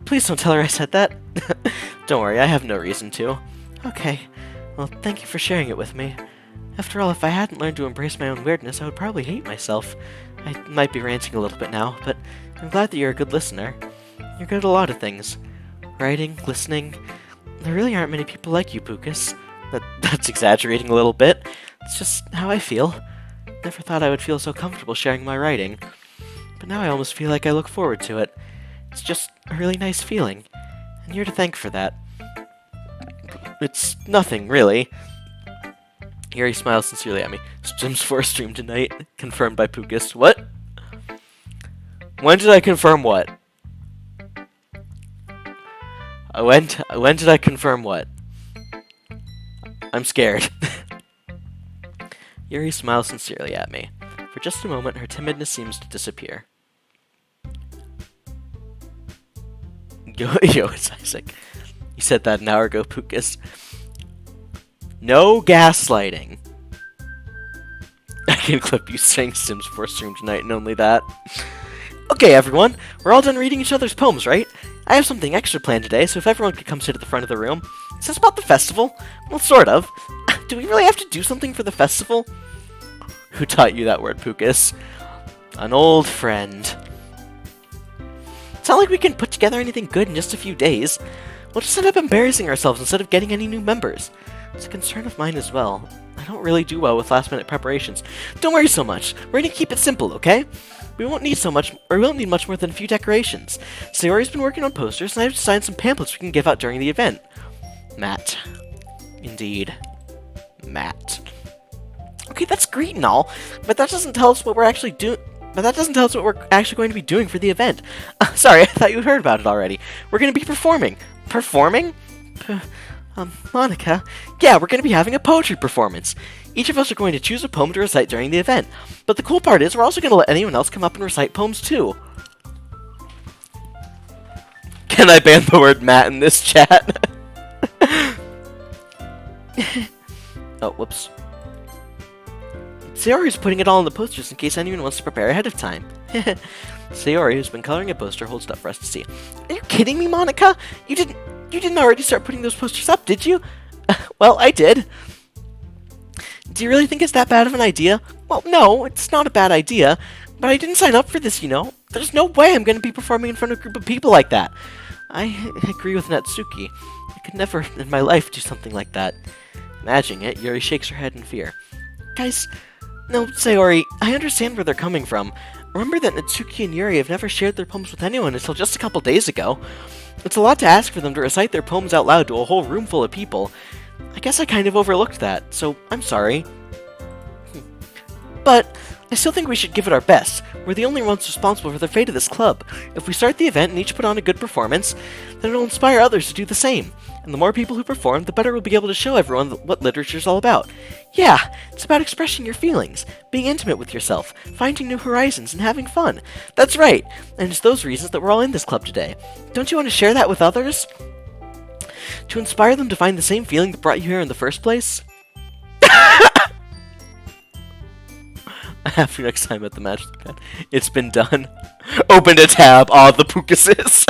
Please don't tell her I said that. Don't worry, I have no reason to. Okay. Well, thank you for sharing it with me. After all, if I hadn't learned to embrace my own weirdness, I would probably hate myself. I might be ranting a little bit now, but I'm glad that you're a good listener. You're good at a lot of things. Writing, listening. There really aren't many people like you, Pucas. That's exaggerating a little bit. It's just how I feel. Never thought I would feel so comfortable sharing my writing. But now I almost feel like I look forward to it. It's just a really nice feeling. And you're to thank for that. It's nothing, really. Yuri smiles sincerely at me. Sims 4 stream tonight. Confirmed by Pucas. What? When did I confirm what? When did I confirm what? I'm scared. Yuri smiles sincerely at me. For just a moment, her timidness seems to disappear. Yo, it's Isaac. You said that an hour ago, Pucas. No gaslighting. I can clip you saying Sims 4 stream tonight and only that. Okay, everyone. We're all done reading each other's poems, right? I have something extra planned today, so if everyone could come sit at the front of the room. Is this about the festival? Well, sort of. Do we really have to do something for the festival? Who taught you that word, Pucas? An old friend. It's not like we can put together anything good in just a few days. We'll just end up embarrassing ourselves instead of getting any new members. It's a concern of mine as well. I don't really do well with last-minute preparations. Don't worry so much. We're gonna keep it simple, okay? We won't need much more than a few decorations. Sayori's been working on posters, and I've designed some pamphlets we can give out during the event. Matt. Indeed. Matt. Okay, that's great and all, but that doesn't tell us what we're actually doing. But that doesn't tell us what we're actually going to be doing for the event. Sorry, I thought you heard about it already. We're going to be performing. Performing? Monica? Yeah, we're going to be having a poetry performance. Each of us are going to choose a poem to recite during the event. But the cool part is we're also going to let anyone else come up and recite poems too. Can I ban the word Matt in this chat? Oh, whoops. Sayori's putting it all on the posters in case anyone wants to prepare ahead of time. Sayori, who's been coloring a poster, holds it up for us to see. Are you kidding me, Monica? You didn't already start putting those posters up, did you? Well, I did. Do you really think it's that bad of an idea? Well, no, it's not a bad idea, but I didn't sign up for this, you know. There's no way I'm going to be performing in front of a group of people like that. I agree with Natsuki. I could never in my life do something like that. Imagining it, Yuri shakes her head in fear. Guys, no, Sayori, I understand where they're coming from. Remember that Natsuki and Yuri have never shared their poems with anyone until just a couple days ago. It's a lot to ask for them to recite their poems out loud to a whole room full of people. I guess I kind of overlooked that, so I'm sorry. But I still think we should give it our best. We're the only ones responsible for the fate of this club. If we start the event and each put on a good performance, then it'll inspire others to do the same. And the more people who perform, the better we'll be able to show everyone what literature's all about. Yeah, it's about expressing your feelings, being intimate with yourself, finding new horizons, and having fun. That's right, and it's those reasons that we're all in this club today. Don't you want to share that with others? To inspire them to find the same feeling that brought you here in the first place? After next time at the magic pen. It's been done. Open a tab. The Pucases.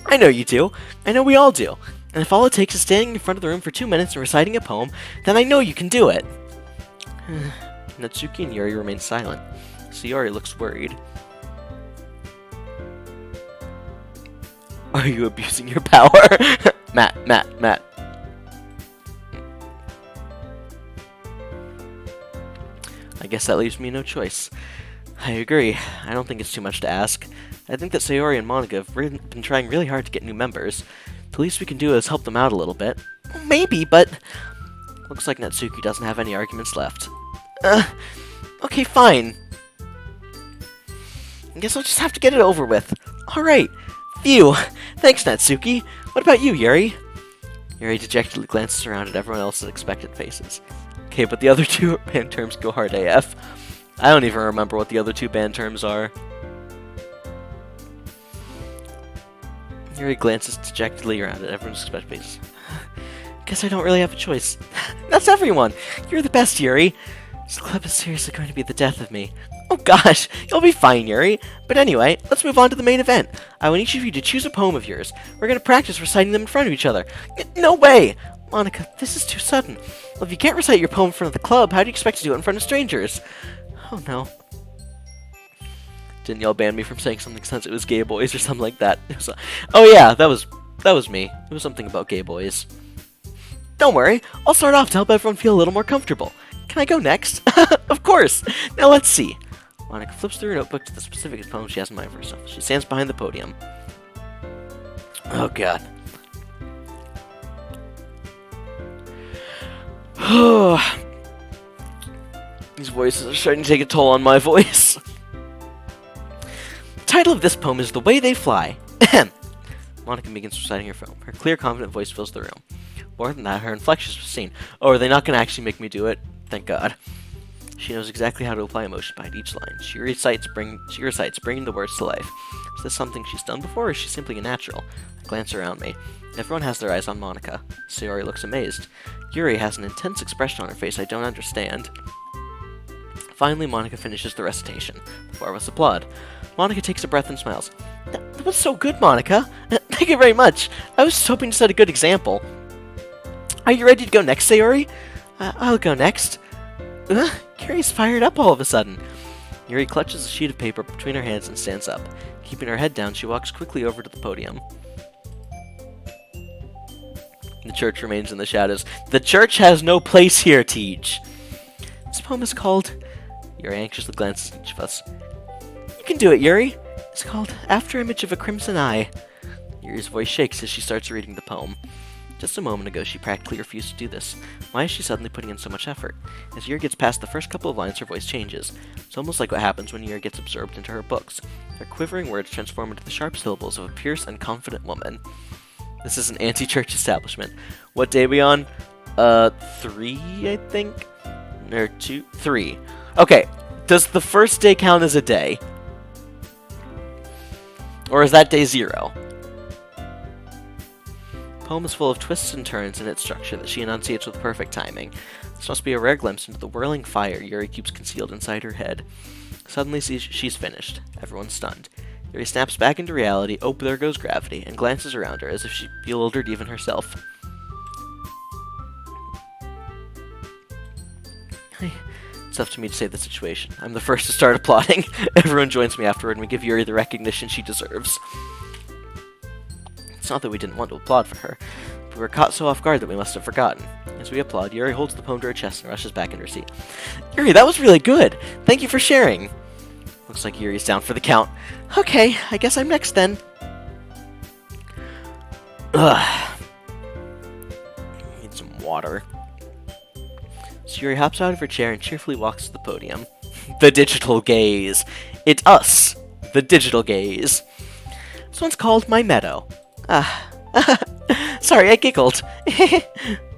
I know you do. I know we all do. And if all it takes is standing in front of the room for 2 minutes and reciting a poem, then I know you can do it. Natsuki and Yuri remain silent. Sayori looks worried. Are you abusing your power? Matt. I guess that leaves me no choice. I agree. I don't think it's too much to ask. I think that Sayori and Monica have been trying really hard to get new members. The least we can do is help them out a little bit. Well, maybe, but... Looks like Natsuki doesn't have any arguments left. Okay, fine. I guess I'll just have to get it over with. Alright. Phew. Thanks, Natsuki. What about you, Yuri? Yuri dejectedly glances around at everyone else's expectant faces. Okay, but the other two band terms go hard AF. I don't even remember what the other two band terms are. Yuri glances dejectedly around at everyone's expectant faces. Guess I don't really have a choice. That's everyone! You're the best, Yuri! This club is seriously going to be the death of me. Oh gosh, you'll be fine, Yuri. But anyway, let's move on to the main event. I want each of you to choose a poem of yours. We're going to practice reciting them in front of each other. No way! Monica, this is too sudden. Well, if you can't recite your poem in front of the club, how do you expect to do it in front of strangers? Oh no. Didn't y'all ban me from saying something since it was gay boys or something like that? Oh yeah, that was me. It was something about gay boys. Don't worry, I'll start off to help everyone feel a little more comfortable. Can I go next? Of course! Now let's see. Monica flips through her notebook to the specific poem she has in mind for herself. She stands behind the podium. Oh god. These voices are starting to take a toll on my voice. The title of this poem is The Way They Fly. Monica begins reciting her poem. Her clear, confident voice fills the room. More than that, her inflections was seen. Oh, are they not going to actually make me do it? Thank God. She knows exactly how to apply emotion behind each line. She recites, bringing the words to life. Is this something she's done before, or is she simply a natural? I glance around me. Everyone has their eyes on Monica. Sayori looks amazed. Yuri has an intense expression on her face I don't understand. Finally, Monica finishes the recitation. The four of us applaud. Monica takes a breath and smiles. That was so good, Monica. Thank you very much. I was just hoping to set a good example. Are you ready to go next, Sayori? I'll go next. Yuri's fired up all of a sudden. Yuri clutches a sheet of paper between her hands and stands up. Keeping her head down, she walks quickly over to the podium. The church remains in the shadows. The church has no place here, Teach. This poem is called... Yuri anxiously glances at each of us. You can do it, Yuri. It's called After Image of a Crimson Eye. Yuri's voice shakes as she starts reading the poem. Just a moment ago, she practically refused to do this. Why is she suddenly putting in so much effort? As Yuri gets past the first couple of lines, her voice changes. It's almost like what happens when Yuri gets absorbed into her books. Her quivering words transform into the sharp syllables of a fierce and confident woman. This is an anti-church establishment. What day are we on? 3, I think? Or 2? 3. Okay, does the first day count as a day? Or is that day 0? The poem is full of twists and turns in its structure that she enunciates with perfect timing. This must be a rare glimpse into the whirling fire Yuri keeps concealed inside her head. Suddenly she's finished. Everyone's stunned. Yuri snaps back into reality, oh, there goes gravity, and glances around her as if she bewildered even herself. It's up to me to save the situation. I'm the first to start applauding. Everyone joins me afterward, and we give Yuri the recognition she deserves. It's not that we didn't want to applaud for her, but we were caught so off guard that we must have forgotten. As we applaud, Yuri holds the poem to her chest and rushes back in her seat. Yuri, that was really good! Thank you for sharing! Looks like Yuri's down for the count. Okay, I guess I'm next then. Ugh. Need some water. So Yuri hops out of her chair and cheerfully walks to the podium. The digital gaze. It's us. The digital gaze. This one's called My Meadow. Sorry, I giggled.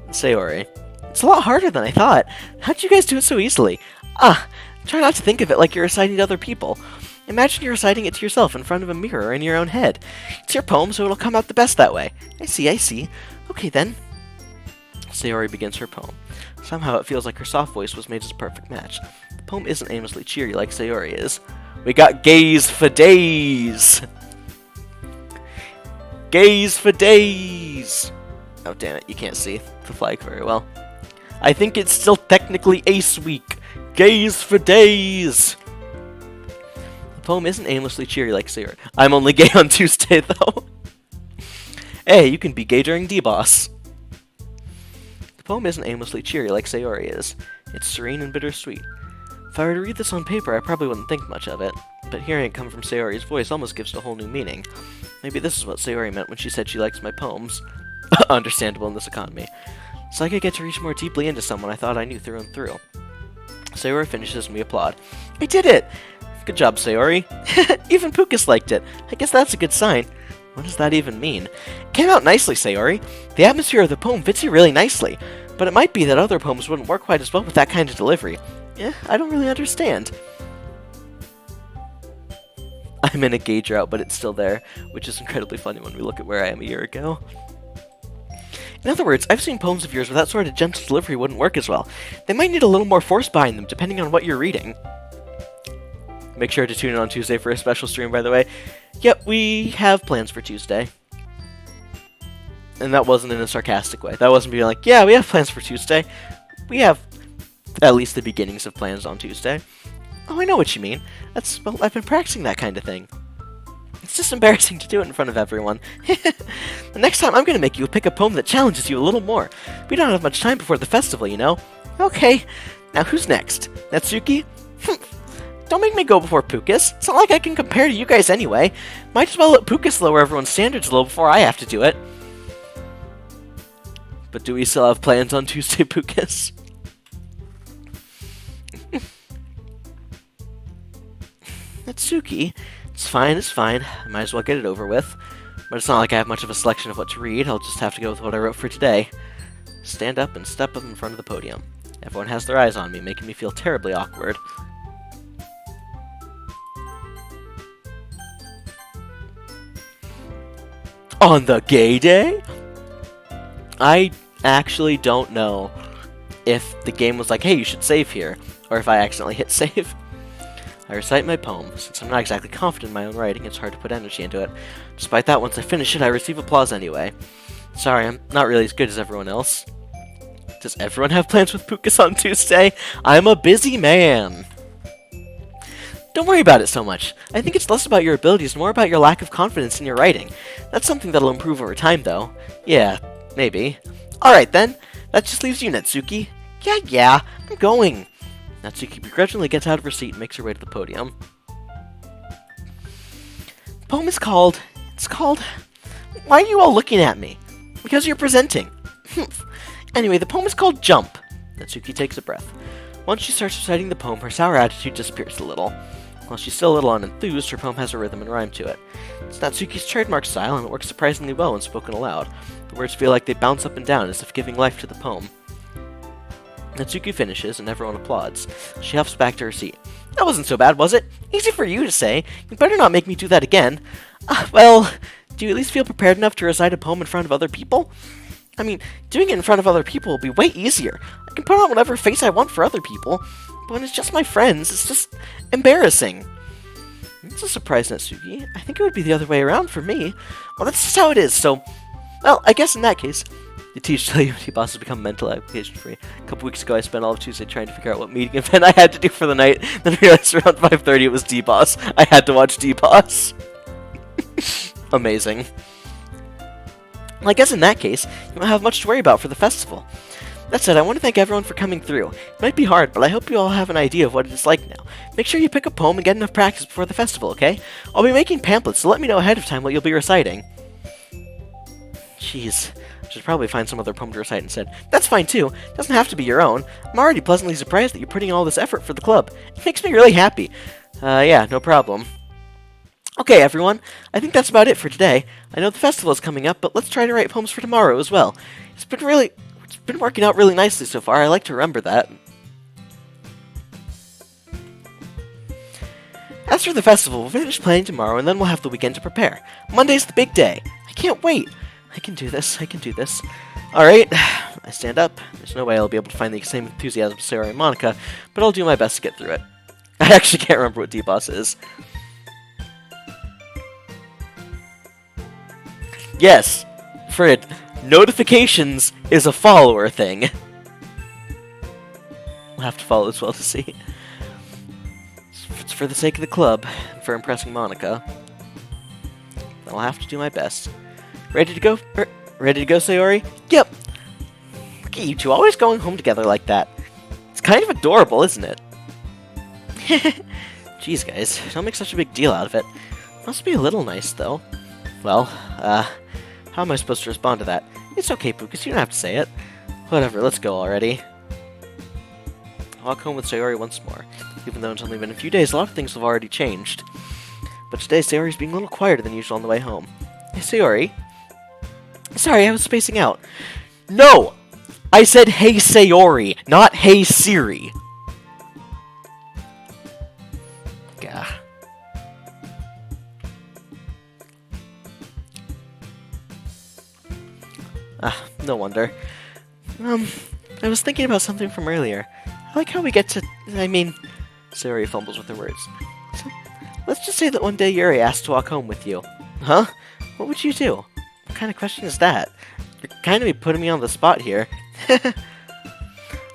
Sayori. It's a lot harder than I thought. How'd you guys do it so easily? Try not to think of it like you're reciting to other people. Imagine you're reciting it to yourself in front of a mirror or in your own head. It's your poem, so it'll come out the best that way. I see. Okay, then. Sayori begins her poem. Somehow it feels like her soft voice was made as a perfect match. The poem isn't aimlessly cheery like Sayori is. We got gaze for days! Gaze for days! Oh, damn it, you can't see the flag very well. I think it's still technically Ace Week. Gaze for days! The poem isn't aimlessly cheery like Sayori. I'm only gay on Tuesday, though. Hey, you can be gay during D-Boss. The poem isn't aimlessly cheery like Sayori is. It's serene and bittersweet. If I were to read this on paper, I probably wouldn't think much of it, but hearing it come from Sayori's voice almost gives it a whole new meaning. Maybe this is what Sayori meant when she said she likes my poems. Understandable in this economy. It's like I get to reach more deeply into someone I thought I knew through and through. Sayori finishes and we applaud. We did it! Good job, Sayori. Even Pucas liked it. I guess that's a good sign. What does that even mean? It came out nicely, Sayori. The atmosphere of the poem fits you really nicely, but it might be that other poems wouldn't work quite as well with that kind of delivery. I don't really understand. I'm in a gay drought, but it's still there, which is incredibly funny when we look at where I am a year ago. In other words, I've seen poems of yours where that sort of gentle delivery wouldn't work as well. They might need a little more force behind them, depending on what you're reading. Make sure to tune in on Tuesday for a special stream, by the way. Yep, we have plans for Tuesday. And that wasn't in a sarcastic way. That wasn't being like, yeah, we have plans for Tuesday. We have at least the beginnings of plans on Tuesday. Oh, I know what you mean. Well, I've been practicing that kind of thing. It's just embarrassing to do it in front of everyone. The next time, I'm going to make you pick a poem that challenges you a little more. We don't have much time before the festival, you know? Okay, now who's next? Natsuki? Don't make me go before Pucas. It's not like I can compare to you guys anyway. Might as well let Pucas lower everyone's standards a little before I have to do it. But do we still have plans on Tuesday, Pucas? Natsuki? It's fine. I might as well get it over with. But it's not like I have much of a selection of what to read. I'll just have to go with what I wrote for today. Stand up and step up in front of the podium. Everyone has their eyes on me, making me feel terribly awkward. On the gay day? I actually don't know if the game was like, hey, you should save here, or if I accidentally hit save. I recite my poem. Since I'm not exactly confident in my own writing, it's hard to put energy into it. Despite that, once I finish it, I receive applause anyway. Sorry, I'm not really as good as everyone else. Does everyone have plans with Pucas on Tuesday? I'm a busy man. Don't worry about it so much. I think it's less about your abilities and more about your lack of confidence in your writing. That's something that'll improve over time, though. Yeah, maybe. Alright then, that just leaves you, Natsuki. Yeah, I'm going. Natsuki begrudgingly gets out of her seat and makes her way to the podium. The poem is called... Why are you all looking at me? Because you're presenting. Anyway, the poem is called Jump. Natsuki takes a breath. Once she starts reciting the poem, her sour attitude disappears a little. While she's still a little unenthused, her poem has a rhythm and rhyme to it. It's Natsuki's trademark style, and it works surprisingly well when spoken aloud. The words feel like they bounce up and down, as if giving life to the poem. Natsuki finishes, and everyone applauds. She huffs back to her seat. That wasn't so bad, was it? Easy for you to say. You better not make me do that again. Well, do you at least feel prepared enough to recite a poem in front of other people? I mean, doing it in front of other people will be way easier. I can put on whatever face I want for other people. But when it's just my friends, it's just embarrassing. It's a surprise, Natsuki. I think it would be the other way around for me. Well, that's just how it is, so... Well, I guess in that case... You teach till UT bosses become mental application free. A couple weeks ago, I spent all of Tuesday trying to figure out what meeting event I had to do for the night. Then realized around 5:30 it was D-Boss. I had to watch D-Boss. Amazing. Well, I guess in that case, you won't have much to worry about for the festival. That said, I want to thank everyone for coming through. It might be hard, but I hope you all have an idea of what it is like now. Make sure you pick a poem and get enough practice before the festival, okay? I'll be making pamphlets, so let me know ahead of time what you'll be reciting. Jeez. Should probably find some other poem to recite instead. That's fine too. It doesn't have to be your own. I'm already pleasantly surprised that you're putting all this effort for the club. It makes me really happy. Yeah, no problem. Okay, everyone. I think that's about it for today. I know the festival is coming up, but let's try to write poems for tomorrow as well. It's been working out really nicely so far. I like to remember that. As for the festival, we'll finish planning tomorrow, and then we'll have the weekend to prepare. Monday's the big day. I can't wait. I can do this. Alright, I stand up. There's no way I'll be able to find the same enthusiasm as Sarah and Monica, but I'll do my best to get through it. I actually can't remember what D-Boss is. Yes, Frid, notifications is a follower thing. We'll have to follow as well to see. It's for the sake of the club, and for impressing Monica. I'll have to do my best. Ready to go? Ready to go, Sayori? Yep. Look at you two, always going home together like that. It's kind of adorable, isn't it? Jeez, guys, don't make such a big deal out of it. Must be a little nice, though. Well, how am I supposed to respond to that? It's okay, Pucas, you don't have to say it. Whatever, let's go already. I'll walk home with Sayori once more. Even though it's only been a few days, a lot of things have already changed. But today, Sayori's being a little quieter than usual on the way home. Hey, Sayori. Sorry, I was spacing out. No! I said hey Sayori, not hey Siri. Gah. No wonder. I was thinking about something from earlier. I like how we get to... Sayori fumbles with her words. So, let's just say that one day Yuri asked to walk home with you. Huh? What would you do? What kind of question is that? You're kind of putting me on the spot here.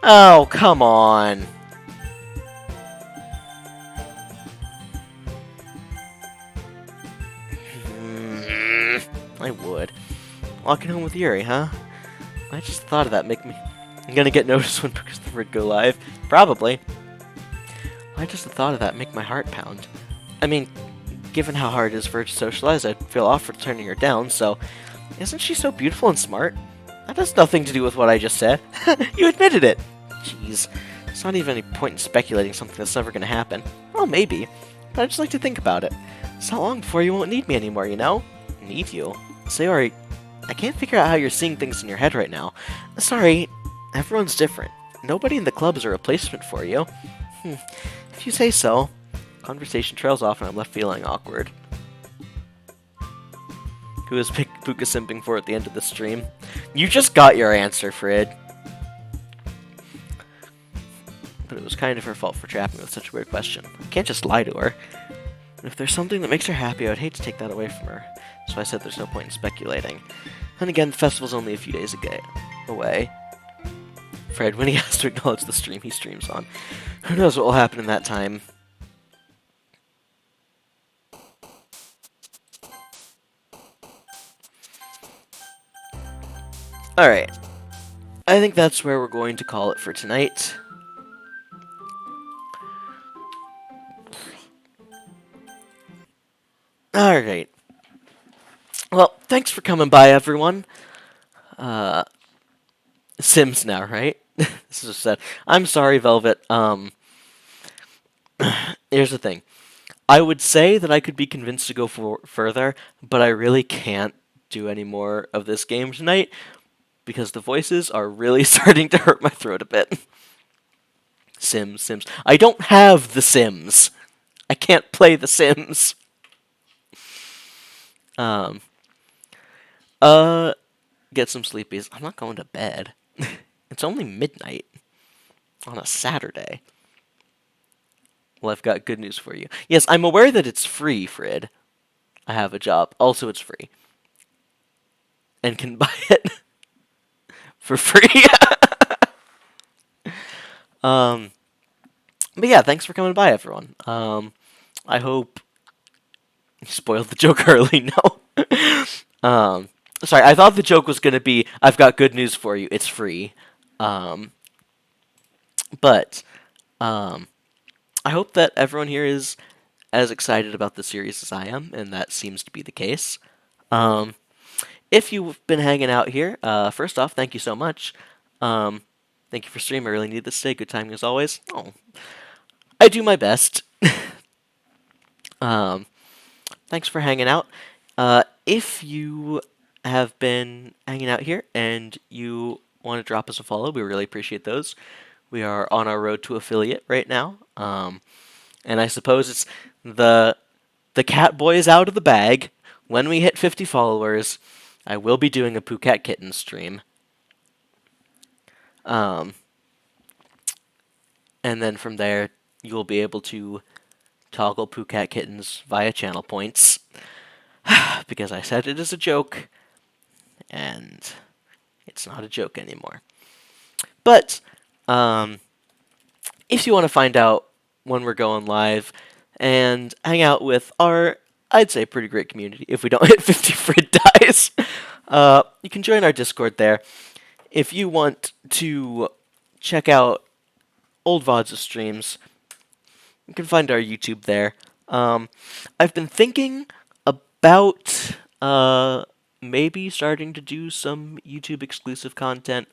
Oh, come on. I would. Walking home with Yuri, huh? I just thought of that make me... I'm gonna get noticed when Pucas the Frid go live. Probably. Why does the thought of that make my heart pound? I mean, given how hard it is for her to socialize, I'd feel awful turning her down, so... Isn't she so beautiful and smart? That has nothing to do with what I just said. You admitted it! Jeez. There's not even any point in speculating something that's never gonna happen. Well, maybe. But I just like to think about it. It's not long before you won't need me anymore, you know? Need you? Sayori, I can't figure out how you're seeing things in your head right now. Sorry, everyone's different. Nobody in the club is a replacement for you. If you say so. Conversation trails off and I'm left feeling awkward. Who is Puka simping for at the end of the stream? You just got your answer, Frid. But it was kind of her fault for trapping me with such a weird question. I can't just lie to her. If there's something that makes her happy, I would hate to take that away from her. So I said there's no point in speculating. And again, the festival's only a few days away. Fred, when he has to acknowledge the stream he streams on. Who knows what will happen in that time. Alright. I think that's where we're going to call it for tonight. Alright. Well, thanks for coming by, everyone. Sims now, right? This is sad. I'm sorry, Velvet. Here's the thing. I would say that I could be convinced to go further, but I really can't do any more of this game tonight because the voices are really starting to hurt my throat a bit. Sims. I don't have the Sims. I can't play the Sims. Get some sleepies. I'm not going to bed. It's only midnight on a Saturday. Well, I've got good news for you. Yes, I'm aware that it's free, Frid. I have a job. Also, it's free. And can buy it for free. But yeah, thanks for coming by, everyone. I hope you spoiled the joke early. No. Sorry, I thought the joke was gonna be, I've got good news for you. It's free. But I hope that everyone here is as excited about the series as I am, and that seems to be the case. If you've been hanging out here, first off, thank you so much. Thank you for streaming. I really need this today. Good timing as always. Oh, I do my best. Thanks for hanging out. If you have been hanging out here and you want to drop us a follow, we really appreciate those. We are on our road to affiliate right now. And I suppose it's the cat boy is out of the bag. When we hit 50 followers, I will be doing a Pucat Kitten stream. And then from there, you'll be able to toggle Pucat Kittens via channel points. Because I said it is a joke, and it's not a joke anymore. But, if you want to find out when we're going live and hang out with our, I'd say, pretty great community, if we don't hit 50 Frid dies, you can join our Discord there. If you want to check out old VODs of streams, you can find our YouTube there. I've been thinking about maybe starting to do some YouTube exclusive content.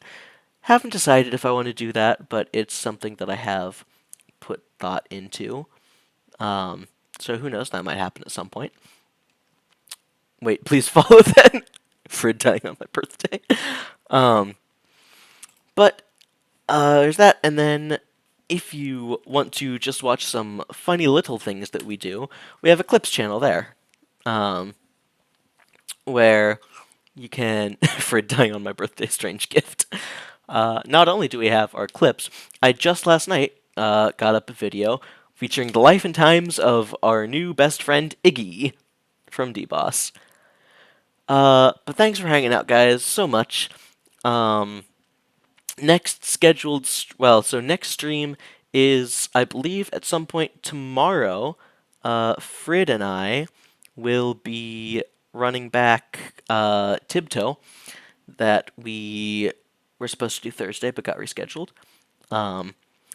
Haven't decided if I want to do that, but it's something that I have put thought into. So who knows, that might happen at some point. Wait, please follow then. Frid dying on my birthday. But there's that, and then if you want to just watch some funny little things that we do, we have a Clips channel there. Where you can... Frid dying on my birthday, strange gift. Not only do we have our clips, I just last night got up a video featuring the life and times of our new best friend, Iggy, from D-Boss. But thanks for hanging out, guys, so much. Next scheduled... so next stream is, I believe, at some point tomorrow. Frid and I will be running back Tibto that we were supposed to do Thursday but got rescheduled.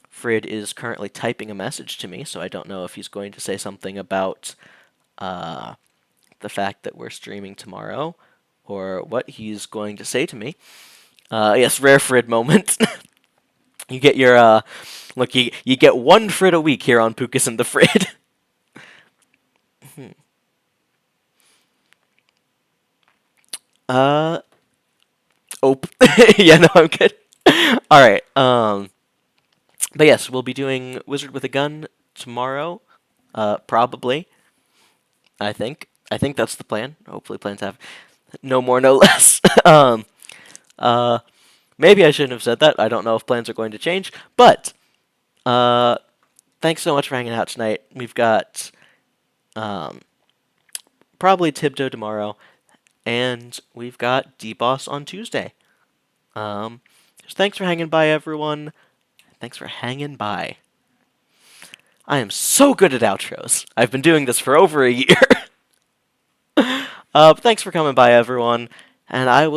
Frid is currently typing a message to me, so I don't know if he's going to say something about the fact that we're streaming tomorrow or what he's going to say to me. Yes, rare Frid moment. You get your, look, you get one Frid a week here on Pucas and the Frid. Uh, oh, yeah, no, I'm good. All right. But yes, we'll be doing Wizard with a Gun tomorrow. Probably. I think. I think that's the plan. Hopefully, plans have no more, no less. Uh, maybe I shouldn't have said that. I don't know if plans are going to change. But thanks so much for hanging out tonight. We've got um, probably Tibdo tomorrow, and we've got D-Boss on Tuesday. Just thanks for hanging by, everyone. Thanks for hanging by. I am so good at outros. I've been doing this for over a year. Thanks for coming by, everyone, and I will